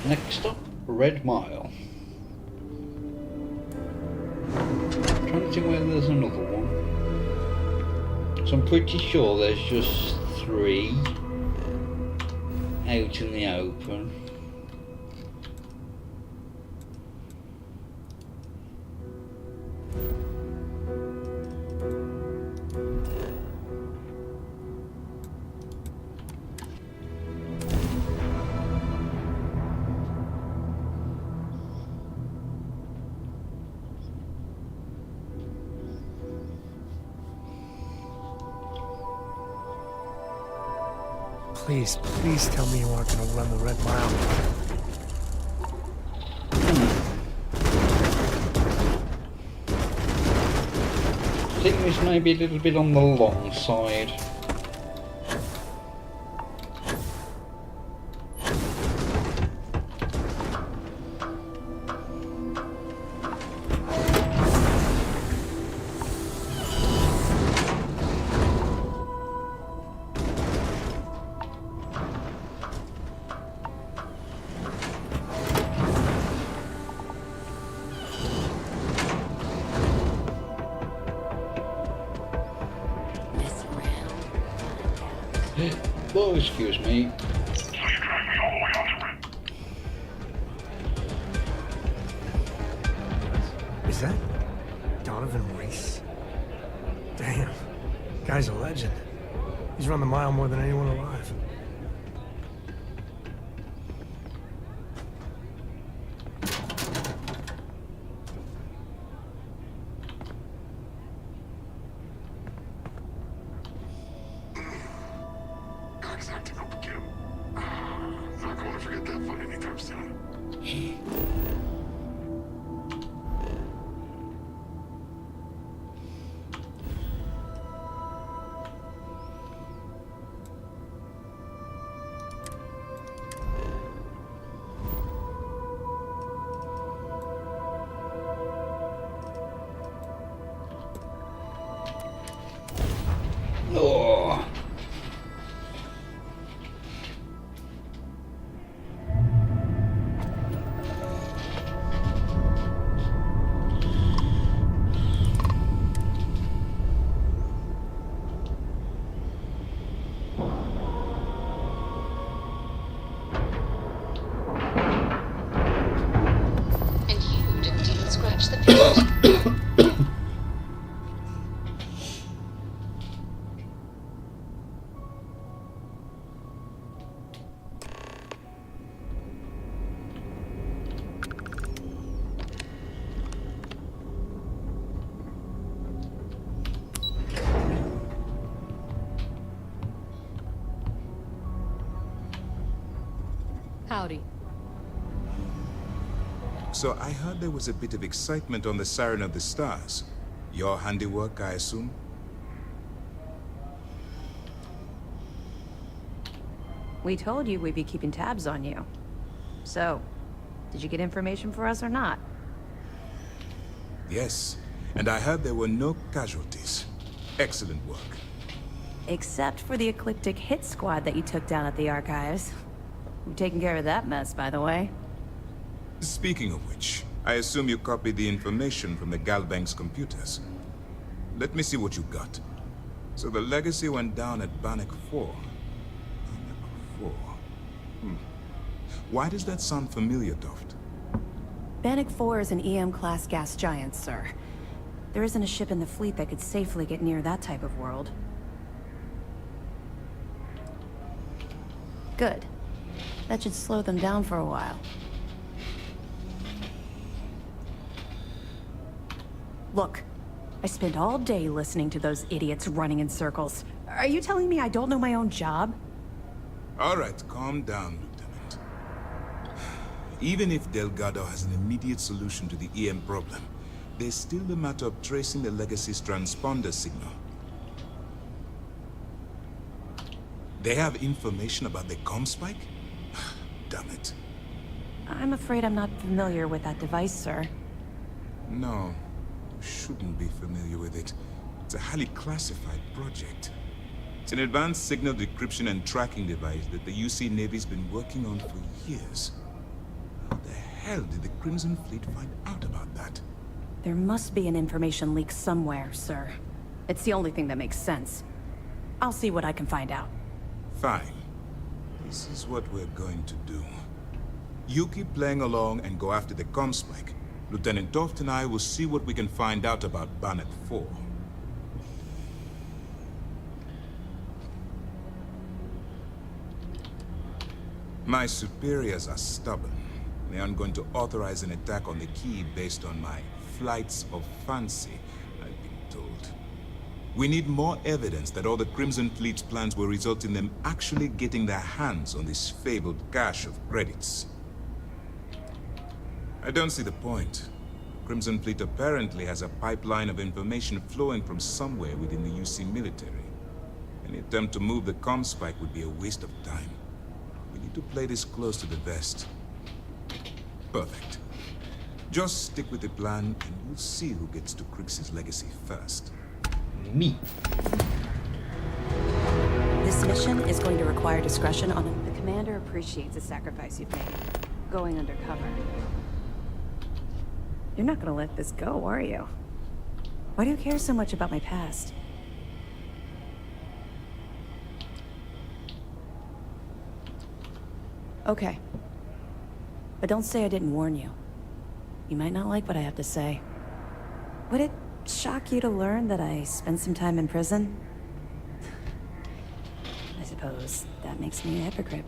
S1: Next stop, Red Mile. I'm trying to think whether there's another one. So I'm pretty sure there's just 3 out in the open.
S19: Please, please tell me you aren't gonna run the Red Mile.
S1: I think this may be a little bit on the long side. Oh, excuse me.
S19: Is that Donovan Reese? Damn, guy's a legend. He's run the mile more than anyone alive.
S1: Oh.
S18: And you didn't even scratch the paint.
S2: Howdy.
S4: So I heard there was a bit of excitement on the Siren of the Stars. Your handiwork, I assume?
S10: We told you we'd be keeping tabs on you. So, did you get information for us or not?
S4: Yes, and I heard there were no casualties. Excellent work.
S10: Except for the eclectic hit squad that you took down at the archives. We've taken care of that mess, by the way.
S4: Speaking of which, I assume you copied the information from the Galbank's computers. Let me see what you got. So the legacy went down at Bannock 4. Bannock 4. Why does that sound familiar, Toft?
S10: Bannock 4 is an EM-class gas giant, sir. There isn't a ship in the fleet that could safely get near that type of world. Good. That should slow them down for a while. Look, I spent all day listening to those idiots running in circles. Are you telling me I don't know my own job?
S4: All right, calm down, Lieutenant. Even if Delgado has an immediate solution to the EM problem, there's still the matter of tracing the Legacy's transponder signal. They have information about the comm spike? Damn it.
S10: I'm afraid I'm not familiar with that device, sir.
S4: No, you shouldn't be familiar with it. It's a highly classified project. It's an advanced signal decryption and tracking device that the UC Navy's been working on for years. How the hell did the Crimson Fleet find out about that?
S10: There must be an information leak somewhere, sir. It's the only thing that makes sense. I'll see what I can find out.
S4: Fine. This is what we're going to do. You keep playing along and go after the comm spike. Lieutenant Toft and I will see what we can find out about Bannock 4. My superiors are stubborn. They aren't going to authorize an attack on the key based on my flights of fancy, I've been told. We need more evidence that all the Crimson Fleet's plans will result in them actually getting their hands on this fabled cache of credits. I don't see the point. The Crimson Fleet apparently has a pipeline of information flowing from somewhere within the UC military. Any attempt to move the comm spike would be a waste of time. We need to play this close to the vest. Perfect. Just stick with the plan, and you'll see who gets to Crix's legacy first.
S1: Me.
S10: This mission is going to require discretion on it. The commander appreciates the sacrifice you've made, going undercover. You're not gonna let this go, are you? Why do you care so much about my past? Okay. But don't say I didn't warn you. You might not like what I have to say. Would it shock you to learn that I spent some time in prison? I suppose that makes me a hypocrite.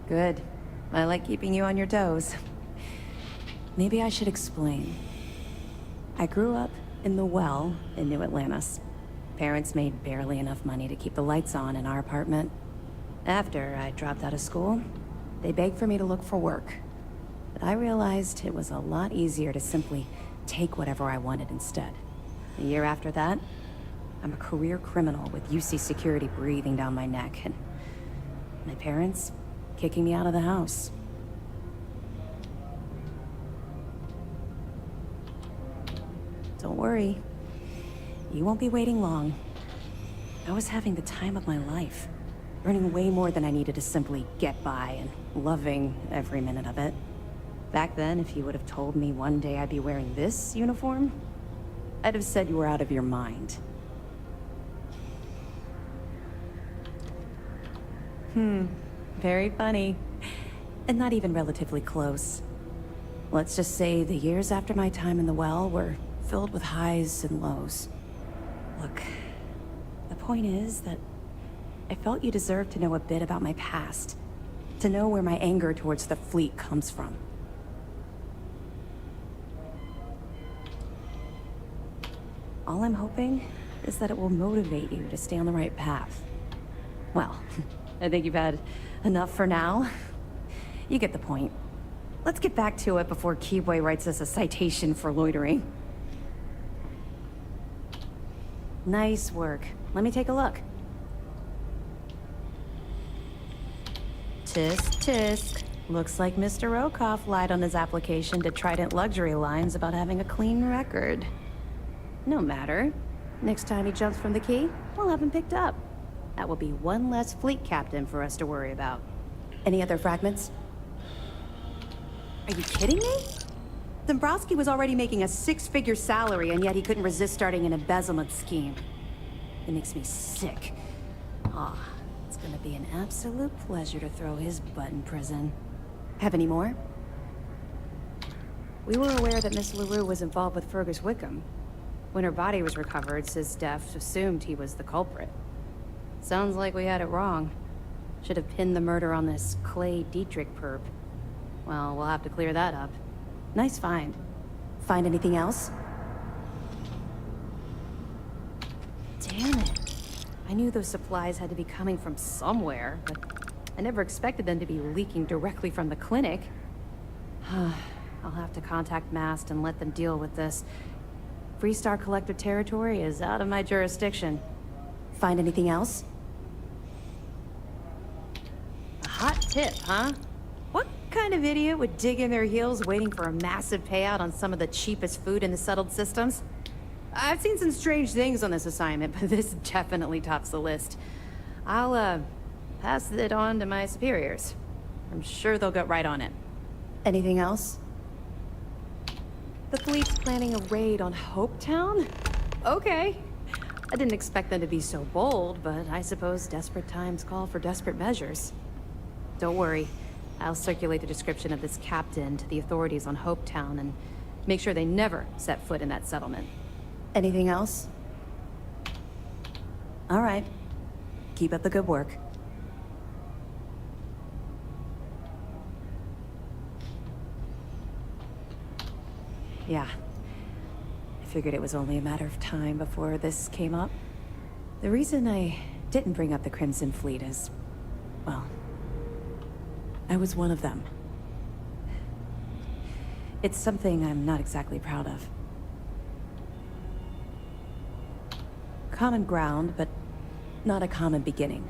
S10: Good. I like keeping you on your toes. Maybe I should explain. I grew up in the Well in New Atlantis. Parents made barely enough money to keep the lights on in our apartment. After I dropped out of school, they begged for me to look for work. But I realized it was a lot easier to simply take whatever I wanted instead. A year after that, I'm a career criminal with UC security breathing down my neck, and my parents kicking me out of the house. Don't worry. You won't be waiting long. I was having the time of my life, earning way more than I needed to simply get by and loving every minute of it. Back then, if you would have told me one day I'd be wearing this uniform, I'd have said you were out of your mind. Very funny. And not even relatively close. Let's just say the years after my time in the Well were filled with highs and lows. Look, the point is that I felt you deserved to know a bit about my past. To know where my anger towards the fleet comes from. All I'm hoping is that it will motivate you to stay on the right path. Well, I think you've had enough for now. You get the point. Let's get back to it before Keyboy writes us a citation for loitering. Nice work. Let me take a look. Tisk, tisk. Looks like Mr. Rokoff lied on his application to Trident Luxury Lines about having a clean record. No matter. Next time he jumps from the key, we'll have him picked up. That will be one less fleet captain for us to worry about. Any other fragments? Are you kidding me? Dombrowski was already making a 6-figure salary, and yet he couldn't resist starting an embezzlement scheme. It makes me sick. It's gonna be an absolute pleasure to throw his butt in prison. Have any more? We were aware that Miss LaRue was involved with Fergus Wickham. When her body was recovered, SysDef assumed he was the culprit. Sounds like we had it wrong. Should have pinned the murder on this Clay Dietrich perp. Well, we'll have to clear that up. Nice find. Find anything else? Damn it. I knew those supplies had to be coming from somewhere, but I never expected them to be leaking directly from the clinic. I'll have to contact Mast and let them deal with this. Freestar Collective territory is out of my jurisdiction. Find anything else? A hot tip, huh? What kind of idiot would dig in their heels waiting for a massive payout on some of the cheapest food in the settled systems? I've seen some strange things on this assignment, but this definitely tops the list. I'll, pass it on to my superiors. I'm sure they'll get right on it. Anything else?
S15: The fleet's planning a raid on Hopetown? Okay. I didn't expect them to be so bold, but I suppose desperate times call for desperate measures. Don't worry. I'll circulate the description of this captain to the authorities on Hopetown and make sure they never set foot in that settlement.
S10: Anything else? All right. Keep up the good work. Yeah. I figured it was only a matter of time before this came up. The reason I didn't bring up the Crimson Fleet is, well, I was one of them. It's something I'm not exactly proud of. Common ground, but not a common beginning.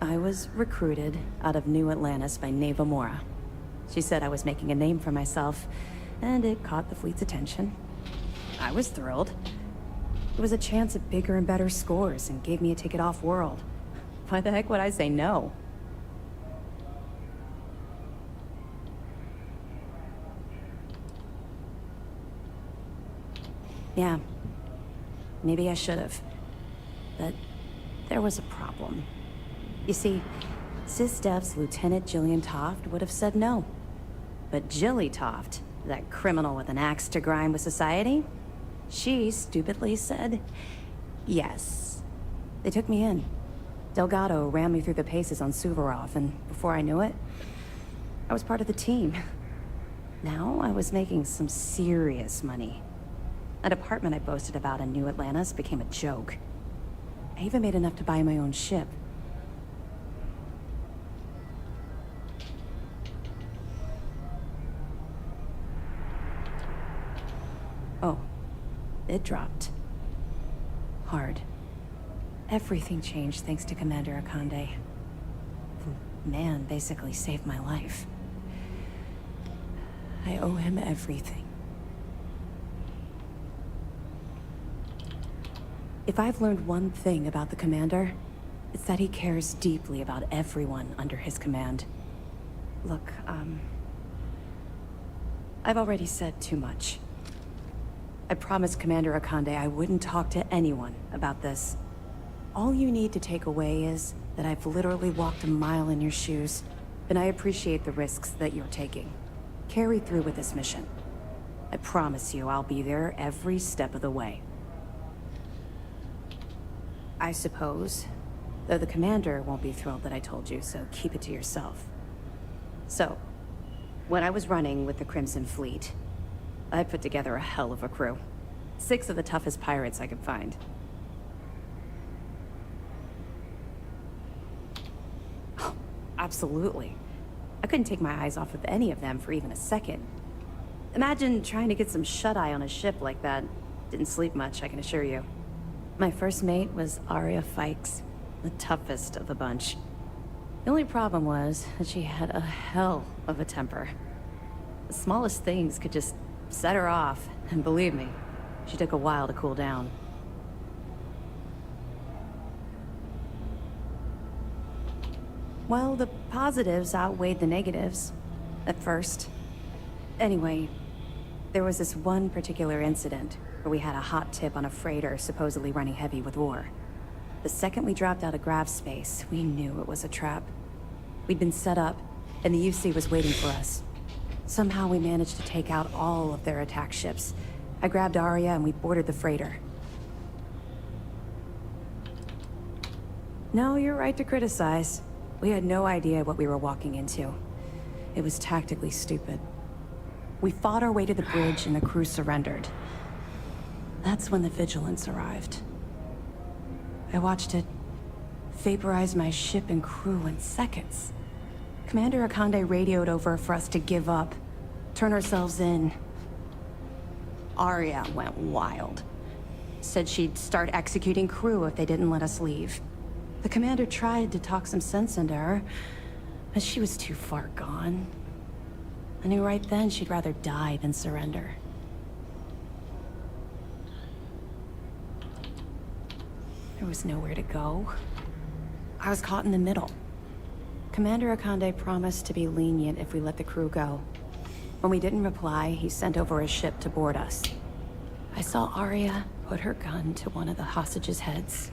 S10: I was recruited out of New Atlantis by Neva Mora. She said I was making a name for myself, and it caught the fleet's attention. I was thrilled. It was a chance at bigger and better scores and gave me a ticket off-world. Why the heck would I say no? Yeah, maybe I should have. But there was a problem. You see, SysDev's Lieutenant Jillian Toft would have said no. But Jilly Toft, that criminal with an axe to grind with society, she stupidly said yes. They took me in. Delgado ran me through the paces on Suvorov, and before I knew it, I was part of the team. Now I was making some serious money. That apartment I boasted about in New Atlantis became a joke. I even made enough to buy my own ship. Oh, it dropped. Hard. Everything changed thanks to Commander Akande. The man basically saved my life. I owe him everything. If I've learned one thing about the Commander, it's that he cares deeply about everyone under his command. Look, I've already said too much. I promised Commander Akande I wouldn't talk to anyone about this. All you need to take away is that I've literally walked a mile in your shoes, and I appreciate the risks that you're taking. Carry through with this mission. I promise you I'll be there every step of the way. I suppose, though the Commander won't be thrilled that I told you, so keep it to yourself. So, when I was running with the Crimson Fleet, I put together a hell of a crew. 6 of the toughest pirates I could find. Oh, absolutely. I couldn't take my eyes off of any of them for even a second. Imagine trying to get some shut-eye on a ship like that. Didn't sleep much, I can assure you. My first mate was Arya Fikes, the toughest of the bunch. The only problem was that she had a hell of a temper. The smallest things could just set her off, and believe me, she took a while to cool down. Well, the positives outweighed the negatives, at first. Anyway, there was this one particular incident where we had a hot tip on a freighter supposedly running heavy with ore. The second we dropped out of grav space, we knew it was a trap. We'd been set up, and the UC was waiting for us. Somehow we managed to take out all of their attack ships. I grabbed Arya and we boarded the freighter. No, you're right to criticize. We had no idea what we were walking into. It was tactically stupid. We fought our way to the bridge and the crew surrendered. That's when the Vigilance arrived. I watched it vaporize my ship and crew in seconds. Commander Akande radioed over for us to give up, turn ourselves in. Arya went wild. Said she'd start executing crew if they didn't let us leave. The commander tried to talk some sense into her, but she was too far gone. I knew right then she'd rather die than surrender. There was nowhere to go. I was caught in the middle. Commander Akande promised to be lenient if we let the crew go. When we didn't reply, he sent over a ship to board us. I saw Arya put her gun to one of the hostages' heads.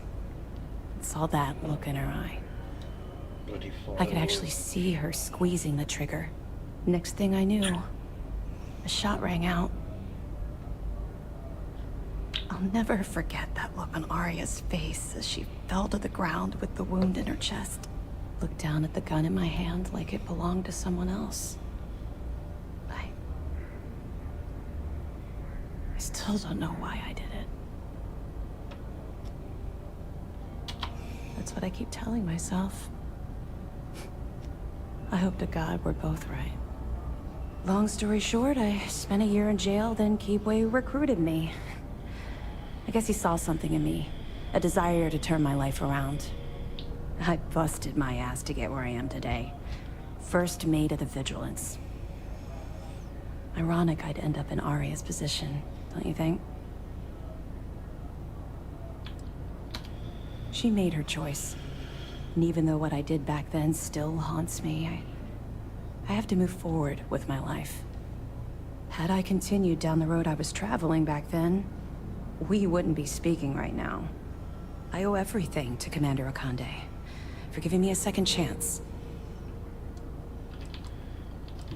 S10: I saw that look in her eye.
S1: Bloody
S10: I could actually see her squeezing the trigger. Next thing I knew, a shot rang out. I'll never forget that look on Arya's face as she fell to the ground with the wound in her chest. Looked down at the gun in my hand like it belonged to someone else. I still don't know why I did it. That's what I keep telling myself. I hope to God we're both right. Long story short, I spent a year in jail, then Keepway recruited me. I guess he saw something in me, a desire to turn my life around. I busted my ass to get where I am today. First mate of the Vigilance. Ironic I'd end up in Arya's position, don't you think? She made her choice. And even though what I did back then still haunts me, I have to move forward with my life. Had I continued down the road I was traveling back then, we wouldn't be speaking right now. I owe everything to Commander Akande for giving me a second chance.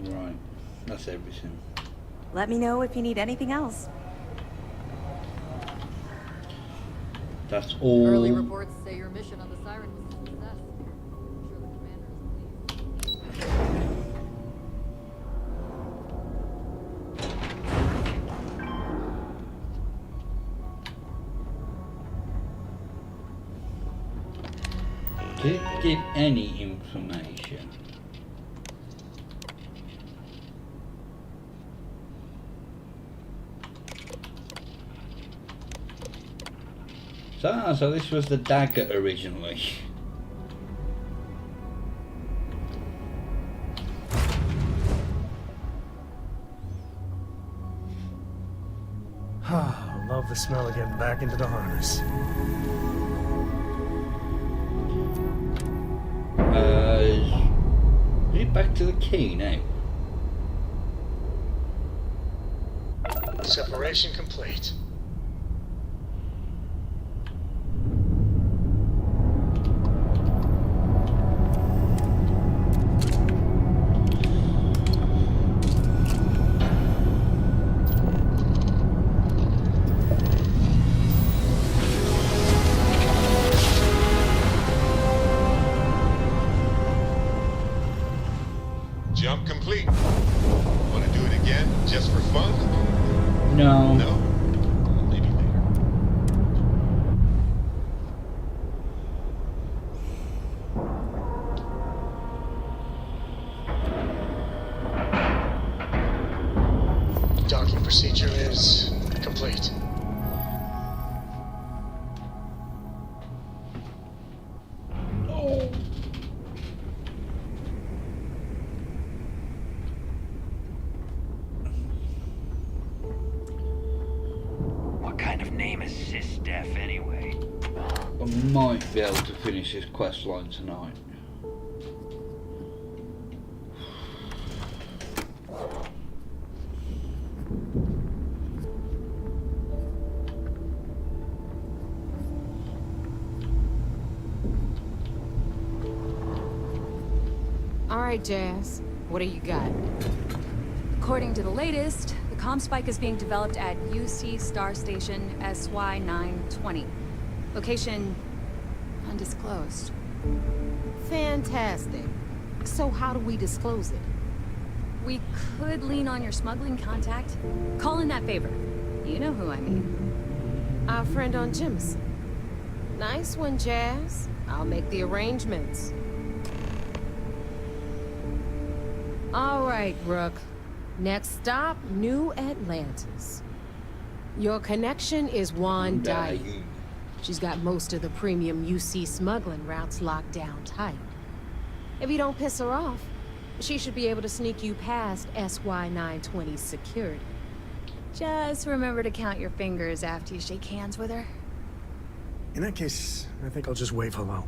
S1: Right, that's everything.
S10: Let me know if you need anything else.
S1: That's all.
S8: Early reports say your mission on the Siren was a success. I'm sure the commander is pleased.
S1: Did it give any information? So this was the dagger originally.
S19: Love the smell of getting back into the harness.
S1: Get back to the key now.
S19: Separation complete.
S12: Jump complete. Want to do it again, just for fun?
S1: No.
S12: No? Maybe later.
S19: Docking procedure is complete.
S1: Might be able to finish this quest line tonight.
S26: All right, Jazz. What do you got?
S20: According to the latest, the comm spike is being developed at UC Star Station SY-920. Location undisclosed.
S26: Fantastic. So how do we disclose it?
S20: We could lean on your smuggling contact. Call in that favor. You know who I mean.
S26: Our friend on Jemison. Nice one, Jazz. I'll make the arrangements. All right, Rook. Next stop, New Atlantis. Your connection is Juan Dai. She's got most of the premium UC smuggling routes locked down tight. If you don't piss her off, she should be able to sneak you past SY-920's security.
S20: Just remember to count your fingers after you shake hands with her.
S19: In that case, I think I'll just wave hello.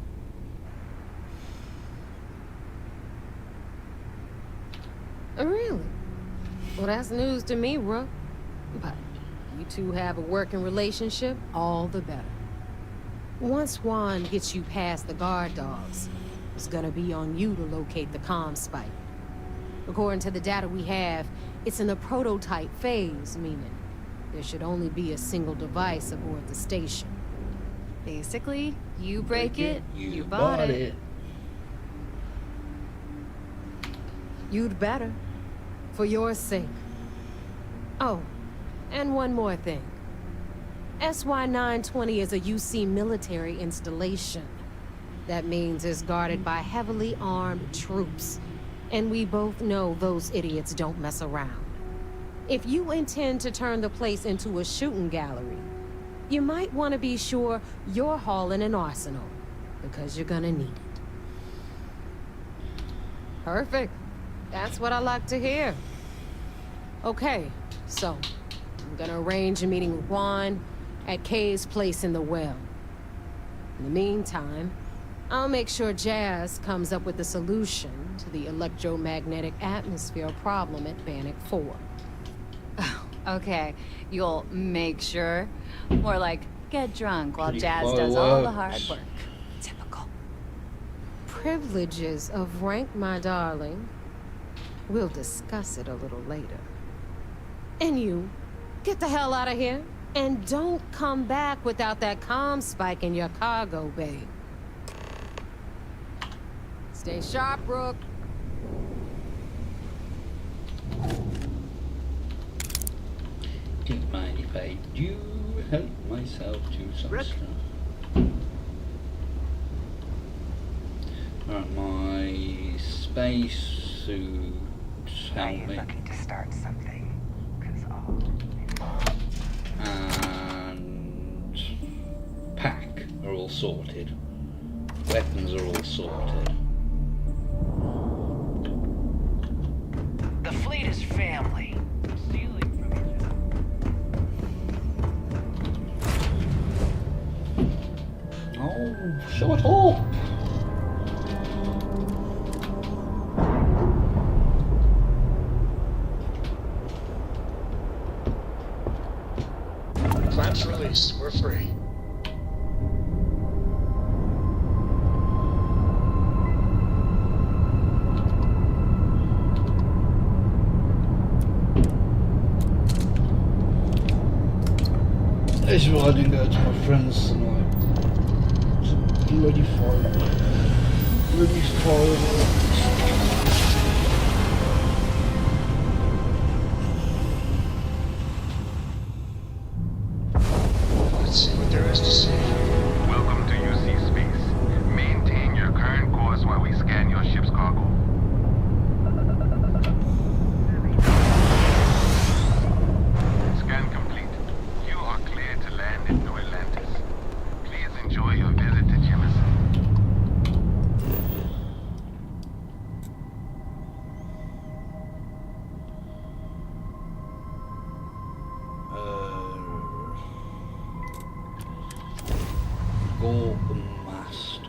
S26: Really? Well, that's news to me, Rook. But you two have a working relationship, all the better. Once Juan gets you past the guard dogs, it's gonna be on you to locate the comm spike. According to the data we have, it's in the prototype phase, meaning there should only be a single device aboard the station.
S20: Basically, you break it, you bought it.
S26: You'd better. For your sake. Oh, and one more thing. SY-920 is a UC military installation. That means it's guarded by heavily armed troops. And we both know those idiots don't mess around. If you intend to turn the place into a shooting gallery, you might want to be sure you're hauling an arsenal, because you're gonna need it. Perfect. That's what I like to hear. Okay, so I'm gonna arrange a meeting with Juan at Kay's place in the well. In the meantime, I'll make sure Jazz comes up with a solution to the electromagnetic atmosphere problem at Bannock 4.
S20: Okay, you'll make sure. More like get drunk while
S1: Pretty
S20: Jazz
S1: far
S20: does all the
S1: works.
S20: hard work. Typical.
S26: Privileges of rank, my darling. We'll discuss it a little later. And you, get the hell out of here. And don't come back without that comm spike in your cargo bay. Stay sharp, Rook.
S1: Don't mind if I do help myself to some stuff. Alright, my space suit help me.
S11: Looking to start something, 'cause all
S1: And pack are all sorted. Weapons are all sorted.
S11: the fleet is family. Stealing from each other.
S1: Oh, shut up!
S3: Claps released. We're free.
S1: This is why I didn't go to my friends tonight. Bloody fireworks. Bloody fireworks.
S3: Let's see what there is to see.
S13: Welcome to UC Space. Maintain your current course while we scan your ship's cargo. Scan complete. You are clear to land in New Atlantis. Please enjoy your visit to Jemison.
S1: Go mast.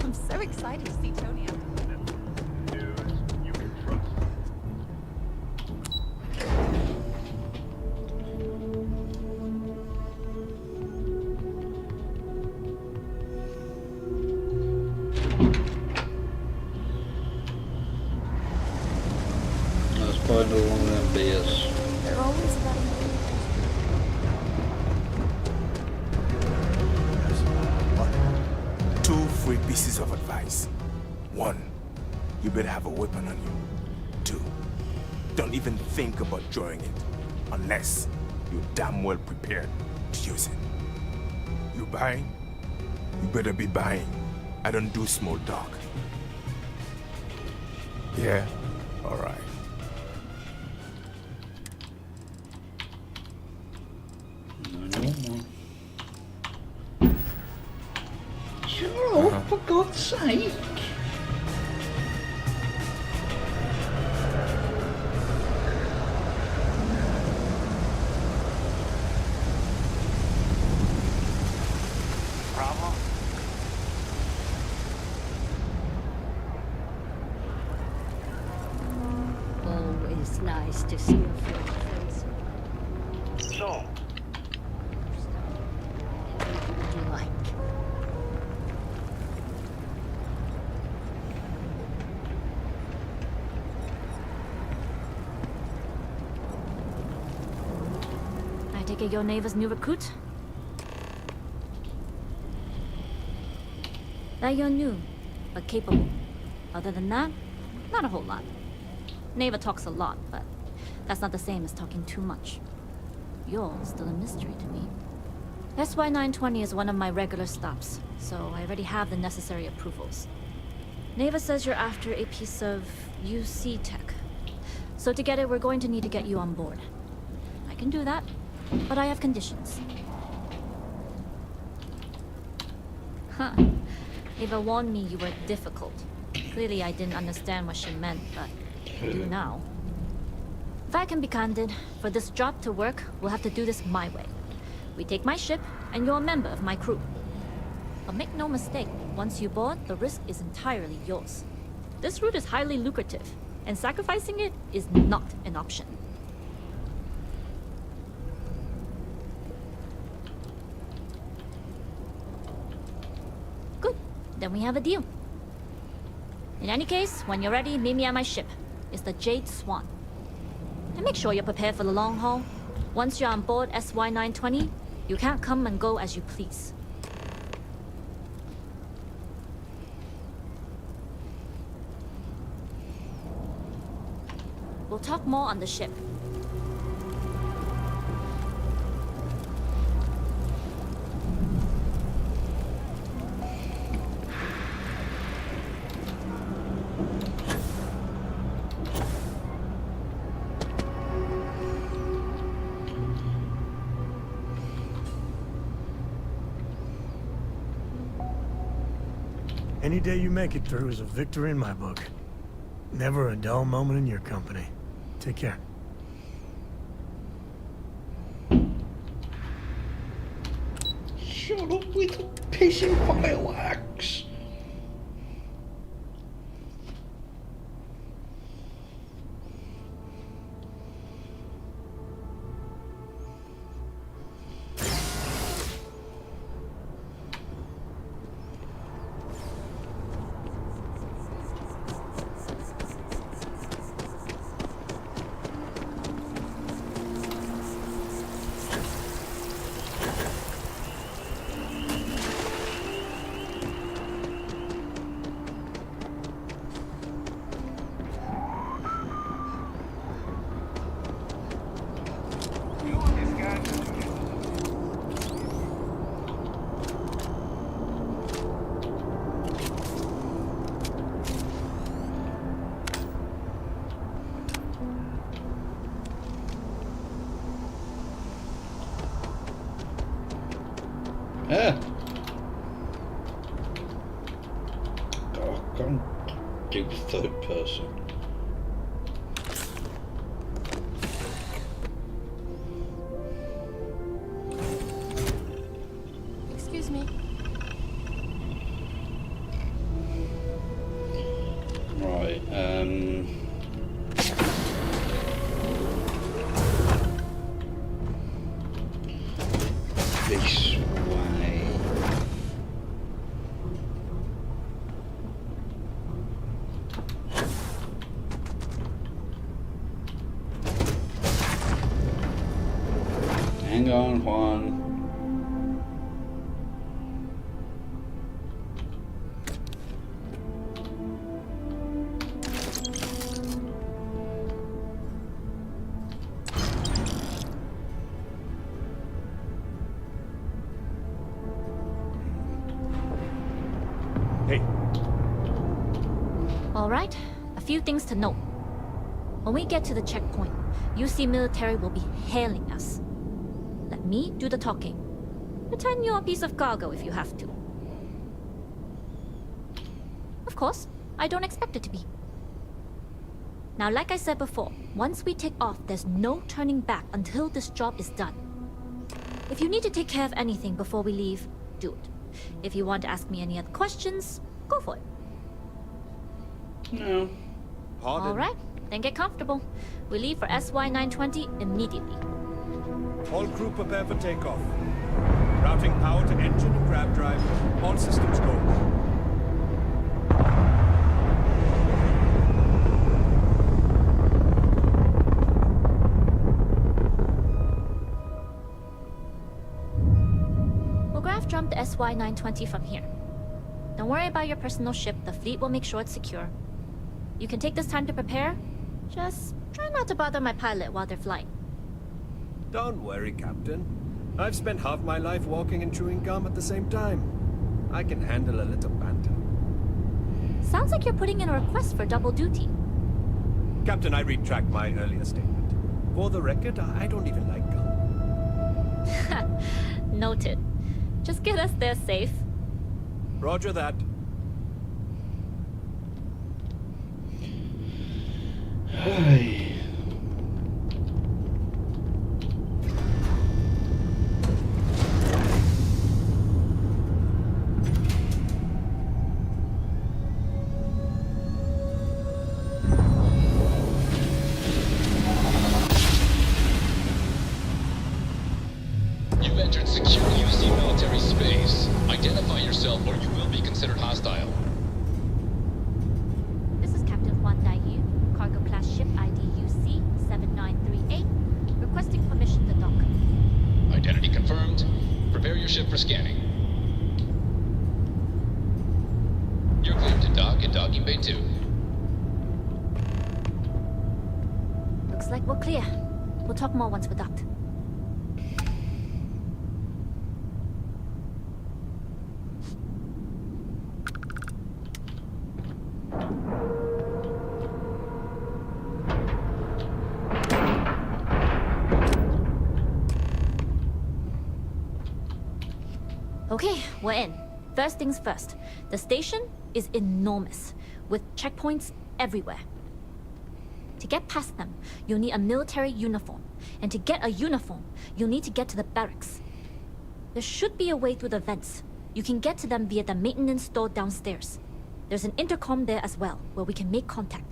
S20: I'm so excited to see Tony after.
S1: Let's find all one of them beers.
S20: They're always about
S21: Two free pieces of advice. One, you better have a weapon on you. Two, don't even think about drawing it unless you're damn well prepared to use it. You buying? You better be buying. I don't do small talk. Yeah? Alright.
S1: Shut up, for God's sake!
S11: Problem?
S6: Always nice to see a friend face.
S11: So,
S6: What do you like?
S14: I take it your neighbor's new recruit? That you're new, but capable. Other than that, not a whole lot. Neighbor talks a lot, but that's not the same as talking too much. You're still a mystery to me. SY-920 is one of my regular stops, so I already have the necessary approvals. Neighbor says you're after a piece of UC tech. So to get it, we're going to need to get you on board. I can do that, but I have conditions. Huh. Ava warned me you were difficult. Clearly I didn't understand what she meant, but I do now. If I can be candid, for this job to work, we'll have to do this my way. We take my ship, and you're a member of my crew. But make no mistake, once you board, the risk is entirely yours. This route is highly lucrative, and sacrificing it is not an option. Good. Then we have a deal. In any case, when you're ready, meet me at my ship. It's the Jade Swan. And make sure you're prepared for the long haul. Once you're on board SY-920, you can't come and go as you please. We'll talk more on the ship.
S19: Any day you make it through is a victory in my book. Never a dull moment in your company. Take care.
S1: Shut up with the pissing fireworks! Ah. God, I can't do third person.
S15: Excuse me.
S1: Right, this way. Hang on, Juan.
S14: All right, a few things to note. When we get to the checkpoint, UC military will be hailing us. Let me do the talking. Pretend you're a piece of cargo if you have to. Of course, I don't expect it to be. Now, like I said before, once we take off, there's no turning back until this job is done. If you need to take care of anything before we leave, do it. If you want to ask me any other questions, go for it.
S1: No.
S14: All right, then get comfortable. We leave for SY-920 immediately.
S5: All crew prepare for takeoff. Routing power to engine and grab drive. All systems go.
S14: We'll graph jump the SY-920 from here. Don't worry about your personal ship. The fleet will make sure it's secure. You can take this time to prepare. Just try not to bother my pilot while they're flying.
S5: Don't worry, Captain. I've spent half my life walking and chewing gum at the same time. I can handle a little banter.
S14: Sounds like you're putting in a request for double duty.
S5: Captain, I retract my earlier statement. For the record, I don't even like gum.
S14: Noted. Just get us there safe.
S5: Roger that.
S1: Hey.
S16: You've entered secure UC military space. Identify yourself or you will be considered hostile.
S14: This is Captain Juan Daiyu, cargo class ship ID UC 7938, requesting permission to dock.
S16: Identity confirmed. Prepare your ship for scanning. You're cleared to dock at docking bay 2.
S14: Looks like we're clear. We'll talk more once we're docked. Okay, we're in. First things first. The station is enormous, with checkpoints everywhere. To get past them, you'll need a military uniform. And to get a uniform, you'll need to get to the barracks. There should be a way through the vents. You can get to them via the maintenance store downstairs. There's an intercom there as well, where we can make contact.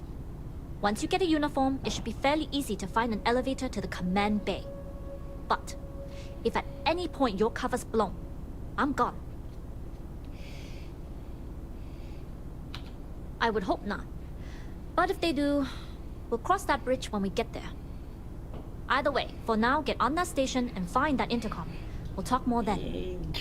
S14: Once you get a uniform, it should be fairly easy to find an elevator to the command bay. But if at any point your cover's blown, I'm gone. I would hope not. But if they do, we'll cross that bridge when we get there. Either way, for now, get on that station and find that intercom. We'll talk more then.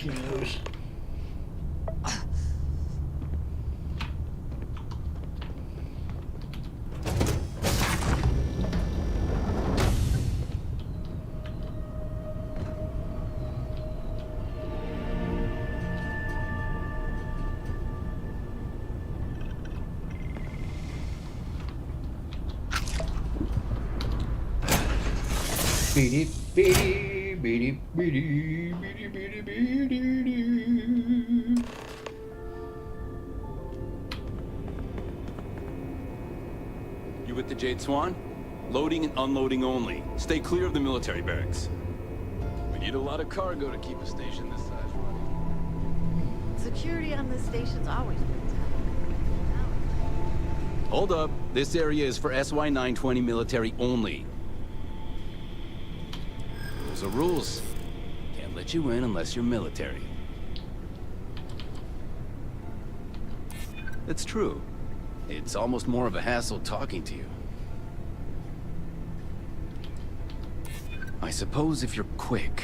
S1: Beady, beady, beady, beady, beady, beady, beady.
S17: You with the Jade Swan? Loading and unloading only. Stay clear of the military barracks. We need a lot of cargo to keep a station this size running.
S22: Security on this station's always been tough.
S17: Hold up. This area is for SY-920 military only. Rules are rules. Can't let you in unless you're military. It's true. It's almost more of a hassle talking to you. I suppose if you're quick.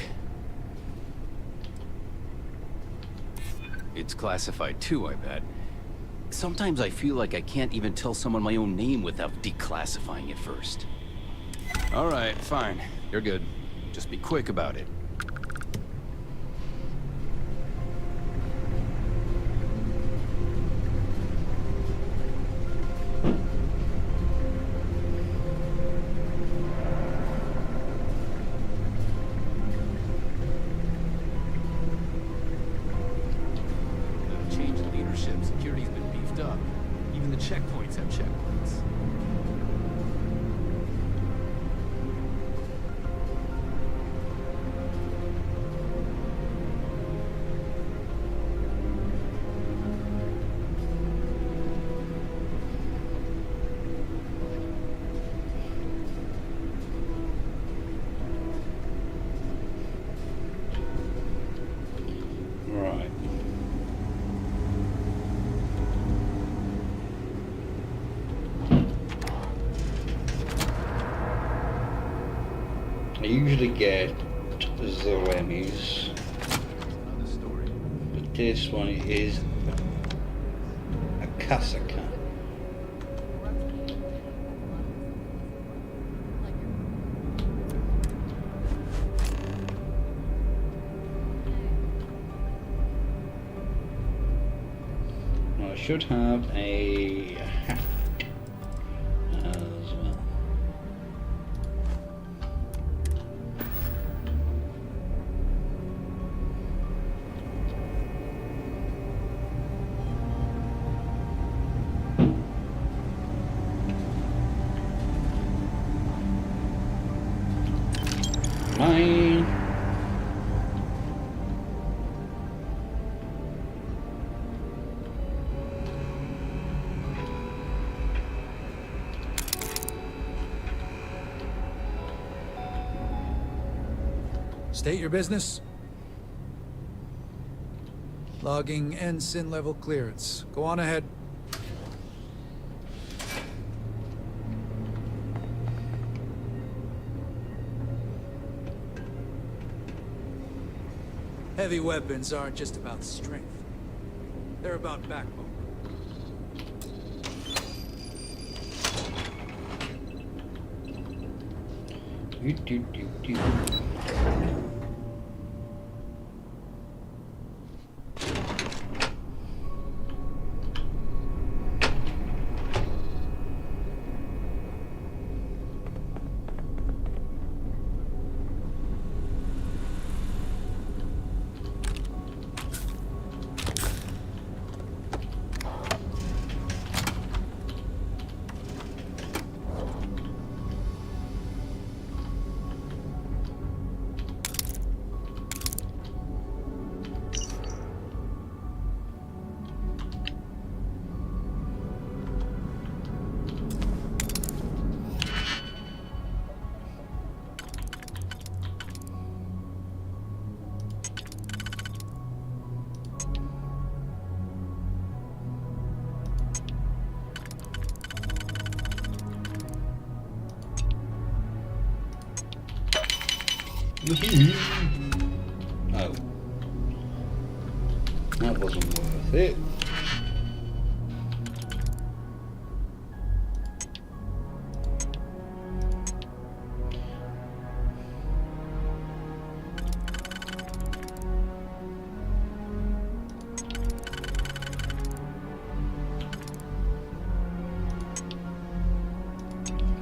S17: It's classified too, I bet. Sometimes I feel like I can't even tell someone my own name without declassifying it first. All right, fine. You're good. Just be quick about it.
S1: I usually get Zoremis, but this one is a Kasaka. I should have a hat as well. Mine.
S7: State your business. Logging ensign level clearance. Go on ahead. Heavy weapons aren't just about strength. They're about backbone. Oh. That wasn't worth it.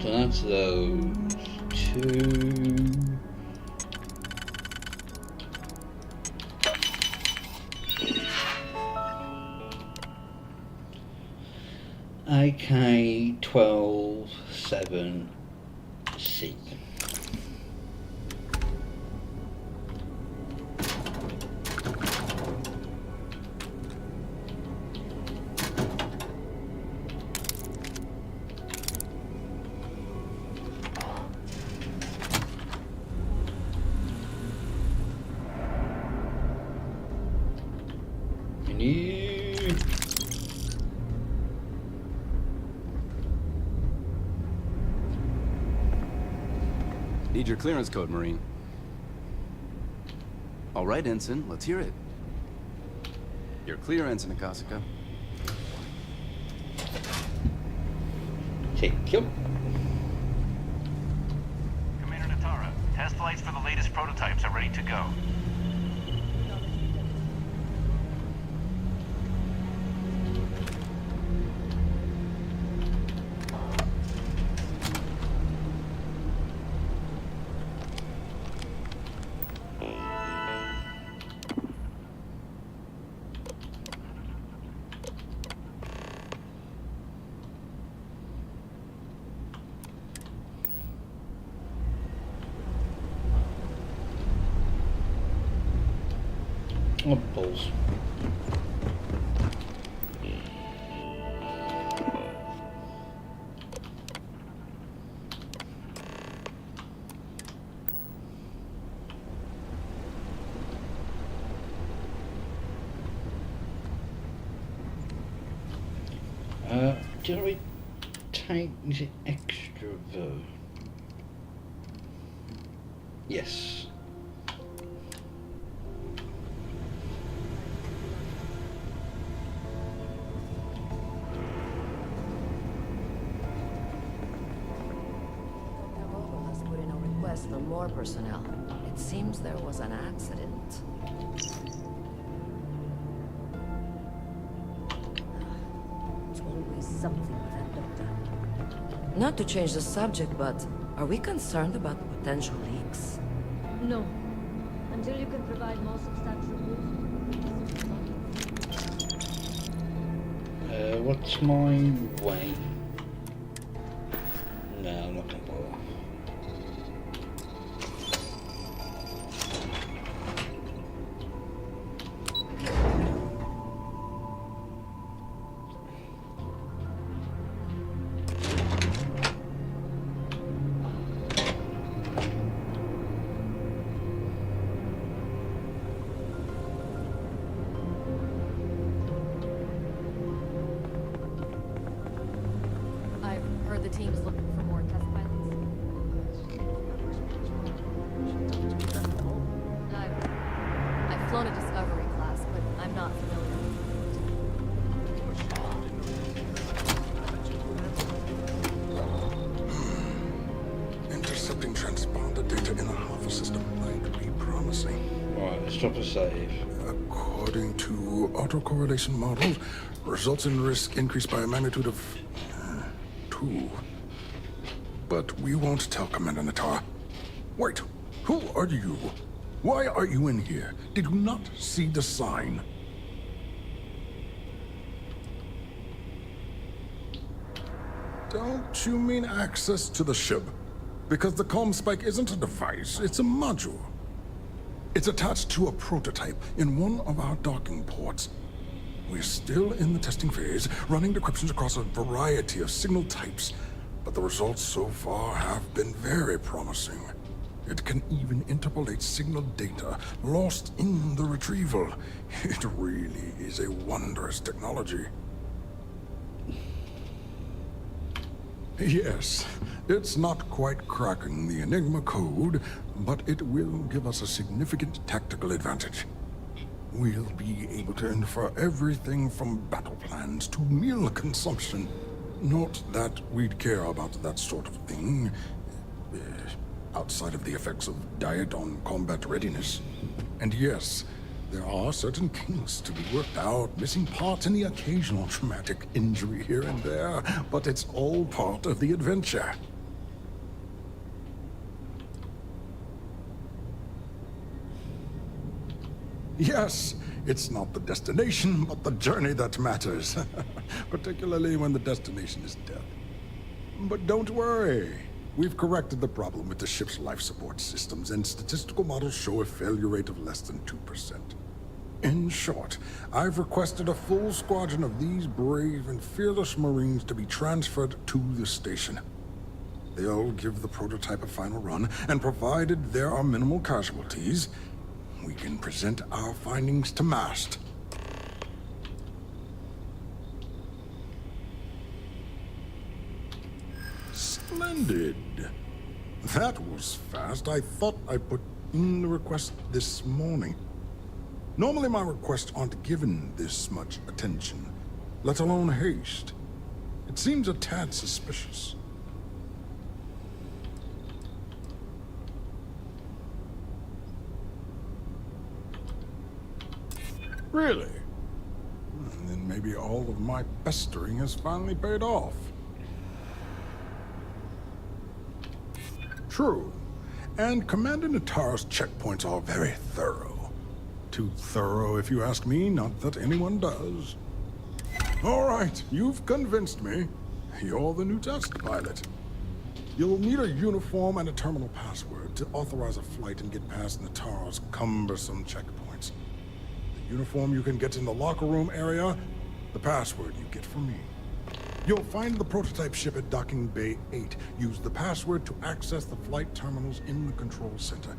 S7: So that's those two. AK 12-7C.
S17: Need your clearance code, Marine. All right, Ensign, let's hear it. You're clear, Ensign Akasaka.
S1: Thank you.
S9: Commander Natara, test flights for the latest prototypes are ready to go.
S1: Oh, balls. Did I take, is it extra though? Yes.
S22: Has put in a request for more personnel. It seems there was an accident. It's always something with that doctor. Not to change the subject, but are we concerned about potential leaks?
S14: No. Until you can provide more substantial proof.
S1: What's my way? No, I'm not gonna bother.
S8: I've heard the team's looking for more test pilots. I've flown a Discovery class, but I'm not familiar.
S2: Intercepting transponder data in the Alpha system might be promising.
S1: Right, let's drop a save.
S2: According to autocorrelation models, results in risk increased by a magnitude of 2. But we won't tell Commander Natar. Wait, who are you? Why are you in here? Did you not see the sign? Don't you mean access to the ship? Because the comm spike isn't a device, it's a module. It's attached to a prototype in one of our docking ports. We're still in the testing phase, running decryptions across a variety of signal types, but the results so far have been very promising. It can even interpolate signal data lost in the retrieval. It really is a wondrous technology. Yes, it's not quite cracking the Enigma code, but it will give us a significant tactical advantage. We'll be able to infer everything from battle plans to meal consumption. Not that we'd care about that sort of thing, outside of the effects of diet on combat readiness. And yes, there are certain kinks to be worked out, missing parts and the occasional traumatic injury here and there, but it's all part of the adventure. Yes, it's not the destination, but the journey that matters. Particularly when the destination is death. But don't worry. We've corrected the problem with the ship's life support systems, and statistical models show a failure rate of less than 2%. In short, I've requested a full squadron of these brave and fearless Marines to be transferred to the station. They'll give the prototype a final run, and provided there are minimal casualties, we can present our findings to Mast. Splendid. That was fast. I thought I put in the request this morning. Normally my requests aren't given this much attention, let alone haste. It seems a tad suspicious. Really? Then maybe all of my pestering has finally paid off. True. And Commander Natara's checkpoints are very thorough. Too thorough, if you ask me, not that anyone does. All right, you've convinced me. You're the new test pilot. You'll need a uniform and a terminal password to authorize a flight and get past Natara's cumbersome checkpoints. The uniform you can get in the locker room area, the password you get from me. You'll find the prototype ship at Docking Bay 8. Use the password to access the flight terminals in the control center.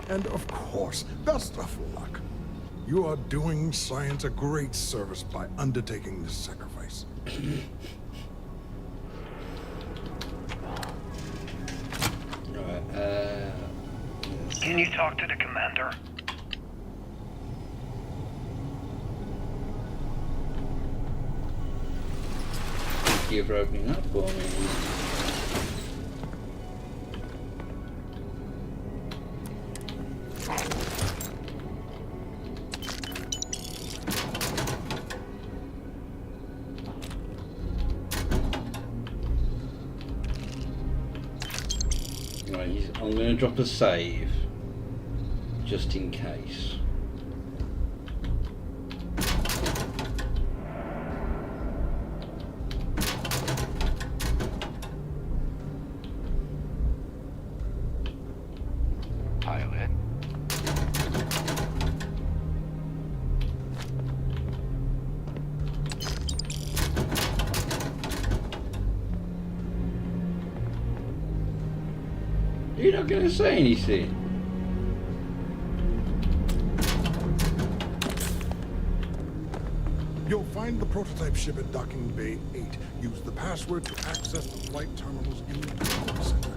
S2: And of course, best of luck. You are doing science a great service by undertaking this sacrifice.
S4: Can you talk to the commander?
S1: Thank you for opening up for me. Right, I'm going to drop a save just in case.
S13: Pilot.
S1: You're not going to say anything.
S2: You'll find the prototype ship at Docking Bay 8. Use the password to access the flight terminals in the control center.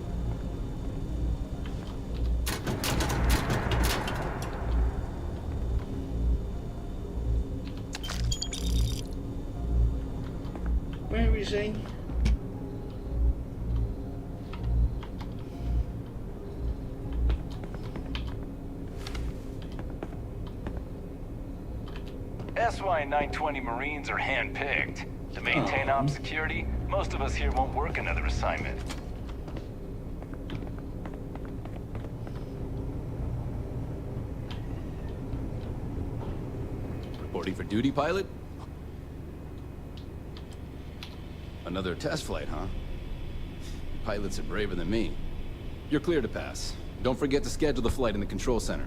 S1: Where is he?
S9: SY-920 Marines are hand-picked. To maintain op security, most of us here won't work another assignment.
S17: Reporting for duty, pilot? Another test flight, huh? Pilots are braver than me. You're clear to pass. Don't forget to schedule the flight in the control center.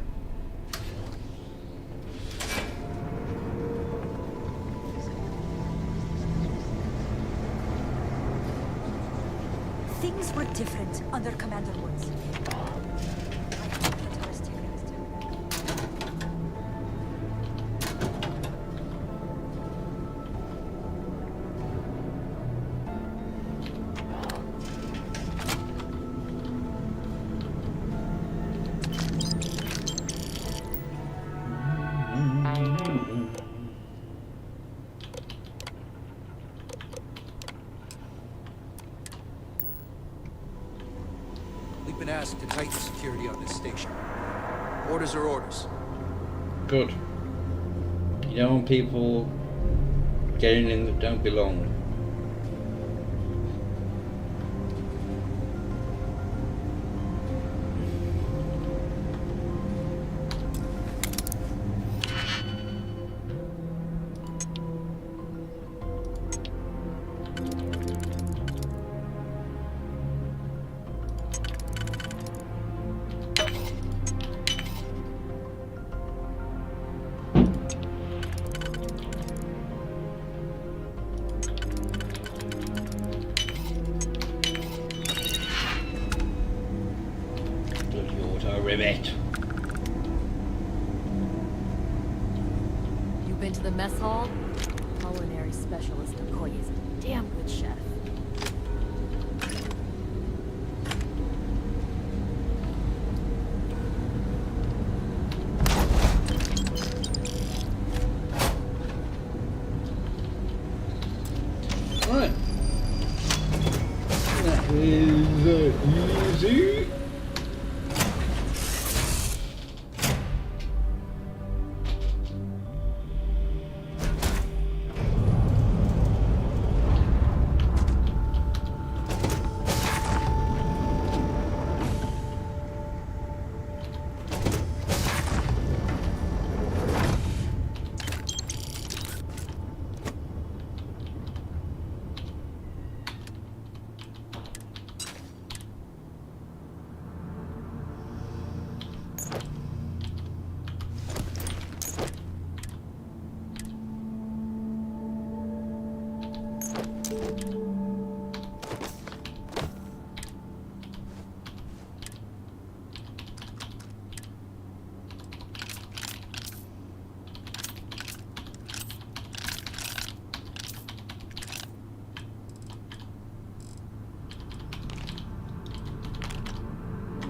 S10: Things were different under Commander Woods.
S7: We've been asked to tighten security on this station. Orders are orders.
S1: Good. You don't want people getting in that don't belong. Rivet.
S8: You been to the mess hall? Culinary specialist McCoy is a damn good chef.
S1: Right. That is easy.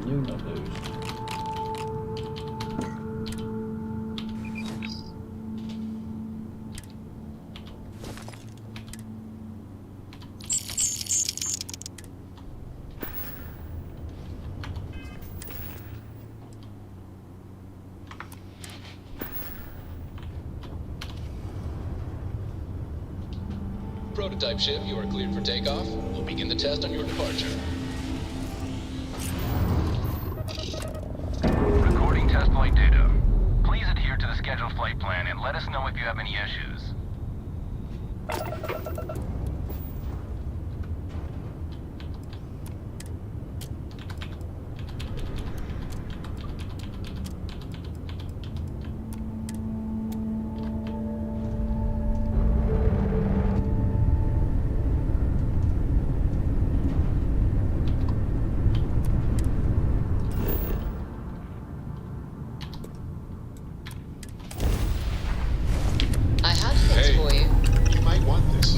S1: You not lose.
S16: Prototype ship, you are cleared for takeoff. We'll begin the test on your departure.
S13: Recording test flight data. Please adhere to the scheduled flight plan and let us know if you have any issues.
S4: I have things for you.
S12: You might want this.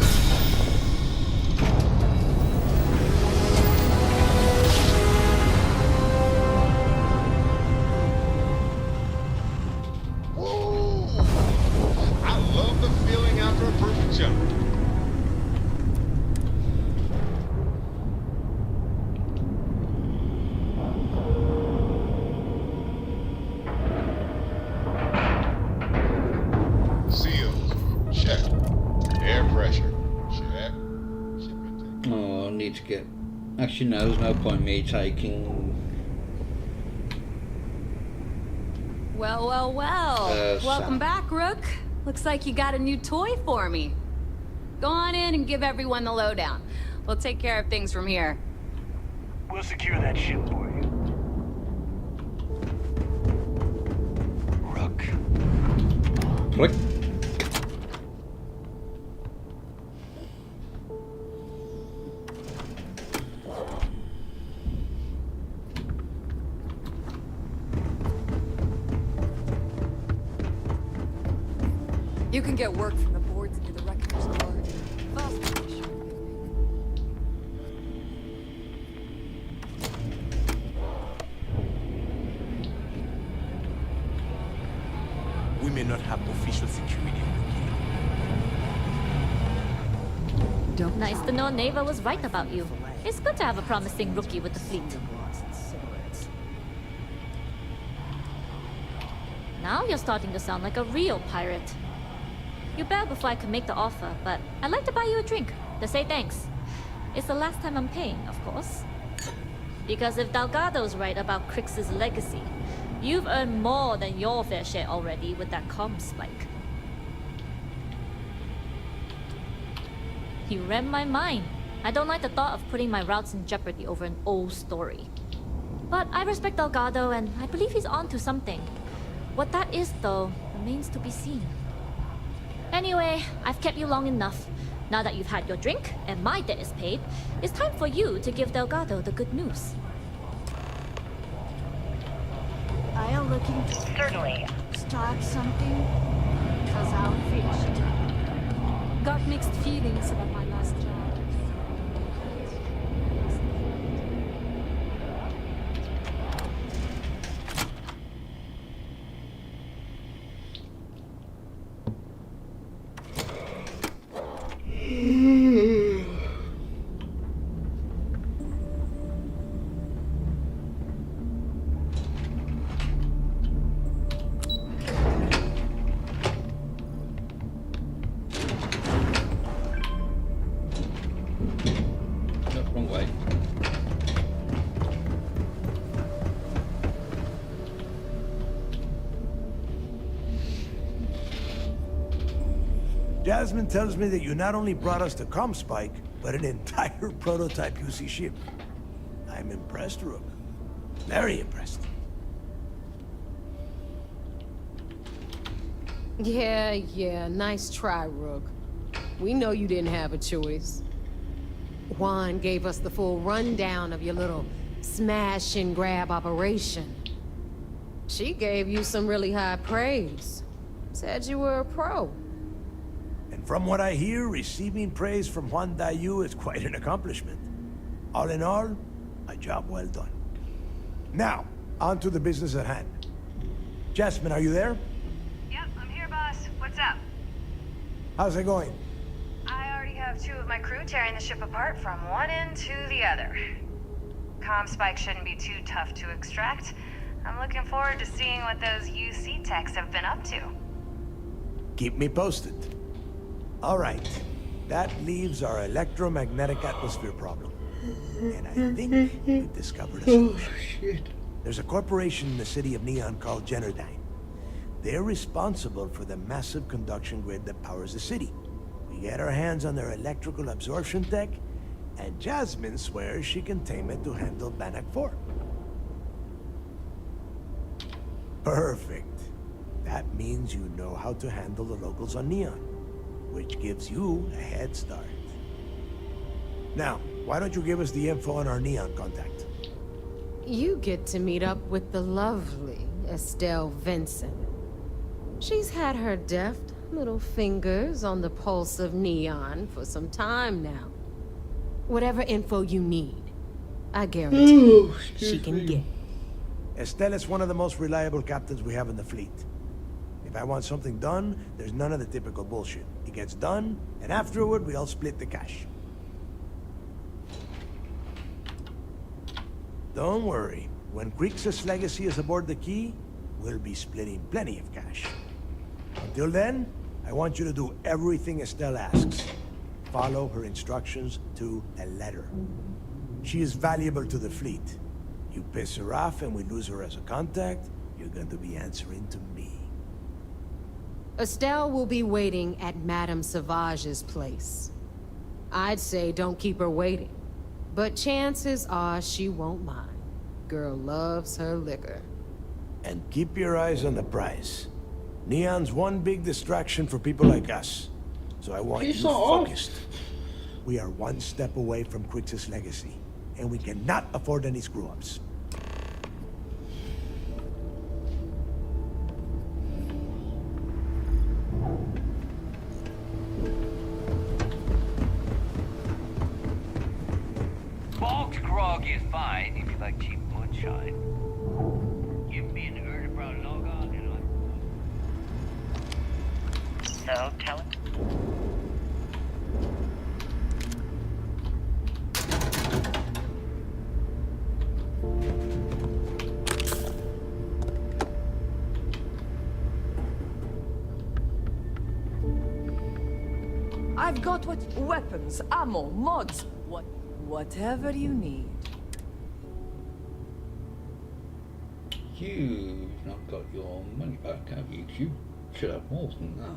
S12: Whoa! I love the feeling after a perfect jump. Seals. Check. Air pressure. Check.
S1: Oh, I need to get... Actually, no, there's no point me taking...
S20: Well, well, well. Welcome
S1: Sam.
S20: back, Rook. Looks like you got a new toy for me. Go on in and give everyone the lowdown. We'll take care of things from here.
S3: We'll secure that ship for you. Rook.
S1: Click.
S20: You can get work from the boards into the Reckoner's Guard. Fast.
S21: We may not have official security on the key.
S14: Nice to know Neva was right about you. It's good to have a promising rookie with the fleet. Now you're starting to sound like a real pirate. You bailed before I could make the offer, but I'd like to buy you a drink to say thanks. It's the last time I'm paying, of course. Because if Delgado's right about Crix's legacy, you've earned more than your fair share already with that comm spike. You read my mind. I don't like the thought of putting my routes in jeopardy over an old story. But I respect Delgado, and I believe he's onto something. What that is, though, remains to be seen. Anyway, I've kept you long enough. Now that you've had your drink, and my debt is paid, it's time for you to give Delgado the good news.
S6: Are you looking to start something? Because I'll finish it.
S20: Got mixed feelings about my last job.
S1: Wrong way.
S21: Jasmine tells me that you not only brought us the comm spike, but an entire prototype UC ship. I'm impressed, Rook. Very impressed.
S26: Yeah, nice try, Rook. We know you didn't have a choice. Juan gave us the full rundown of your little smash and grab operation. She gave you some really high praise. Said you were a pro.
S21: And from what I hear, receiving praise from Juan Dayu is quite an accomplishment. All in all, a job well done. Now, on to the business at hand. Jasmine, are you there?
S18: Yep, I'm here, boss. What's up?
S21: How's it going?
S18: I already have two of my crew tearing the ship apart from one end to the other. Comm spike shouldn't be too tough to extract. I'm looking forward to seeing what those UC techs have been up to.
S21: Keep me posted. All right. That leaves our electromagnetic atmosphere problem. And I think we've discovered a solution.
S1: Shit.
S21: There's a corporation in the city of Neon called Generdyne. They're responsible for the massive conduction grid that powers the city. We get our hands on their electrical absorption tech, and Jasmine swears she can tame it to handle Bannock 4. Perfect. That means you know how to handle the locals on Neon, which gives you a head start. Now, why don't you give us the info on our Neon contact?
S26: You get to meet up with the lovely Estelle Vincent. She's had her deft little fingers on the pulse of Neon for some time now. Whatever info you need, I guarantee she can get.
S21: Estelle is one of the most reliable captains we have in the fleet. If I want something done, there's none of the typical bullshit. It gets done, and afterward we all split the cash. Don't worry. When Crixus' legacy is aboard the Key, we'll be splitting plenty of cash. Until then, I want you to do everything Estelle asks. Follow her instructions to a letter. She is valuable to the fleet. You piss her off and we lose her as a contact, you're going to be answering to me.
S26: Estelle will be waiting at Madame Sauvage's place. I'd say don't keep her waiting, but chances are she won't mind. Girl loves her liquor.
S21: And keep your eyes on the prize. Neon's one big distraction for people like us. So I want you focused. We are one step away from Crixus' legacy, and we cannot afford any screw-ups.
S3: Bog's grog is fine if you like cheap moonshine. Give me an early brown log on and So, tell it.
S22: I've got what weapons, ammo, mods, whatever you need.
S1: You've not got your money back, have you? You should have more than that.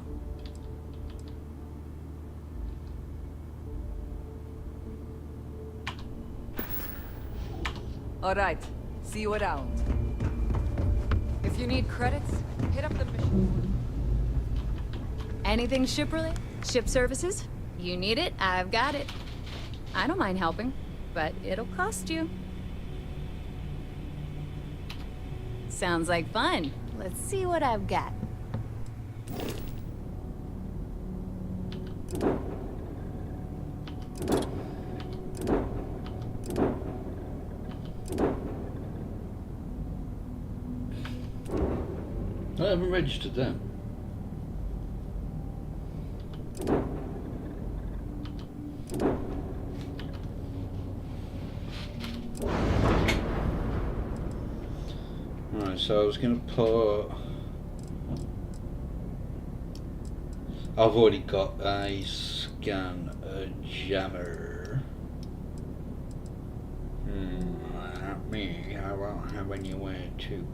S22: All right, see you around.
S20: If you need credits, hit up the mission board. Anything ship-related? Ship services? You need it, I've got it. I don't mind helping, but it'll cost you. Sounds like fun. Let's see what I've got.
S1: I haven't registered them. Right, so I was going to put... I've already got a scan, a jammer. Not me, I won't have anywhere to.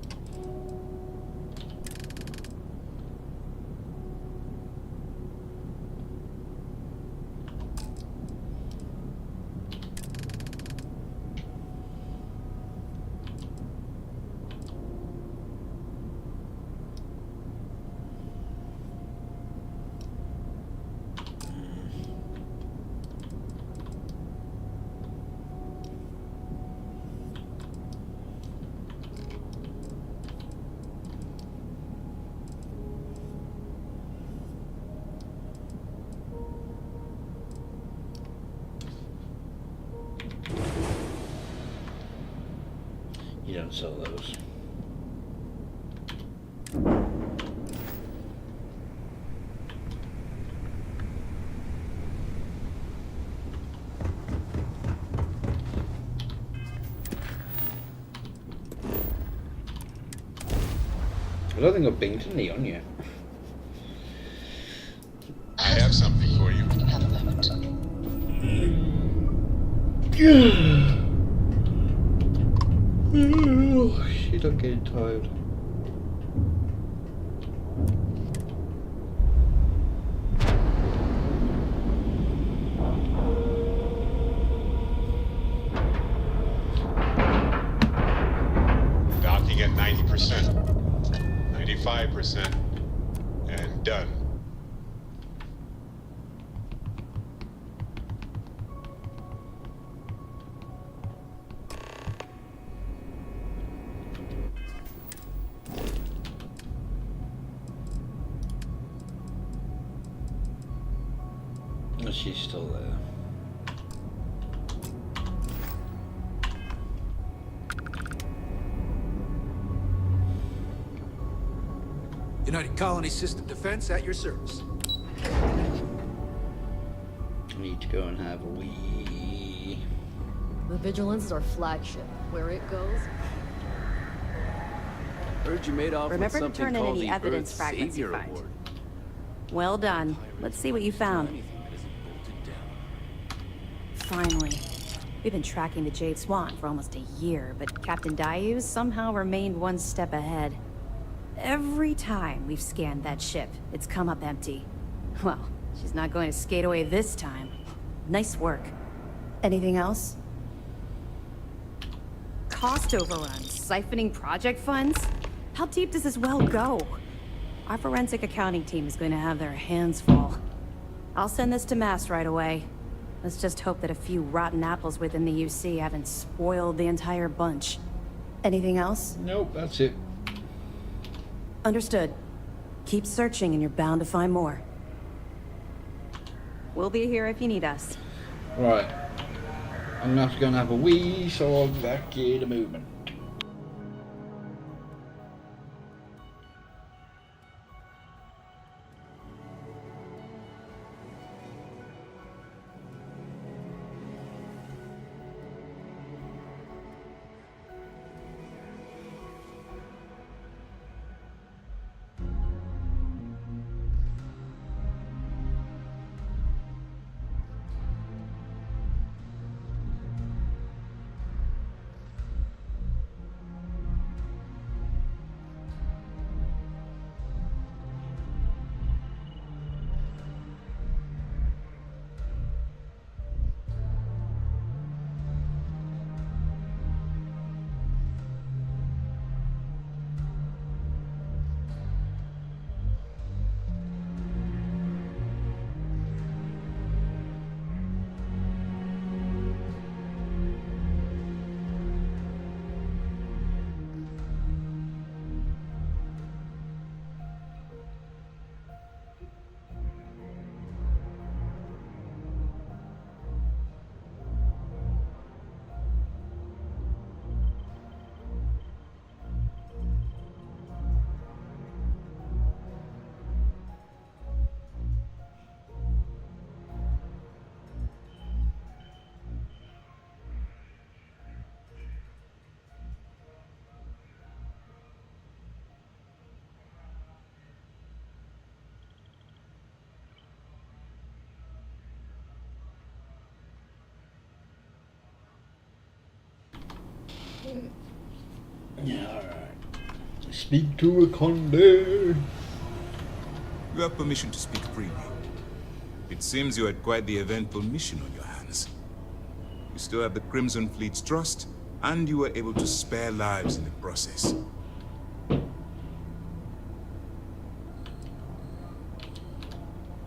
S1: You don't sell those. I don't think I've been to Neon yet.
S16: I have something for you.
S4: Have a moment.
S1: Oh, shit, I'm getting tired.
S12: Docking at 90%, 95%, and done.
S1: Oh, she's still there.
S7: United Colony System Defense at your service.
S1: I need to go and have a wee.
S8: The Vigilance is our flagship. Where it goes.
S17: Heard you made off
S11: Remember
S17: with
S11: to
S17: something
S11: turn in
S17: called
S11: any
S17: the
S11: evidence
S17: Earth
S11: fragments you
S17: Savior
S11: find.
S17: Award.
S11: Well done. Let's see what you found. Finally. We've been tracking the Jade Swan for almost a year, but Captain Dayus somehow remained one step ahead. Every time we've scanned that ship, it's come up empty. Well, she's not going to skate away this time. Nice work. Anything else? Cost overruns, siphoning project funds? How deep does this well go? Our forensic accounting team is going to have their hands full. I'll send this to Mass right away. Let's just hope that a few rotten apples within the UC haven't spoiled the entire bunch. Anything else?
S1: Nope, that's it.
S11: Understood. Keep searching and you're bound to find more. We'll be here if you need us.
S1: Right. I'm gonna have to go and have a wee, so I'll be back in a moment. Yeah, alright. Speak to a Conde.
S15: You have permission to speak freely. It seems you had quite the eventful mission on your hands. You still have the Crimson Fleet's trust, and you were able to spare lives in the process.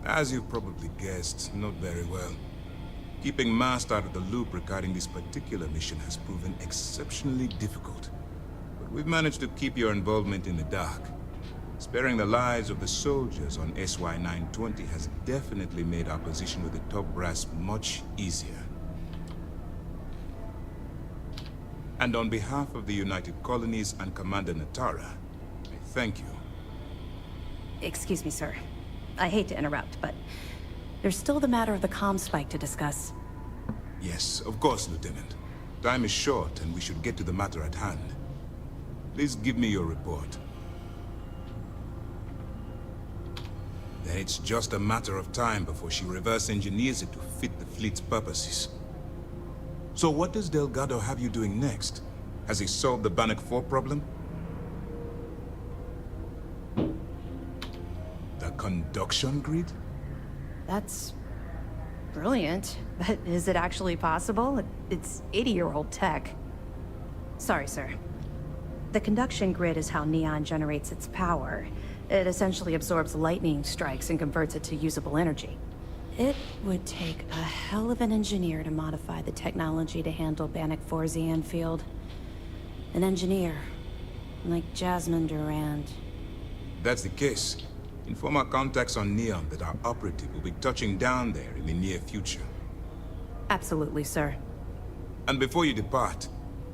S15: As you've probably guessed, not very well. Keeping Mast out of the loop regarding this particular mission has proven exceptionally difficult. But we've managed to keep your involvement in the dark. Sparing the lives of the soldiers on SY-920 has definitely made our position with the top brass much easier. And on behalf of the United Colonies and Commander Natara, I thank you.
S11: Excuse me, sir. I hate to interrupt, but there's still the matter of the comm spike to discuss.
S15: Yes, of course, Lieutenant. Time is short, and we should get to the matter at hand. Please give me your report. Then it's just a matter of time before she reverse engineers it to fit the fleet's purposes. So what does Delgado have you doing next? Has he solved the Bannock 4 problem? The conduction grid?
S11: That's brilliant, but is it actually possible? It's 80-year-old tech. Sorry, sir. The conduction grid is how Neon generates its power. It essentially absorbs lightning strikes and converts it to usable energy. It would take a hell of an engineer to modify the technology to handle Bannock 4's Xeon field. An engineer, like Jasmine Durand.
S15: If that's the case, inform our contacts on Neon that our operative will be touching down there in the near future.
S11: Absolutely, sir.
S15: And before you depart,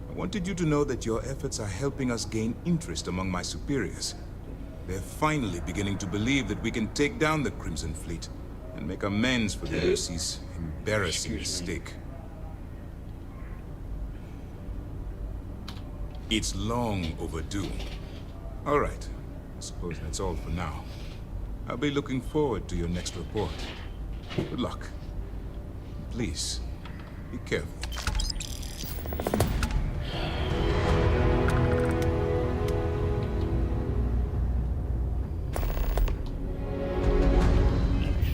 S15: I wanted you to know that your efforts are helping us gain interest among my superiors. They're finally beginning to believe that we can take down the Crimson Fleet and make amends for the UC's embarrassing mistake. It's long overdue. All right, I suppose that's all for now. I'll be looking forward to your next report. Good luck. Please, be careful.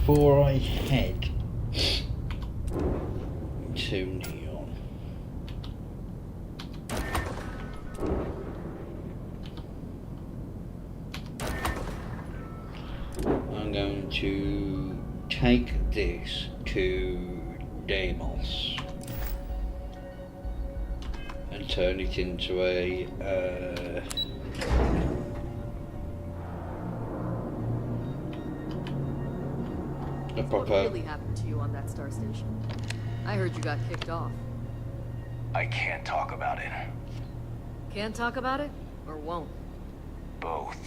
S1: Before I head to Neon, I'm going to take this to Deimos and turn it into a
S8: What really happened to you on that star station? I heard you got kicked off.
S9: I can't talk about it.
S8: Can't talk about it? Or won't?
S9: Both.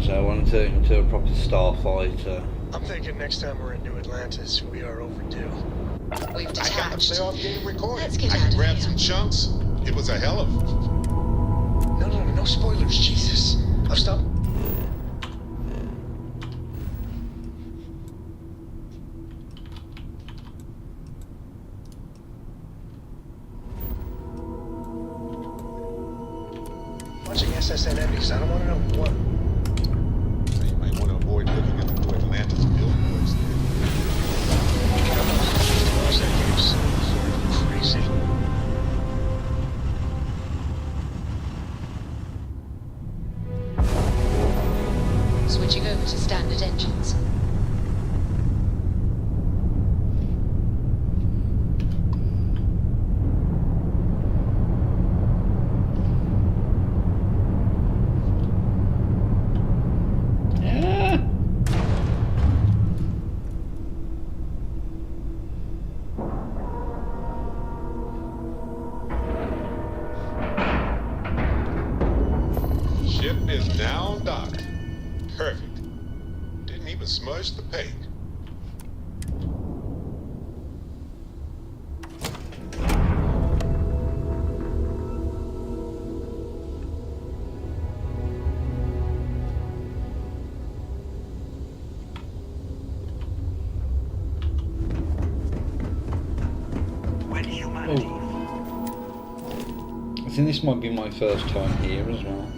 S1: So I want to turn into a proper starfighter.
S2: I'm thinking next time we're in New Atlantis, we are overdue.
S12: I
S4: We've
S12: got the
S4: detached.
S12: playoff game recorded.
S4: Let's get
S12: I
S4: out of
S12: grabbed
S4: here.
S12: some chunks. It was a hell of.
S2: No spoilers, Jesus. I've stopped. Watching SSNMs, I don't want to know what.
S12: You might want to avoid looking at the New Atlantis billboards there.
S2: Watch that game so crazy.
S4: Switching over to standard engines.
S12: Ship is now docked. Perfect. Didn't even smudge the paint.
S1: I think this might be my first time here as well.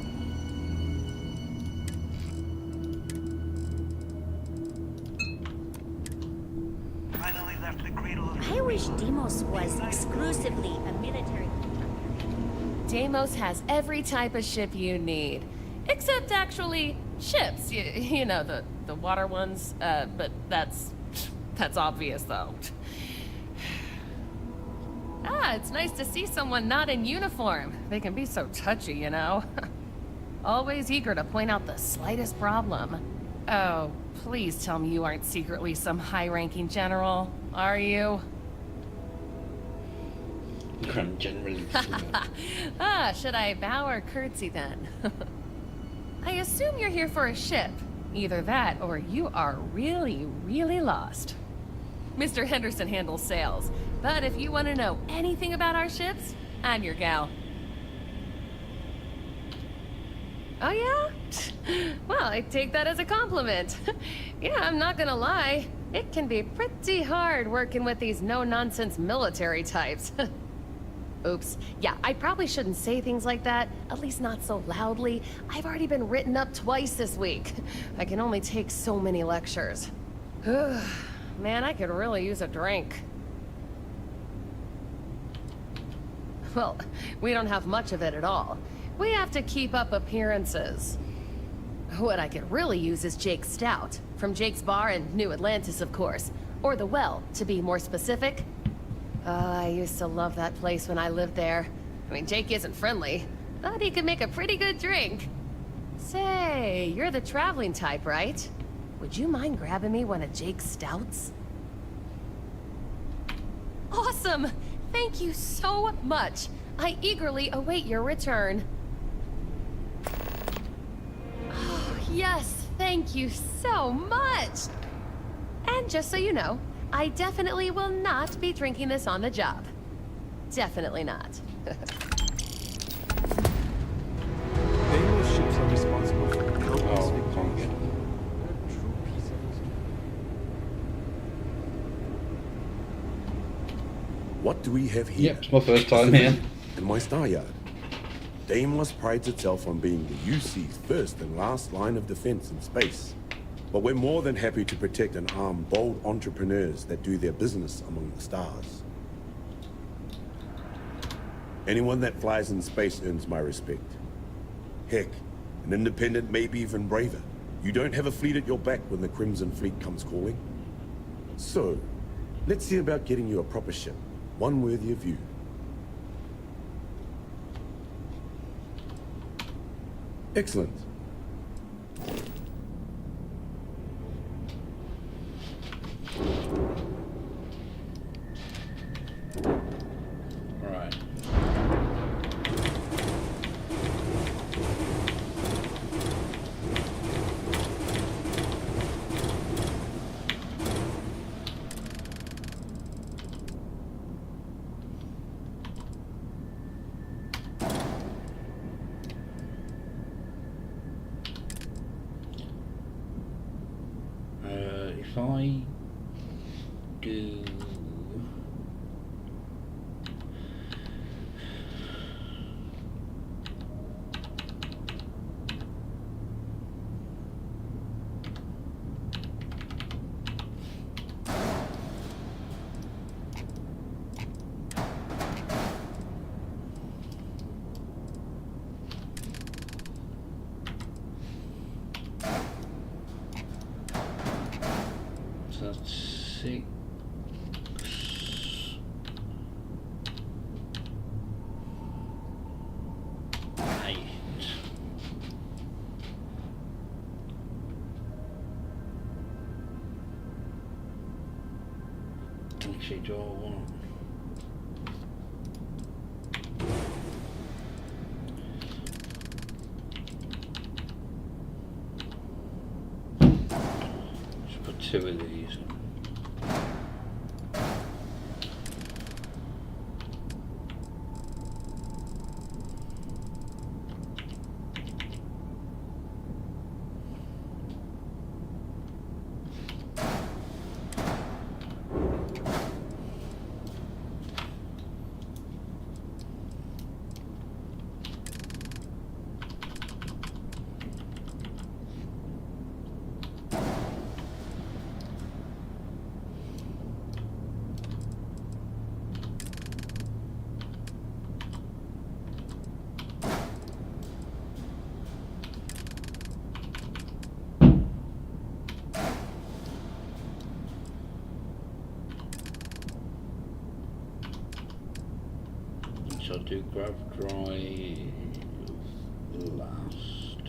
S5: I wish Deimos was exclusively a military.
S26: Deimos has every type of ship you need. Except actually ships. You know, the water ones. But that's obvious though. It's nice to see someone not in uniform. They can be so touchy, you know. Always eager to point out the slightest problem. Oh, please tell me you aren't secretly some high-ranking general, are you?
S1: I'm generally.
S26: Should I bow or curtsy then? I assume you're here for a ship. Either that or you are really, really lost.
S8: Mr. Henderson handles sales. But if you want to know anything about our ships, I'm your gal. Oh yeah? Well, I take that as a compliment. Yeah, I'm not gonna lie. It can be pretty hard working with these no-nonsense military types. Oops. Yeah, I probably shouldn't say things like that, at least not so loudly. I've already been written up twice this week. I can only take so many lectures. Man, I could really use a drink. Well, we don't have much of it at all. We have to keep up appearances. What I could really use is Jake's Stout, from Jake's Bar in New Atlantis, of course. Or the Well, to be more specific. I used to love that place when I lived there. I mean, Jake isn't friendly, but he could make a pretty good drink. Say, you're the traveling type, right? Would you mind grabbing me one of Jake's Stouts? Awesome! Thank you so much. I eagerly await your return. Oh, yes, thank you so much! And just so you know, I definitely will not be drinking this on the job. Definitely not.
S21: Naval ships are responsible for countless victories.
S10: What do we have here?
S1: Yep, it's my first time here.
S10: In my star yard. Deimos prides itself on being the UC's first and last line of defense in space. But we're more than happy to protect and arm bold entrepreneurs that do their business among the stars. Anyone that flies in space earns my respect. Heck, an independent may be even braver. You don't have a fleet at your back when the Crimson Fleet comes calling. So, let's see about getting you a proper ship, one worthy of you. Excellent.
S1: Right. If I do so that's 6. Actually, do I want? Just put 2 of these. I'll do grav drive last.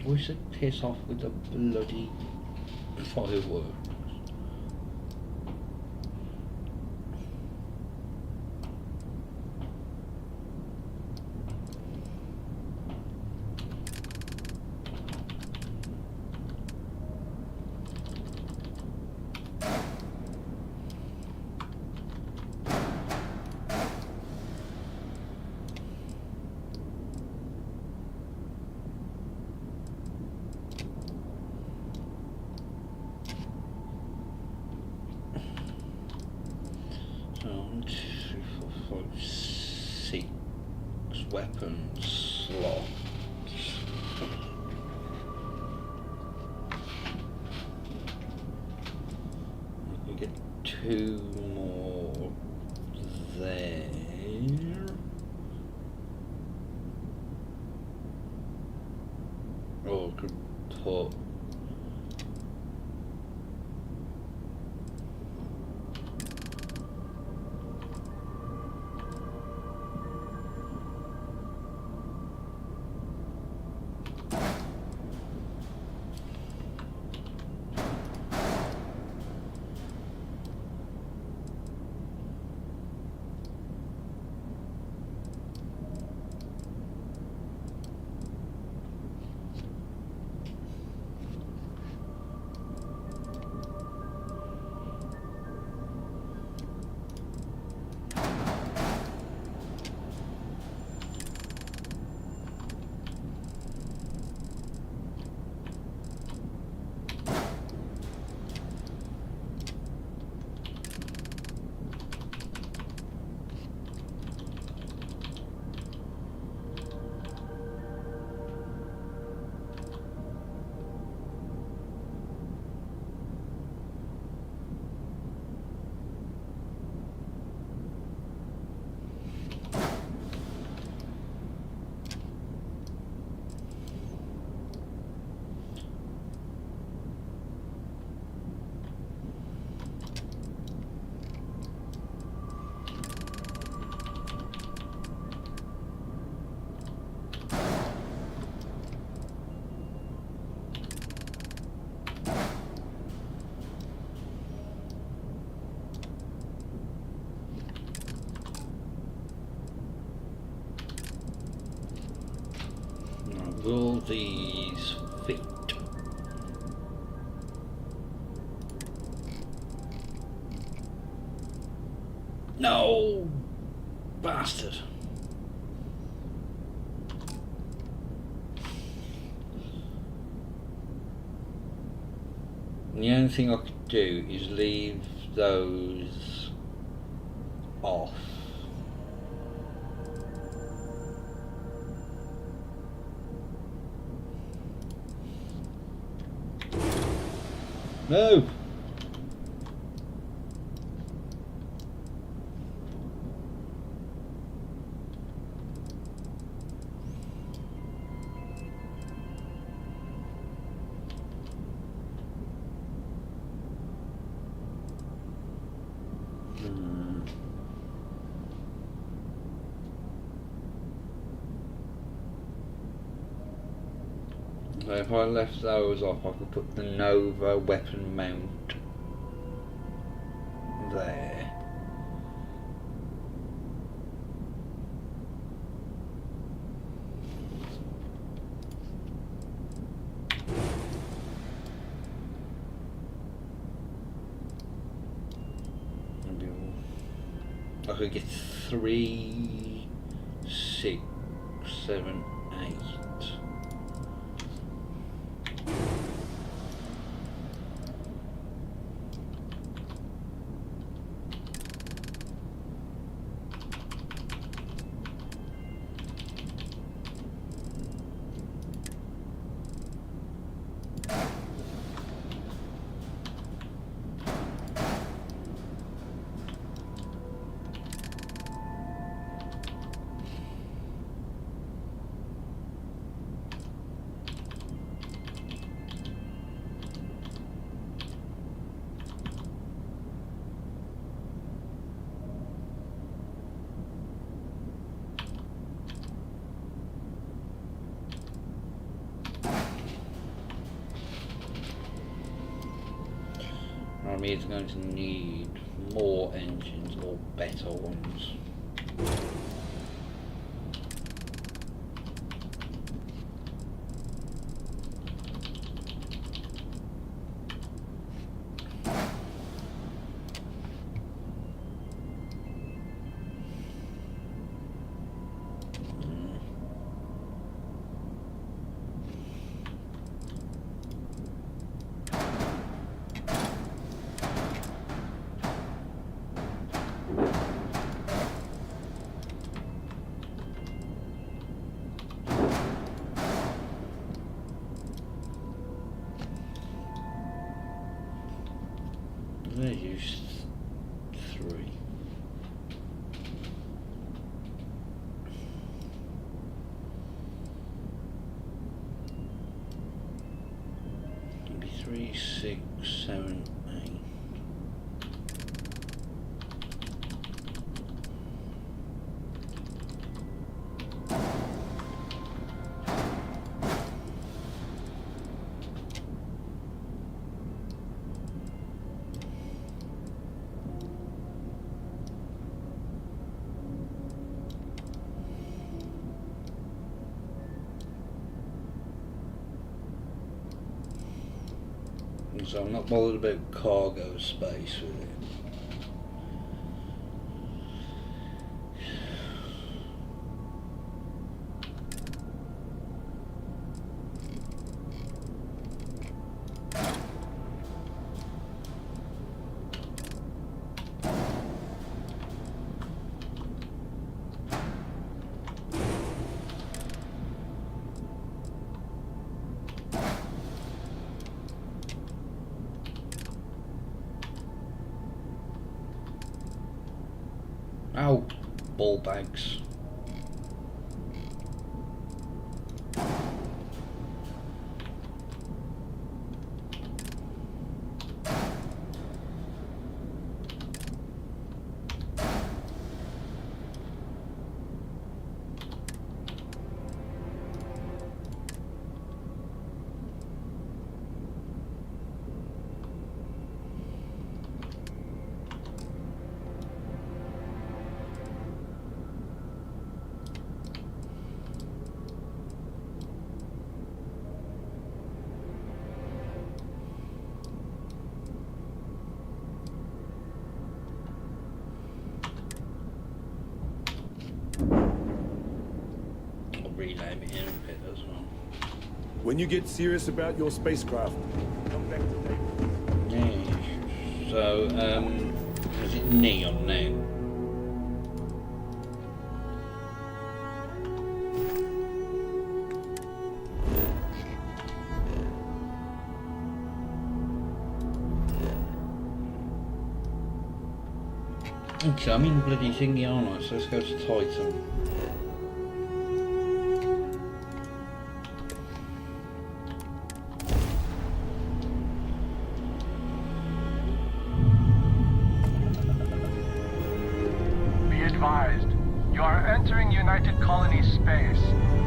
S1: We should piss off with the bloody fireworks. weapon slots. We get 2 more there. Or could put will these fit? No, bastard. The only thing I could do is leave those off. No! So if I left those off, I could put the Nova weapon mount there. I could get 3, 6, 7, 8. I'm either going to need more engines or better ones. use 3. It'll be 3, 6, 7, 8. So I'm not bothered about cargo space with it. Ow, ball bags. Rename it in a bit as well.
S10: When you get serious about your spacecraft, come back to David.
S1: Yeah. So, is it neon now? Okay, I'm in bloody thingy, aren't I? So let's go to Titan.
S13: You are entering United Colonies space.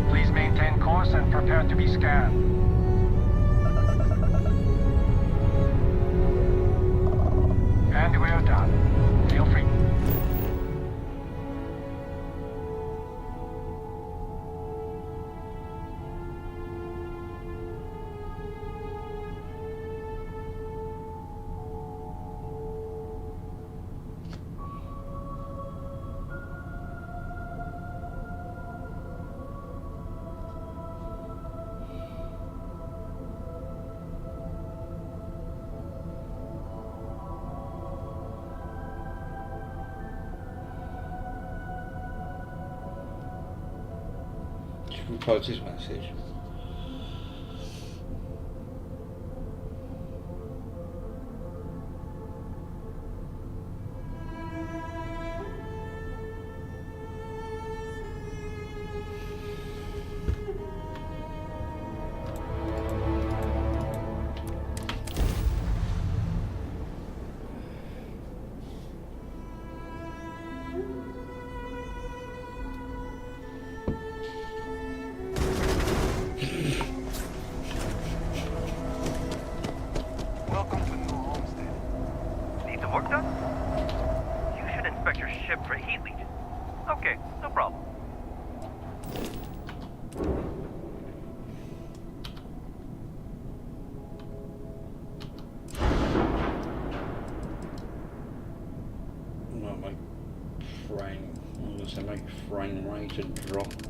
S13: Please maintain course and prepare to be scanned. And we are done. Feel free.
S1: Report his message.
S14: Welcome to New Homestead. Need the work done? You should inspect your ship for heat leakage. Okay, no problem.
S1: No, my frame. I'm gonna say my frame rate had dropped.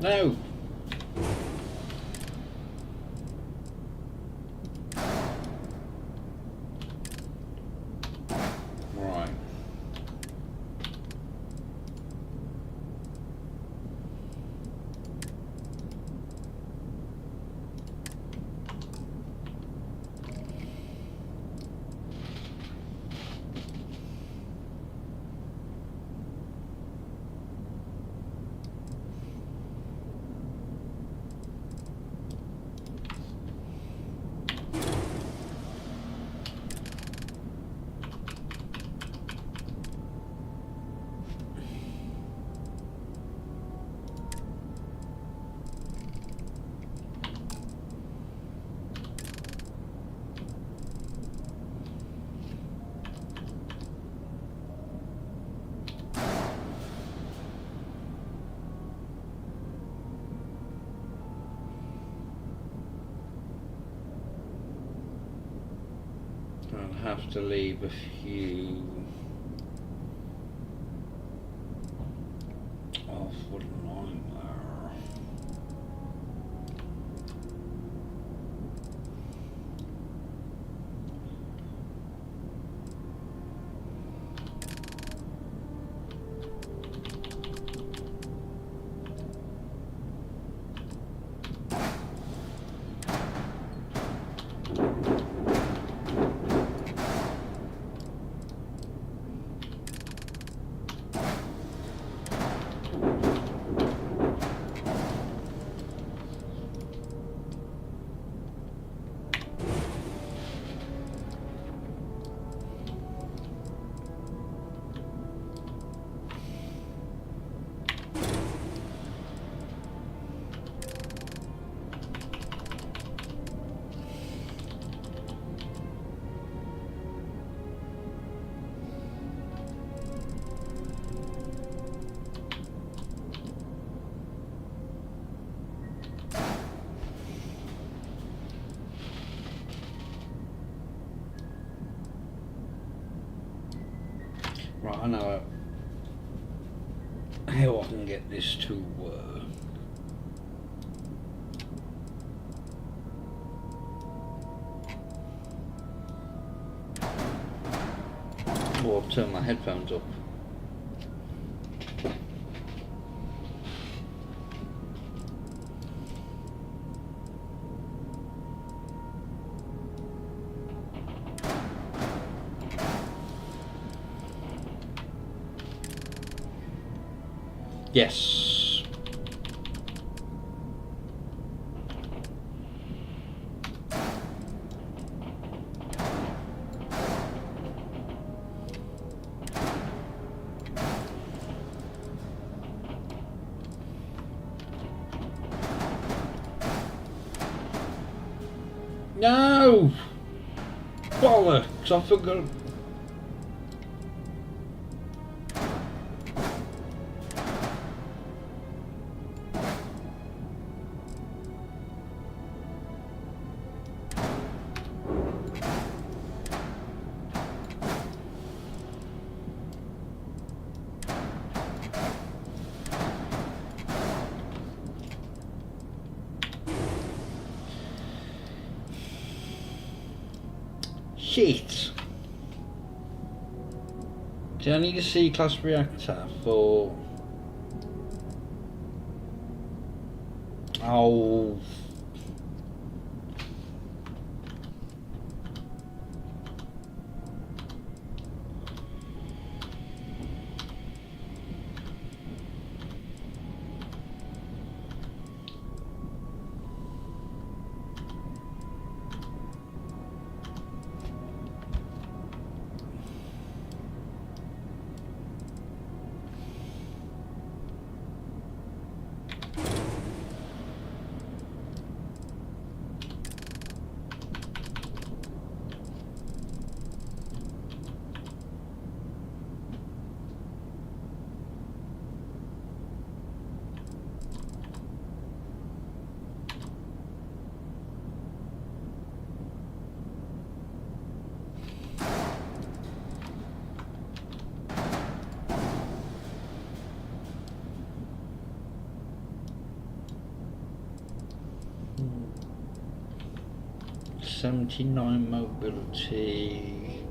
S1: No. Right. I'll have to leave a few off. What a nightmare. Right, I know how I can get this to work. Or I'll turn my headphones up. Yes. No! Bollocks, I forgot. Shit! Do I need a C-class reactor for... Oh... 79 mobility.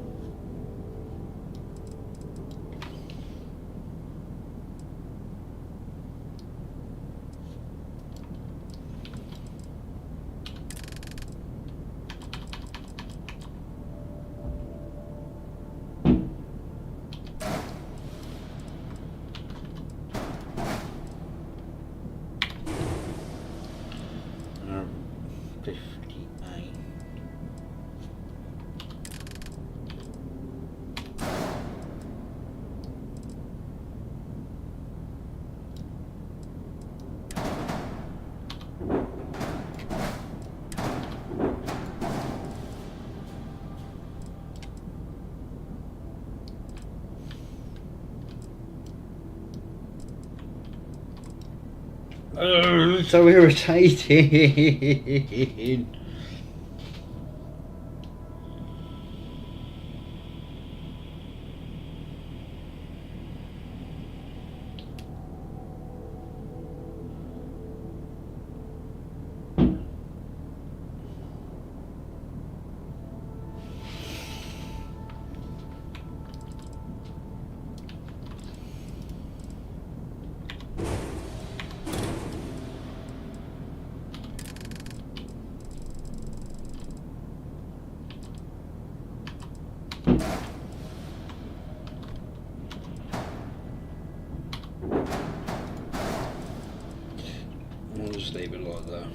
S1: Oh, so irritating. We'll just leave it like that.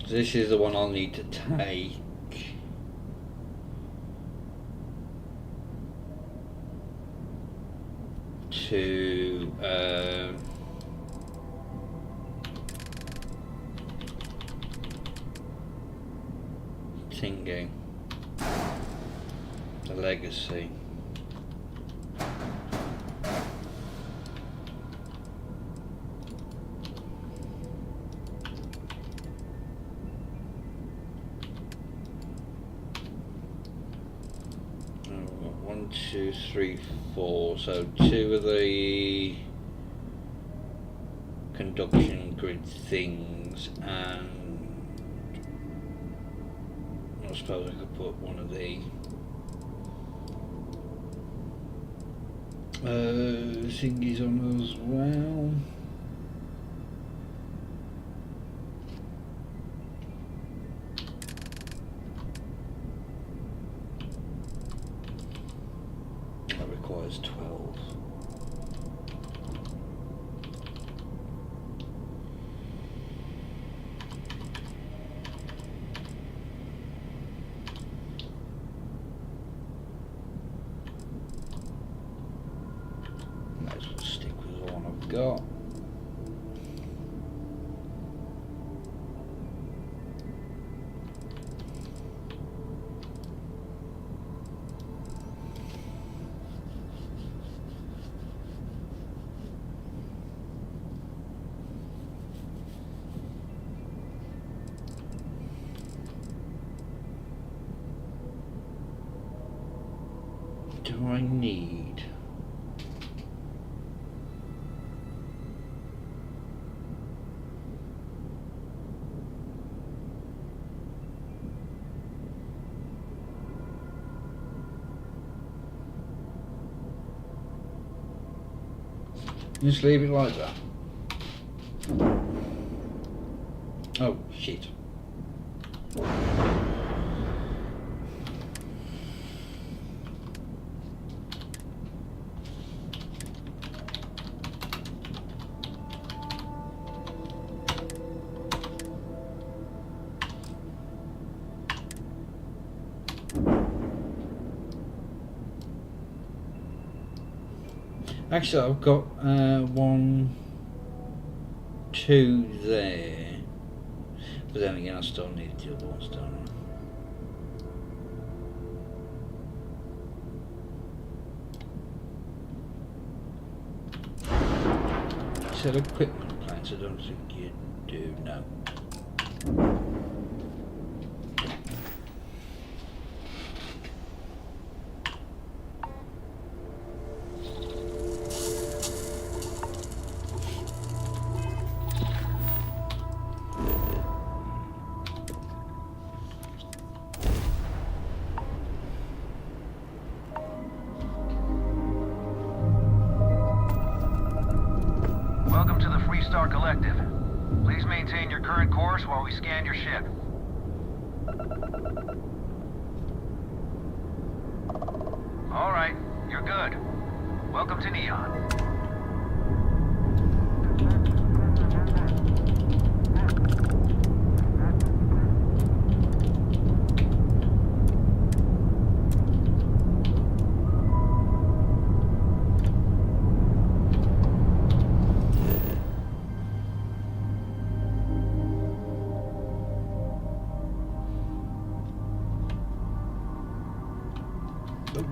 S1: This is the one I'll need to take. To thingy, the legacy. One, two, three, four. So two of the conduction grid things, and I suppose I could put one of the thingies on as well. That requires 12. Might as well stick with the one I've got. Do I need? Just leave it like that. Oh shit. Actually, I've got 1, 2 there, but then again I still need the other ones, don't I? Set equipment plan. I don't think you do, no.
S13: Welcome to the Freestar Collective. Please maintain your current course while we scan your ship. All right, you're good. Welcome to Neon.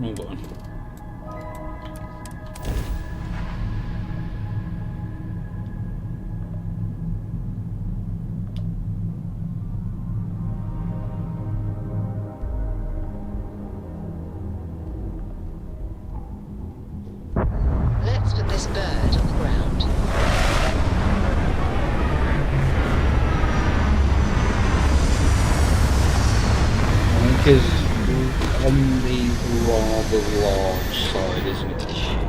S1: Move on.
S4: Let's put this bird on the ground.
S1: Because on the rather large side, isn't it, the ship?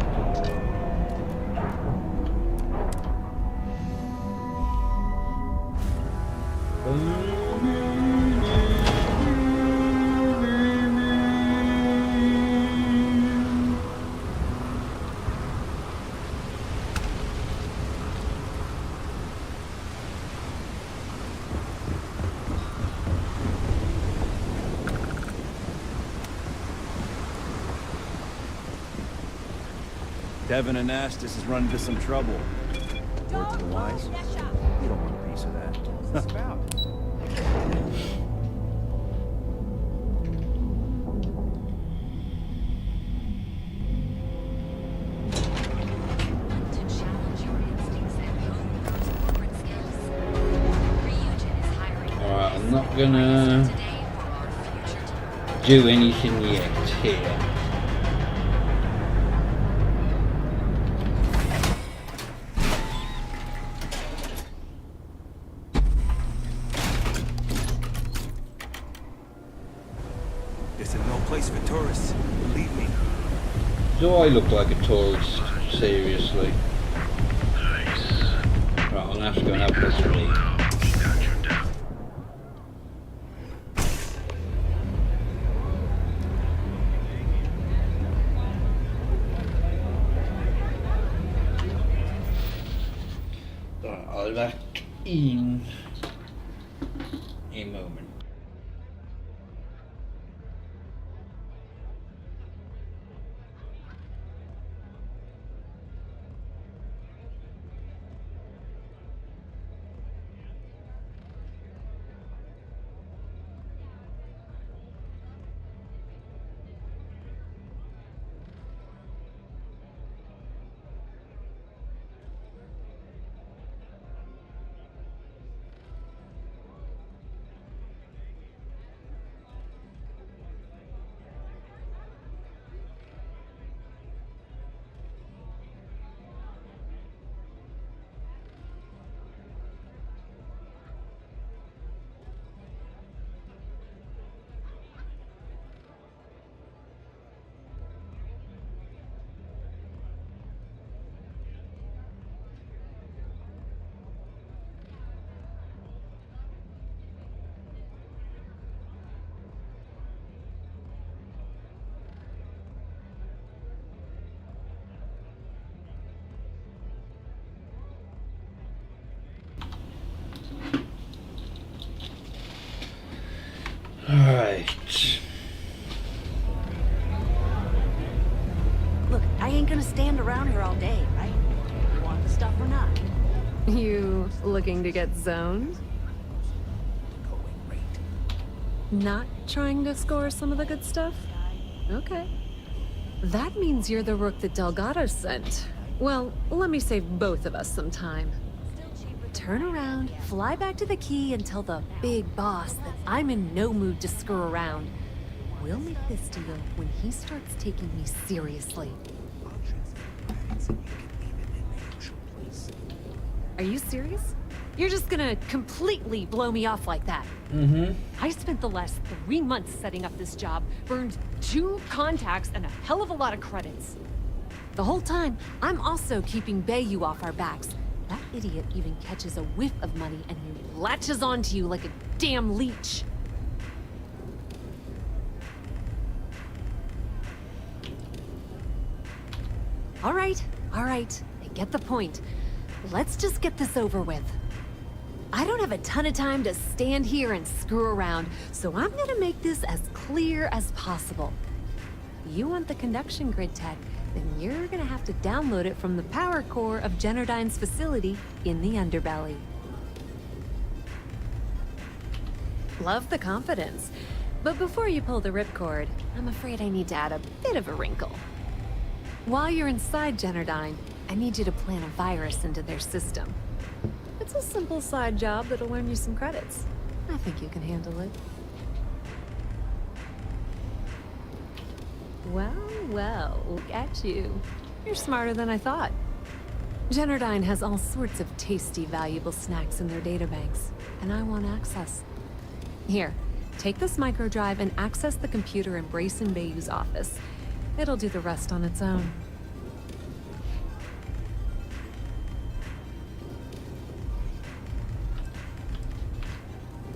S6: Devin and Astis has run into some trouble. Word to the wise? You don't want a piece of that. What's this about?
S1: Alright, I'm not gonna do anything yet here. Do I look like a tourist? Seriously? Right, I'm gonna have to go and have a look at me. Right, I'll be back in a moment. Alright.
S5: Look, I ain't gonna stand around here all day, right? You want the stuff or not?
S8: You looking to get zoned? Not trying to score some of the good stuff? Okay. That means you're the rook that Delgado sent. Well, let me save both of us some time.
S5: turn around, fly back to the key, and tell the big boss that I'm in no mood to screw around. We'll make this deal when he starts taking me seriously. Are you serious? You're just gonna completely blow me off like that?
S1: Mm-hmm.
S5: I spent the last 3 months setting up this job, burned 2 contacts and a hell of a lot of credits. The whole time, I'm also keeping Bayou off our backs. That idiot even catches a whiff of money and he latches onto you like a damn leech. All right, I get the point. Let's just get this over with. I don't have a ton of time to stand here and screw around, so I'm gonna make this as clear as possible. You want the conduction grid tech, then you're gonna have to download it from the power core of Generdyne's facility in the underbelly. Love the confidence, but before you pull the ripcord, I'm afraid I need to add a bit of a wrinkle. While you're inside Generdyne, I need you to plant a virus into their system. It's a simple side job that'll earn you some credits. I think you can handle it. Well, look at you. You're smarter than I thought. Generdyne has all sorts of tasty, valuable snacks in their databanks, and I want access. Here, take this microdrive and access the computer in Brayson Bayou's office. It'll do the rest on its own.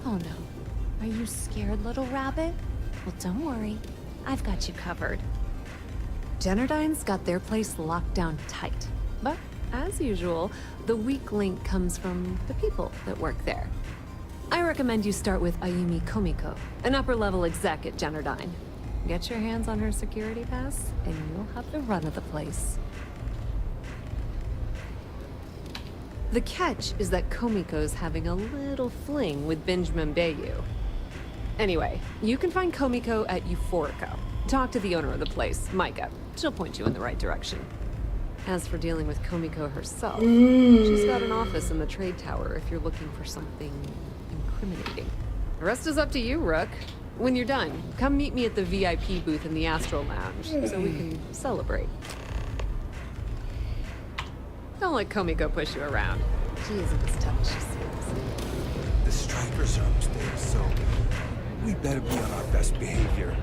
S5: Oh no. Are you scared, little rabbit? Well, don't worry. I've got you covered. Generdyne's got their place locked down tight. But, as usual, the weak link comes from the people that work there. I recommend you start with Ayumi Komiko, an upper-level exec at Generdyne. Get your hands on her security pass, and you'll have the run of the place. The catch is that Komiko's having a little fling with Benjamin Bayou. Anyway, you can find Komiko at Euphorico. Talk to the owner of the place, Micah. She'll point you in the right direction. As for dealing with Komiko herself, she's got an office in the trade tower if you're looking for something incriminating. The rest is up to you, Rook. When you're done, come meet me at the VIP booth in the Astral Lounge so we can celebrate. Don't let Komiko push you around. She isn't as tough as she seems.
S7: The strikers are upstairs, so we better be on our best behavior.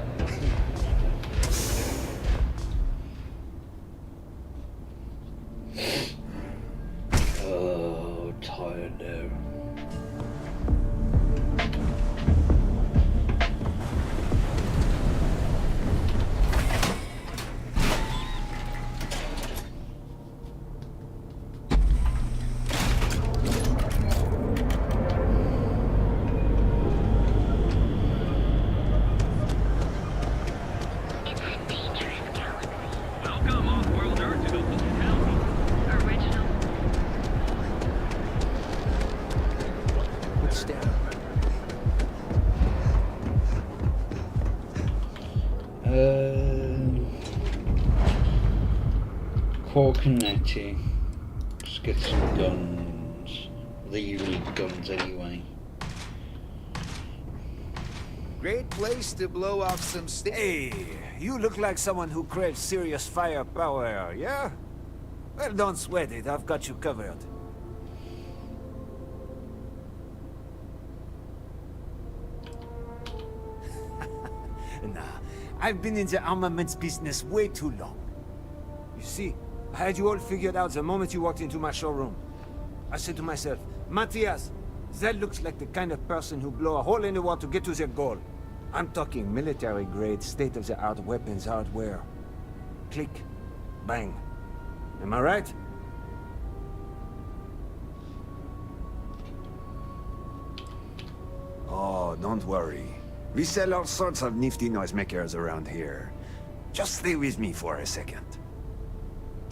S1: Oh, tired now. Corconetti. Let's get some guns. The elite guns anyway.
S3: Great place to blow off some steam. Hey, you look like someone who craves serious firepower, yeah? Well, don't sweat it. I've got you covered. Nah, I've been in the armaments business way too long. You see, I had you all figured out the moment you walked into my showroom. I said to myself, Matthias, that looks like the kind of person who blow a hole in the wall to get to their goal. I'm talking military-grade, state-of-the-art weapons hardware. Click. Bang. Am I right? Oh, don't worry. We sell all sorts of nifty noisemakers around here. Just stay with me for a second.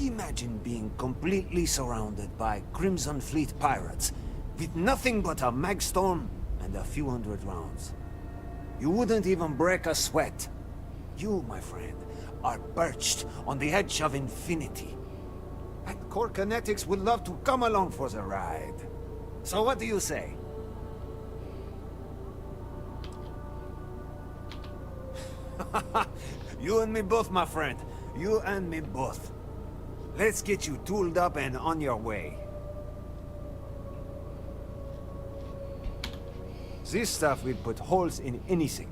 S3: Imagine being completely surrounded by Crimson Fleet pirates, with nothing but a magstone and a few hundred rounds. You wouldn't even break a sweat. You, my friend, are perched on the edge of infinity. And Core Kinetics would love to come along for the ride. So what do you say? You and me both, my friend. You and me both. Let's get you tooled up and on your way. This stuff will put holes in anything.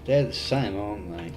S1: They're the same, aren't they?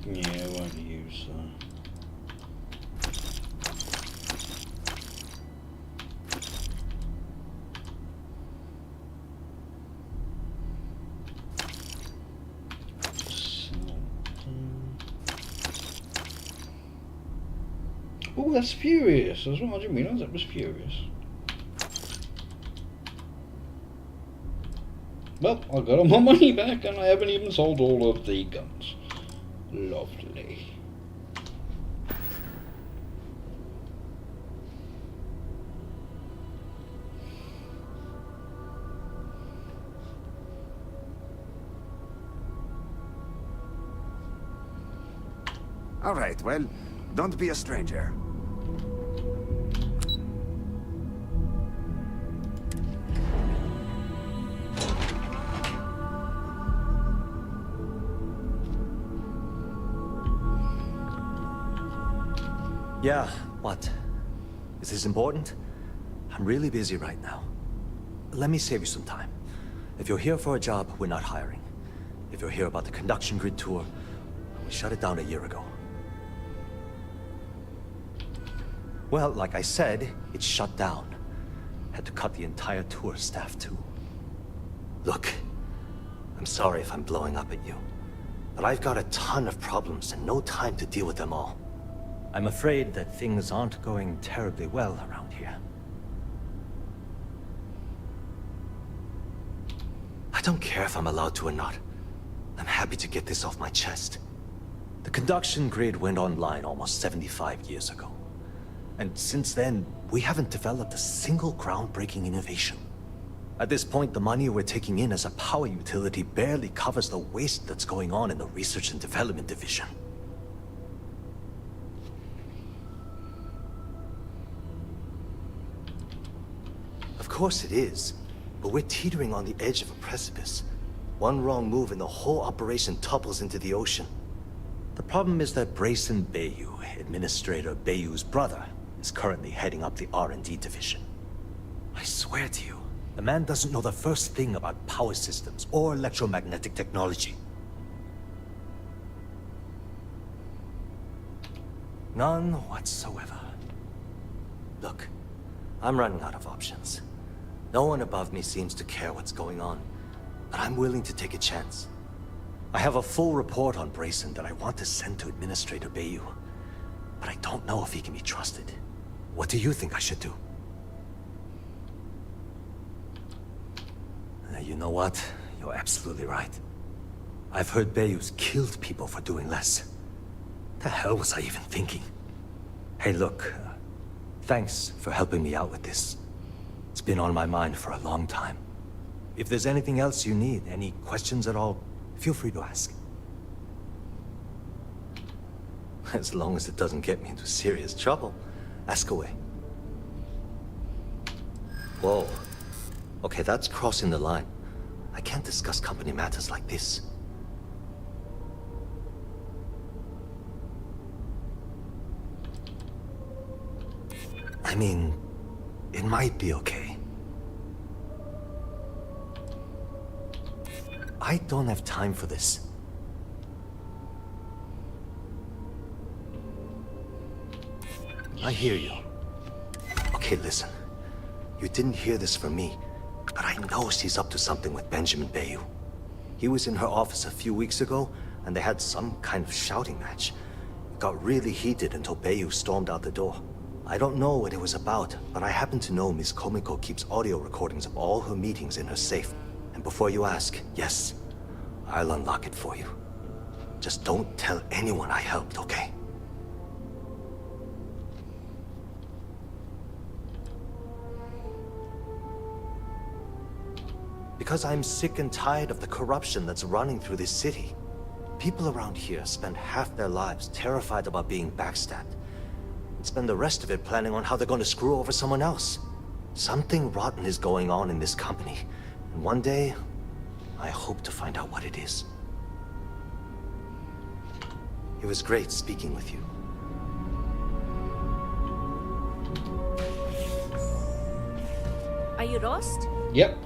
S1: Yeah, I won't use Oh, that's Furious as well. I didn't realise that was Furious. Well, I got all my money back and I haven't even sold all of the guns. Lovely.
S3: All right, well, don't be a stranger.
S18: Yeah, what? Is this important? I'm really busy right now. Let me save you some time. If you're here for a job, we're not hiring. If you're here about the conduction grid tour, we shut it down a year ago. Well, like I said, it's shut down. Had to cut the entire tour staff too. Look, I'm sorry if I'm blowing up at you, but I've got a ton of problems and no time to deal with them all. I'm afraid that things aren't going terribly well around here. I don't care if I'm allowed to or not. I'm happy to get this off my chest. The conduction grid went online almost 75 years ago. And since then, we haven't developed a single groundbreaking innovation. At this point, the money we're taking in as a power utility barely covers the waste that's going on in the research and development division. Of course it is, but we're teetering on the edge of a precipice. One wrong move and the whole operation topples into the ocean. The problem is that Brayson Bayou, Administrator Bayou's brother, is currently heading up the R&D division. I swear to you, the man doesn't know the first thing about power systems or electromagnetic technology. None whatsoever. Look, I'm running out of options. No one above me seems to care what's going on, but I'm willing to take a chance. I have a full report on Brayson that I want to send to Administrator Bayou, but I don't know if he can be trusted. What do you think I should do? You know what? You're absolutely right. I've heard Bayou's killed people for doing less. The hell was I even thinking? Hey, look, thanks for helping me out with this. It's been on my mind for a long time. If there's anything else you need, any questions at all, feel free to ask. As long as it doesn't get me into serious trouble, ask away. Whoa. Okay, that's crossing the line. I can't discuss company matters like this. I mean, it might be okay. I don't have time for this. I hear you. Okay, listen. You didn't hear this from me, but I know she's up to something with Benjamin Bayou. He was in her office a few weeks ago, and they had some kind of shouting match. It got really heated until Bayou stormed out the door. I don't know what it was about, but I happen to know Miss Komiko keeps audio recordings of all her meetings in her safe. And before you ask, yes, I'll unlock it for you. Just don't tell anyone I helped, okay? Because I'm sick and tired of the corruption that's running through this city. People around here spend half their lives terrified about being backstabbed. And spend the rest of it planning on how they're going to screw over someone else. Something rotten is going on in this company. And one day, I hope to find out what it is. It was great speaking with you.
S11: Are you lost?
S1: Yep.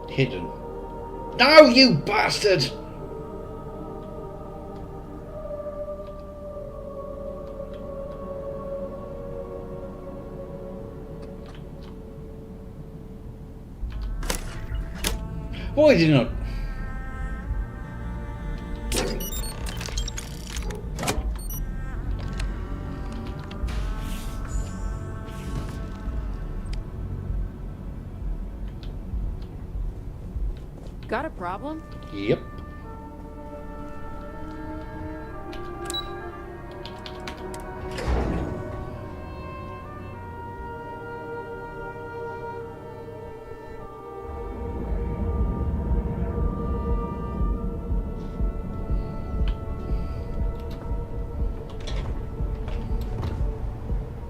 S1: Hidden. No, you bastard! Why did you not?
S5: Got a problem?
S1: Yep.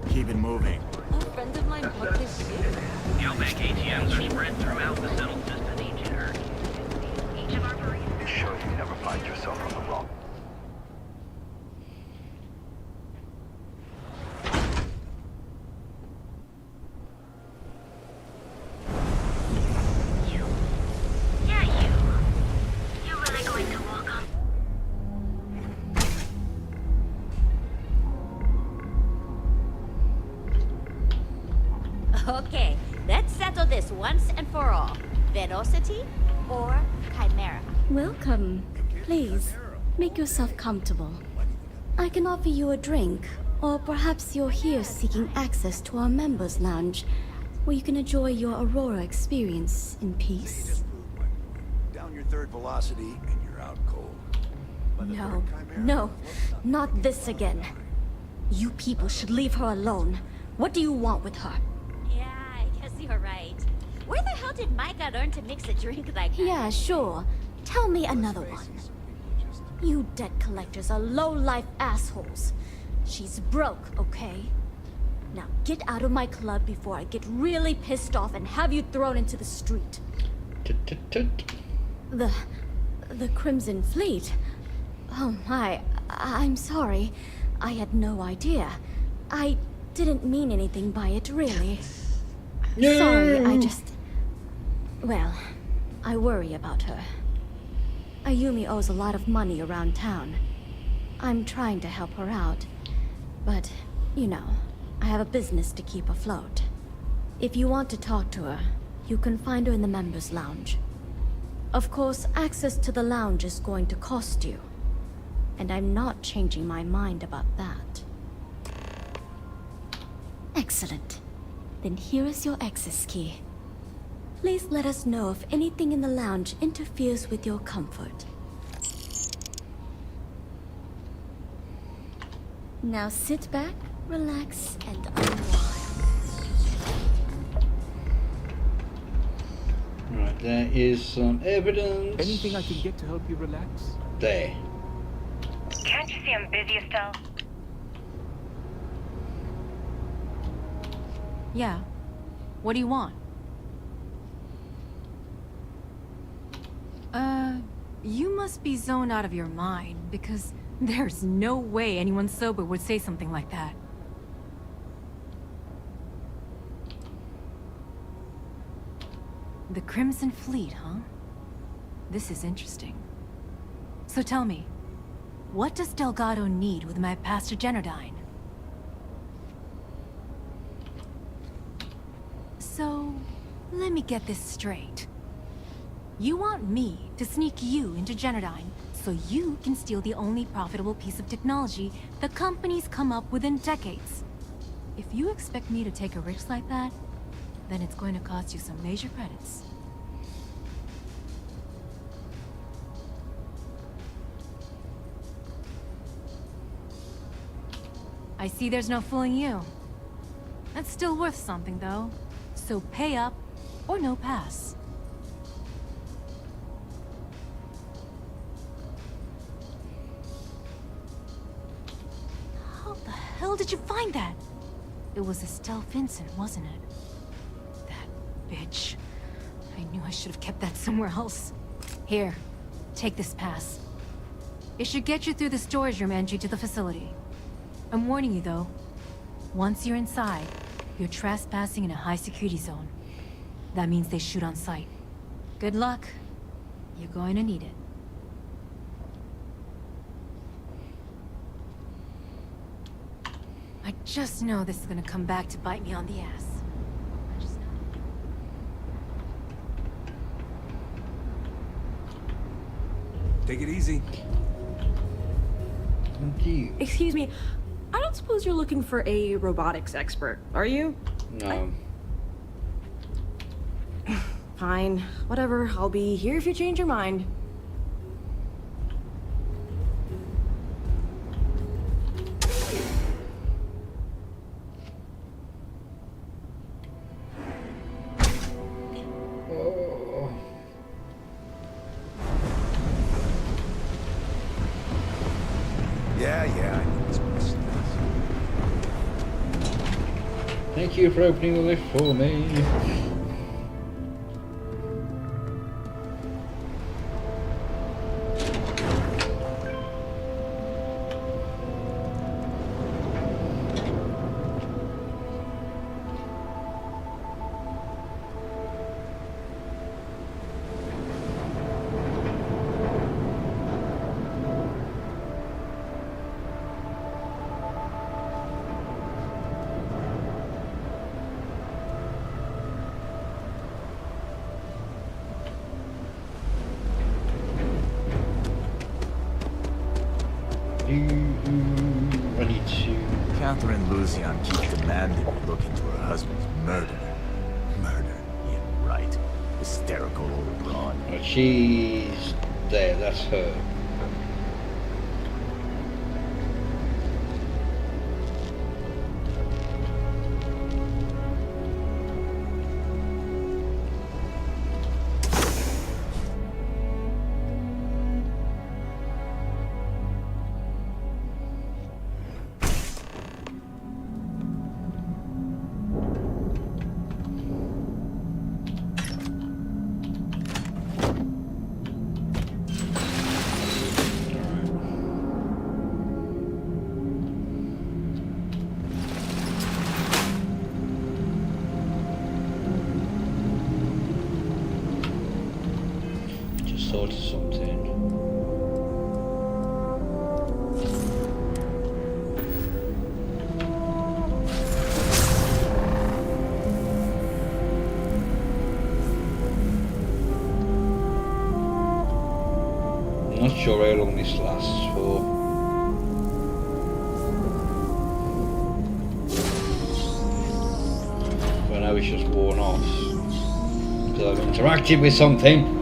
S6: Keep it moving.
S5: A friend of mine booked this shit.
S14: Geobank ATMs are spread throughout the settled system.
S6: Be sure you never find yourself on the wrong.
S14: You really going to walk on?
S19: Okay, let's settle this once and for all. Velocity or Chimera?
S20: Welcome. Please, make yourself comfortable. I can offer you a drink, or perhaps you're here seeking access to our members' lounge, where you can enjoy your Aurora experience in peace.
S6: Down your third velocity, and you're out cold.
S20: No, not this again. You people should leave her alone. What do you want with her?
S19: Yeah, I guess you're right. Where the hell did Micah learn to mix a drink like that?
S20: Yeah, sure. Tell me another one. You debt collectors are low-life assholes. She's broke, okay? Now get out of my club before I get really pissed off and have you thrown into the street. The Crimson Fleet? Oh my, I'm sorry. I had no idea. I didn't mean anything by it, really.
S1: No.
S20: Sorry, well, I worry about her. Ayumi owes a lot of money around town. I'm trying to help her out. But, you know, I have a business to keep afloat. If you want to talk to her, you can find her in the members' lounge. Of course, access to the lounge is going to cost you. And I'm not changing my mind about that. Excellent. Then here is your access key. Please let us know if anything in the lounge interferes with your comfort. Now sit back, relax, and unwind.
S1: Right, there is some evidence.
S6: Anything I can get to help you relax?
S1: There.
S16: Can't you see I'm busy, Estelle?
S17: Yeah. What do you want? You must be zoned out of your mind, because there's no way anyone sober would say something like that. The Crimson Fleet, huh? This is interesting. So tell me, what does Delgado need with my Pastor Generdyne? So, let me get this straight. You want me to sneak you into Generdyne so you can steal the only profitable piece of technology the company's come up with in decades. If you expect me to take a risk like that, then it's going to cost you some major credits. I see there's no fooling you. That's still worth something, though. So pay up, or no pass. How the hell did you find that? It was Estelle Vincent, wasn't it? That bitch. I knew I should have kept that somewhere else. Here, take this pass. It should get you through the storage room entry to the facility. I'm warning you, though. Once you're inside, you're trespassing in a high-security zone. That means they shoot on sight. Good luck. You're going to need it. I just know this is gonna come back to bite me on the ass. I just know.
S3: Take it easy.
S1: Thank you.
S22: Excuse me, I don't suppose you're looking for a robotics expert, are you?
S1: No.
S22: Fine, whatever. I'll be here if you change your mind.
S3: Yeah, I know this place.
S1: Thank you for opening the lift for me. I need to...
S6: Catherine Lucian keeps demanding we look into her husband's murder. Murder? Yeah, right. Hysterical old broad.
S1: Oh, she's there, that's her. Thought of something. I'm not sure how long this lasts for. But now it's just worn off. Because I've interacted with something.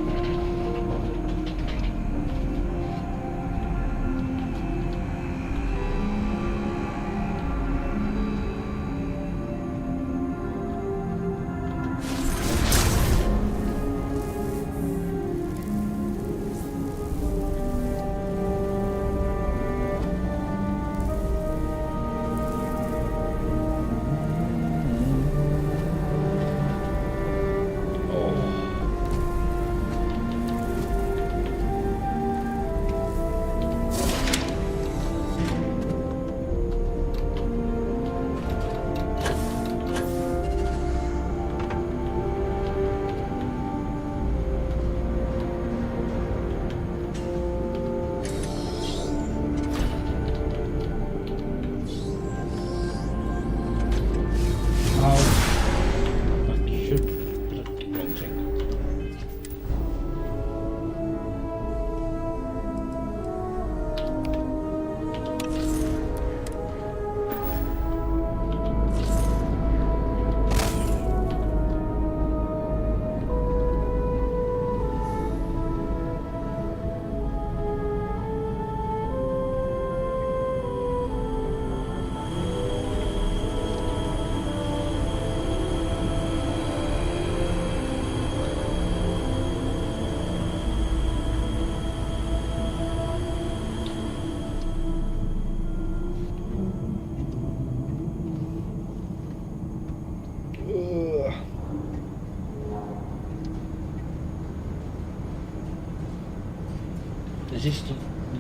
S1: Is this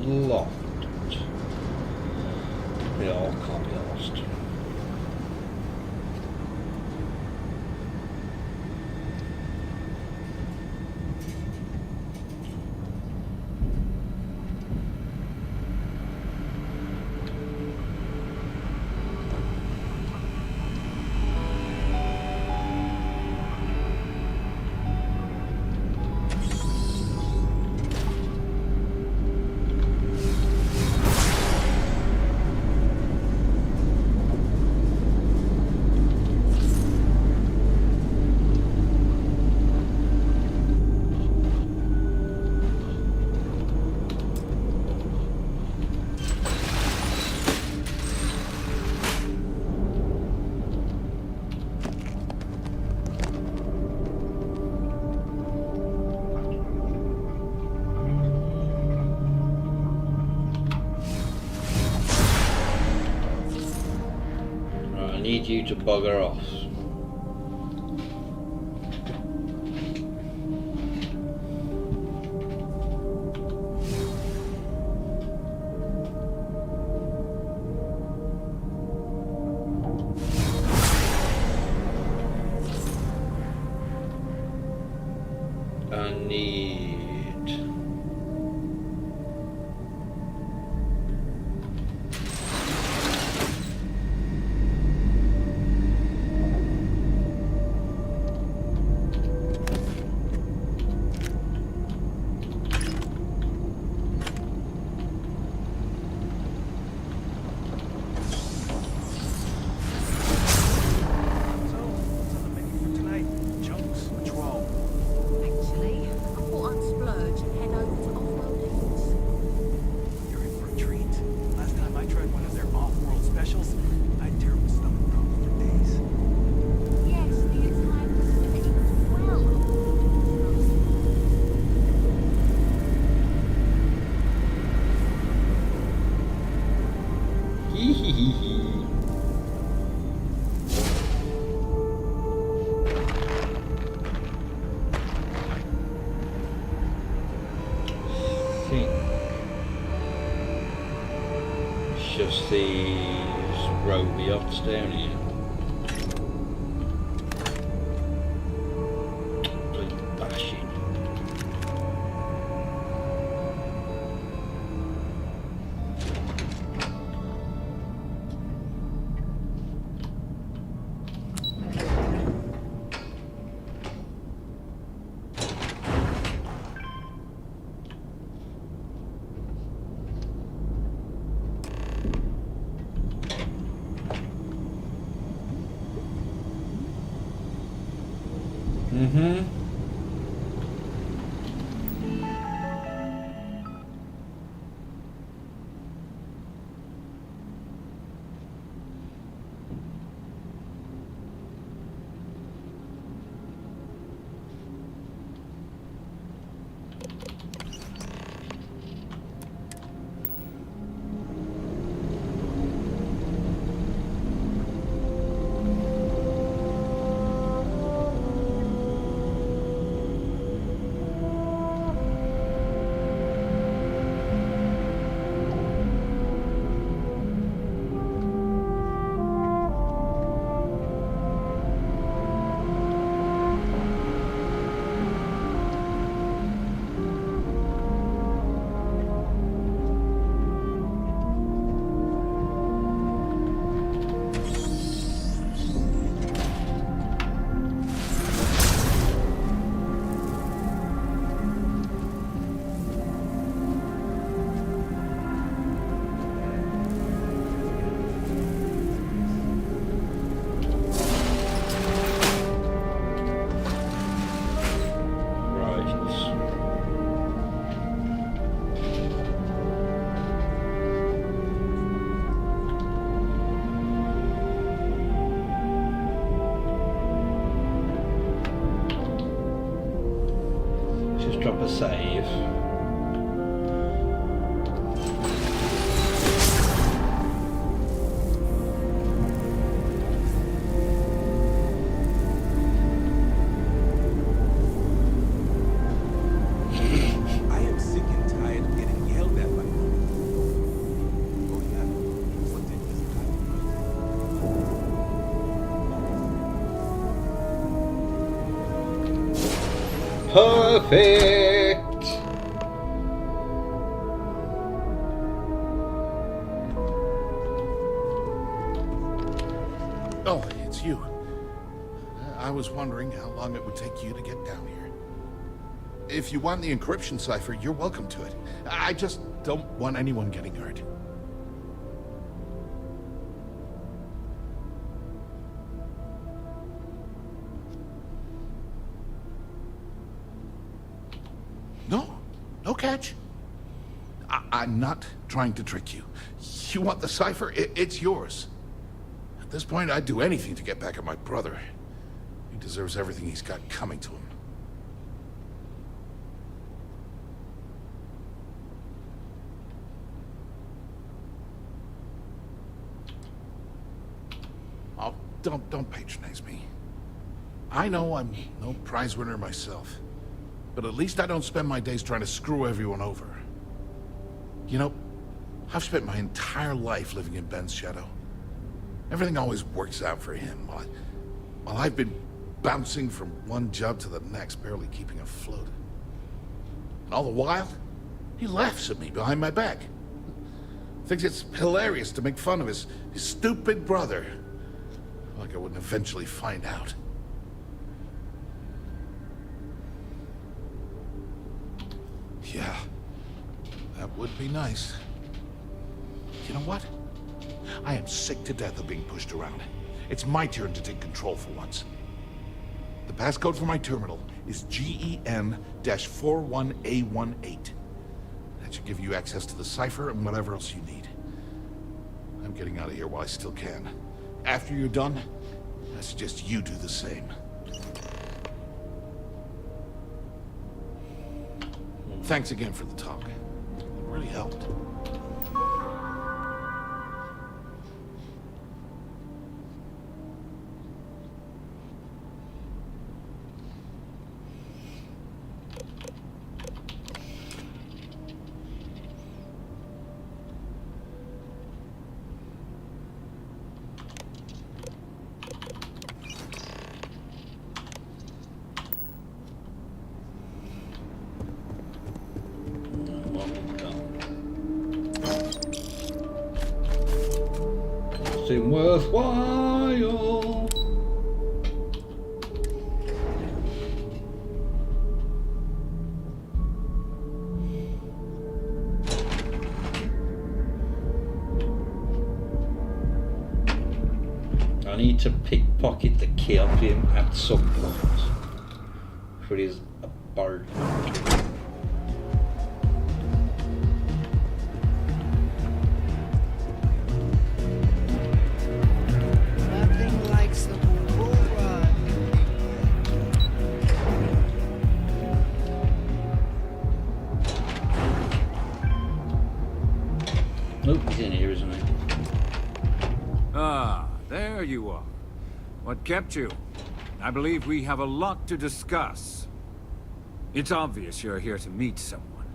S1: locked? It all can't be lost. I need you to bugger off. I need... Just these robots down here. Bloody bashing. up a save.
S21: I am sick and tired of getting yelled at by people. Oh yeah, what did this
S1: Perfect!
S2: Oh, it's you. I was wondering how long it would take you to get down here. If you want the encryption cipher, you're welcome to it. I just don't want anyone getting hurt. No catch. I'm not trying to trick you. You want the cipher? It's yours. At this point, I'd do anything to get back at my brother. He deserves everything he's got coming to him. Oh, don't patronize me. I know I'm no prize winner myself. But at least I don't spend my days trying to screw everyone over. You know, I've spent my entire life living in Ben's shadow. Everything always works out for him, while I've been bouncing from one job to the next, barely keeping afloat. And all the while, he laughs at me behind my back. Thinks it's hilarious to make fun of his stupid brother. Like I wouldn't eventually find out. Yeah, that would be nice. You know what? I am sick to death of being pushed around. It's my turn to take control for once. The passcode for my terminal is GEN-41A18. That should give you access to the cipher and whatever else you need. I'm getting out of here while I still can. After you're done, I suggest you do the same. Thanks again for the talk. It really helped.
S1: Nothing worthwhile. I need to pickpocket the Kingpin at some point. For it is a bird. Nope, he's in here, isn't he?
S3: Ah, there you are. What kept you? I believe we have a lot to discuss. It's obvious you're here to meet someone.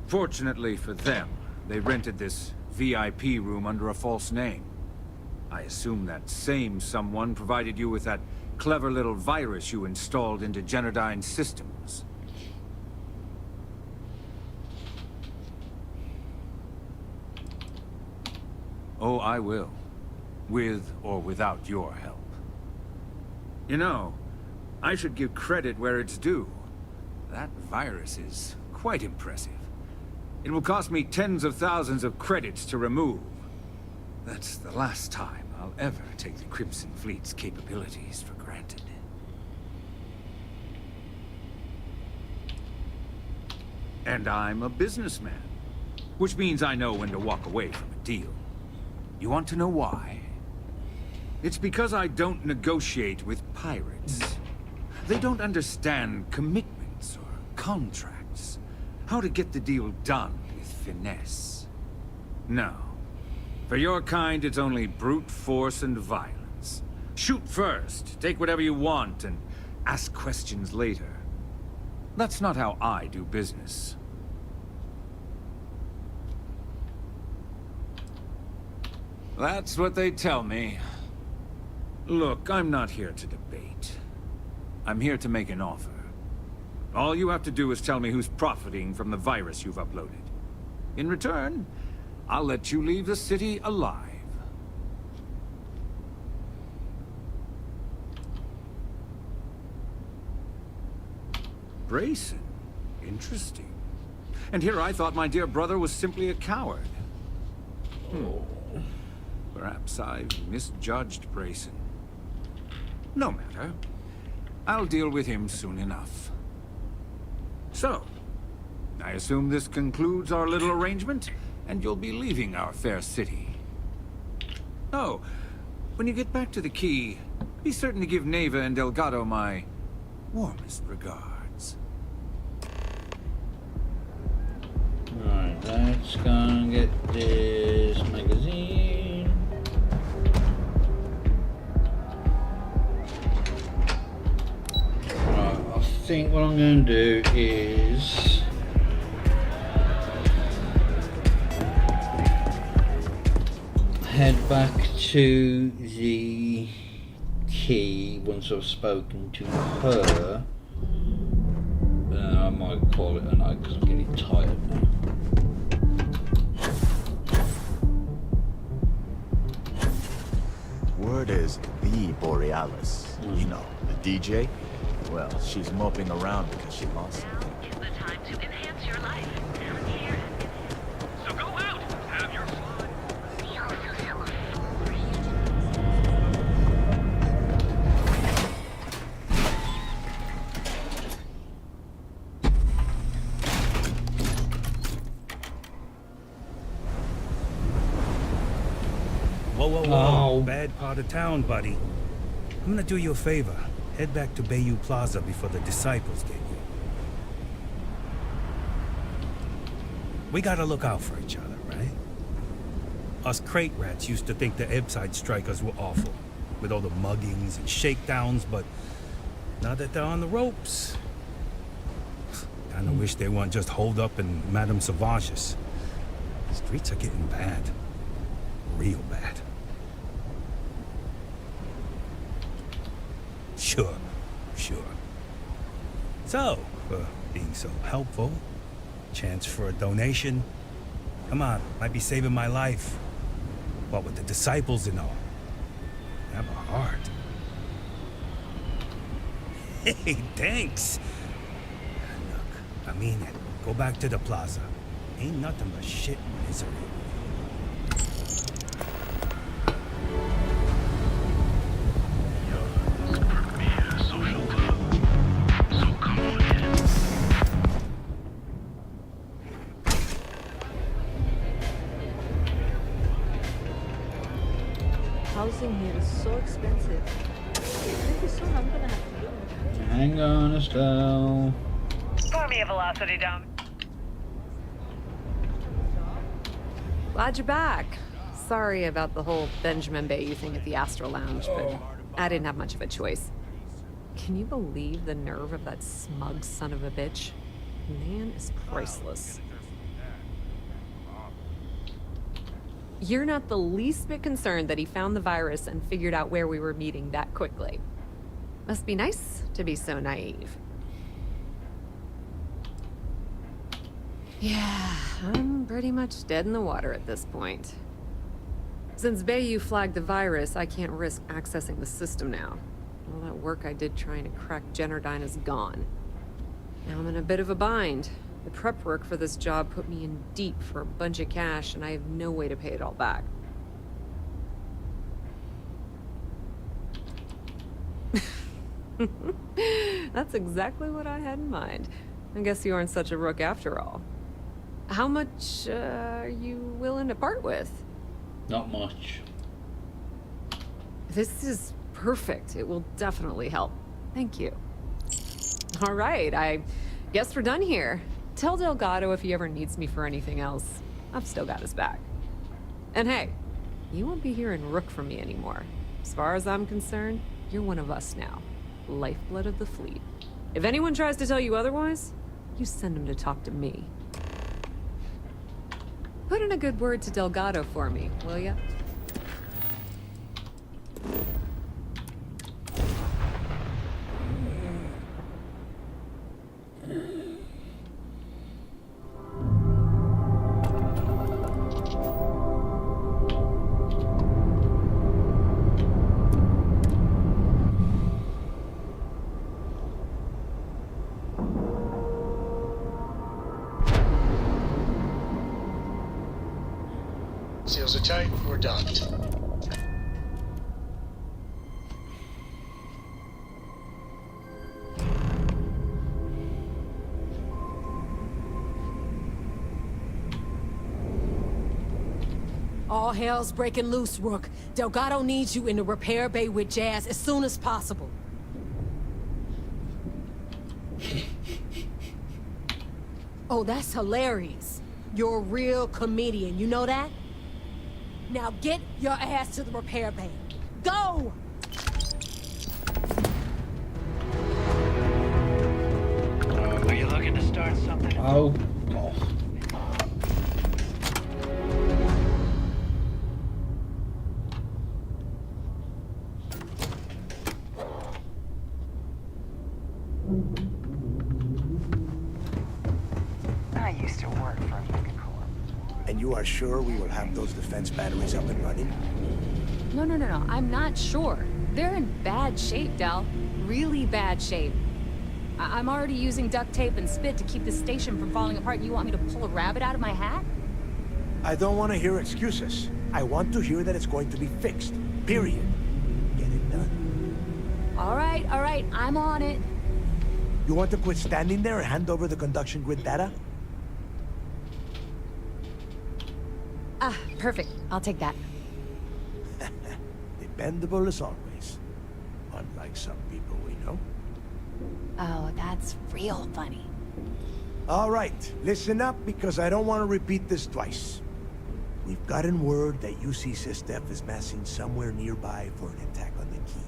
S3: Fortunately for them, they rented this VIP room under a false name. I assume that same someone provided you with that clever little virus you installed into Genodyne's systems. Oh, I will. With or without your help. You know, I should give credit where it's due. That virus is quite impressive. It will cost me tens of thousands of credits to remove. That's the last time I'll ever take the Crimson Fleet's capabilities for granted. And I'm a businessman, which means I know when to walk away from a deal. You want to know why? It's because I don't negotiate with pirates. They don't understand commitments or contracts.
S9: how to get the deal done with finesse. No. For your kind, it's only brute force and violence. Shoot first, take whatever you want, and ask questions later. That's not how I do business. That's what they tell me. Look, I'm not here to debate. I'm here to make an offer. All you have to do is tell me who's profiting from the virus you've uploaded. In return, I'll let you leave the city alive. Brayson? Interesting. And here I thought my dear brother was simply a coward. Perhaps I've misjudged Brayson. No matter. I'll deal with him soon enough. So, I assume this concludes our little arrangement, and you'll be leaving our fair city. Oh, when you get back to the key, be certain to give Neva and Delgado my warmest regards.
S1: Right, let's go and get this magazine. Right, I think what I'm going to do is head back to the key once I've spoken to her. I might call it a night because I'm getting tired now.
S6: Word is the Borealis. You know, the DJ? Well, she's moping around because she lost something.
S14: Is the time to enhance your life. Here. So go out, have your fun.
S12: Whoa. Bad part of town, buddy. I'm gonna do you a favor. Head back to Bayou Plaza before the disciples get you. We gotta look out for each other, right? Us crate rats used to think the Ebbside strikers were awful, with all the muggings and shakedowns, but now that they're on the ropes, kinda wish they weren't just holed up in Madame Sauvage's. The streets are getting bad. Real bad. Sure. So, being so helpful, chance for a donation. Come on, might be saving my life. What with the disciples and all. Have a heart. Hey, thanks. Look, I mean it. Go back to the plaza. Ain't nothing but shit and misery.
S5: Housing here is so expensive. Pretty soon I'm gonna have to go.
S1: Hang on, Estelle.
S16: Pour me a velocity dump.
S5: Glad you're back. Sorry about the whole Benjamin Bayou thing at the Astro Lounge, but I didn't have much of a choice. Can you believe the nerve of that smug son of a bitch? Man is priceless. You're not the least bit concerned that he found the virus and figured out where we were meeting that quickly. Must be nice to be so naive. Yeah, I'm pretty much dead in the water at this point. Since Bayou flagged the virus, I can't risk accessing the system now. All that work I did trying to crack Generdyne is gone. Now I'm in a bit of a bind. The prep work for this job put me in deep for a bunch of cash, and I have no way to pay it all back. That's exactly what I had in mind. I guess you aren't such a rook after all. How much are you willing to part with?
S1: Not much.
S5: This is perfect. It will definitely help. Thank you. All right, I guess we're done here. Tell Delgado if he ever needs me for anything else. I've still got his back. And hey, you won't be hearing Rook from me anymore. As far as I'm concerned, you're one of us now. Lifeblood of the fleet. If anyone tries to tell you otherwise, you send them to talk to me. Put in a good word to Delgado for me, will ya?
S21: Seals are tight, we're docked.
S10: All hell's breaking loose, Rook. Delgado needs you in the repair bay with Jazz as soon as possible. Oh, that's hilarious. You're a real comedian, you know that? Now get your ass to the repair bay. Go!
S7: Are you looking to start something?
S1: Oh.
S16: I used to work for a megacorp.
S21: And you are sure we will have those defense batteries up and running?
S5: No. I'm not sure. They're in bad shape, Del. Really bad shape. I'm already using duct tape and spit to keep the station from falling apart, and you want me to pull a rabbit out of my hat?
S21: I don't want to hear excuses. I want to hear that it's going to be fixed. Period. Get it done.
S10: All right, I'm on it.
S21: You want to quit standing there and hand over the conduction grid data?
S5: Ah, perfect. I'll take that.
S21: Dependable as always. Unlike some people we know.
S5: Oh, that's real funny.
S21: All right, listen up because I don't want to repeat this twice. We've gotten word that UC Systef is massing somewhere nearby for an attack on the key.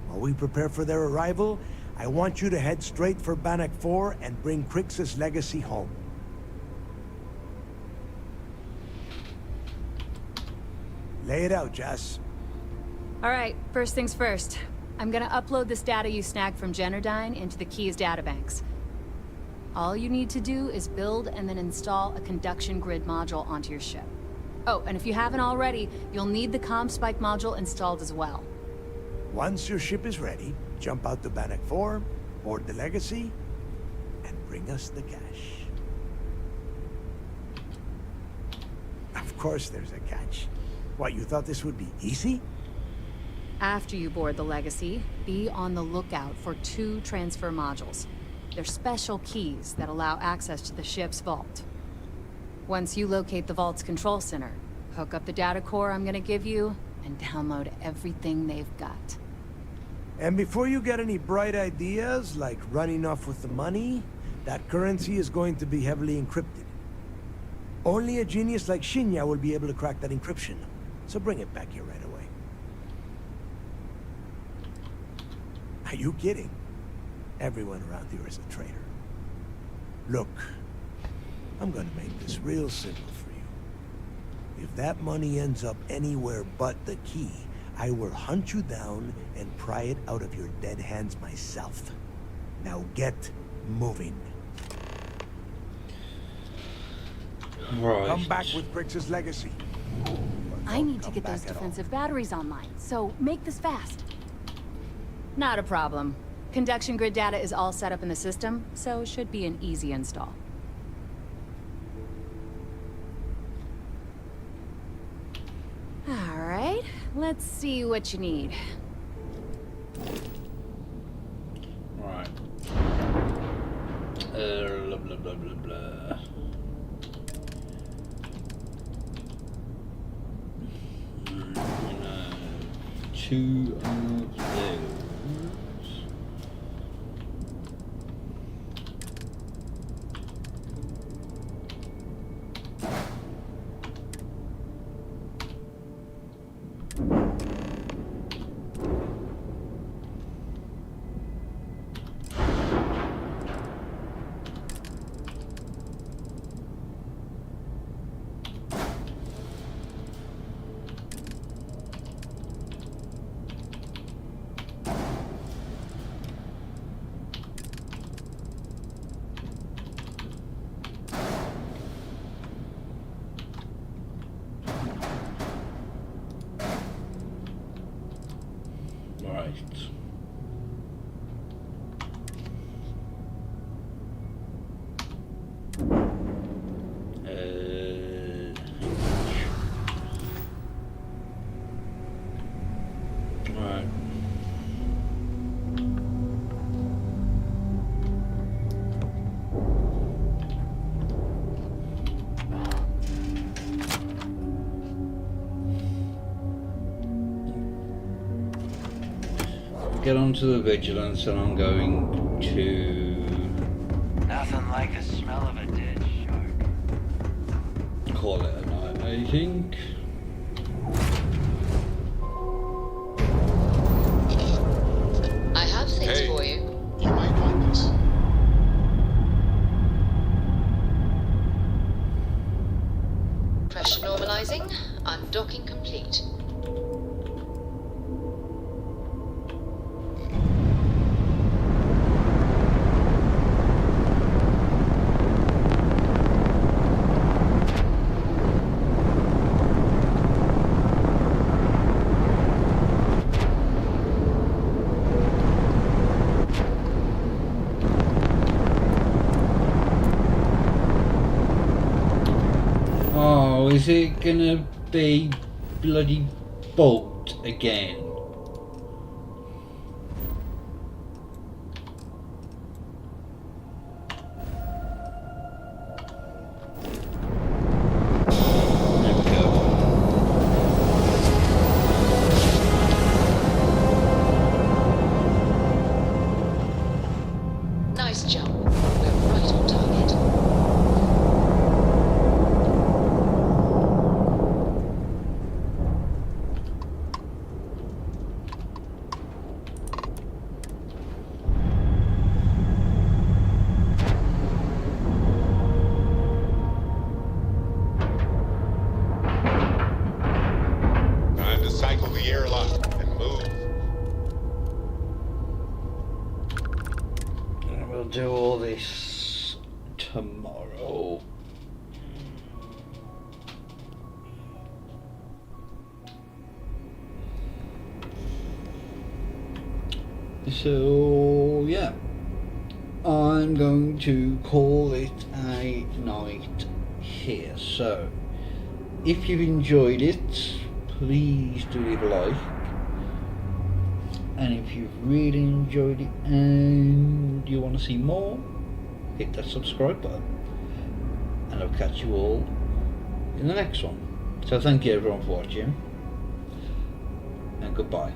S21: While we prepare for their arrival, I want you to head straight for Bannock 4 and bring Crix's legacy home. Lay it out, Jess.
S15: All right, first things first. I'm gonna upload this data you snagged from Generdyne into the Key's databanks. All you need to do is build and then install a conduction grid module onto your ship. Oh, and if you haven't already, you'll need the comm spike module installed as well.
S21: Once your ship is ready, jump out to Bannock 4, board the legacy, and bring us the cash. Of course there's a catch. What, you thought this would be easy?
S15: After you board the Legacy, be on the lookout for 2 transfer modules. They're special keys that allow access to the ship's vault. Once you locate the vault's control center, hook up the data core I'm gonna give you, and download everything they've got.
S21: And before you get any bright ideas, like running off with the money, that currency is going to be heavily encrypted. Only a genius like Shinya will be able to crack that encryption. So bring it back here right away. Are you kidding? Everyone around here is a traitor. Look, I'm gonna make this real simple for you. If that money ends up anywhere but the key, I will hunt you down and pry it out of your dead hands myself. Now get moving.
S1: Right.
S21: Come back with Crix's legacy.
S15: I need to get those defensive batteries online, so make this fast. Not a problem. Conduction grid data is all set up in the system, so it should be an easy install. All right, let's see what you need.
S1: Right. Blah, blah, blah, blah, blah. Two of those. Right. Get onto the vigilance, and I'm going to
S4: Nothing like the smell of a dead shark.
S1: call it a night, I think.
S13: I have things for you.
S4: You might want this.
S13: Pressure normalizing. Undocking complete.
S1: Oh, is it gonna be bloody bolt again? There we go.
S13: Nice jump. We're right on target.
S4: Time to cycle the airlock and move.
S1: And we'll do all this tomorrow. So yeah, I'm going to call it a night here. So if you've enjoyed it, please do leave a like, and if you've really enjoyed it and you want to see more, hit that subscribe button, and I'll catch you all in the next one. So thank you everyone for watching, and goodbye.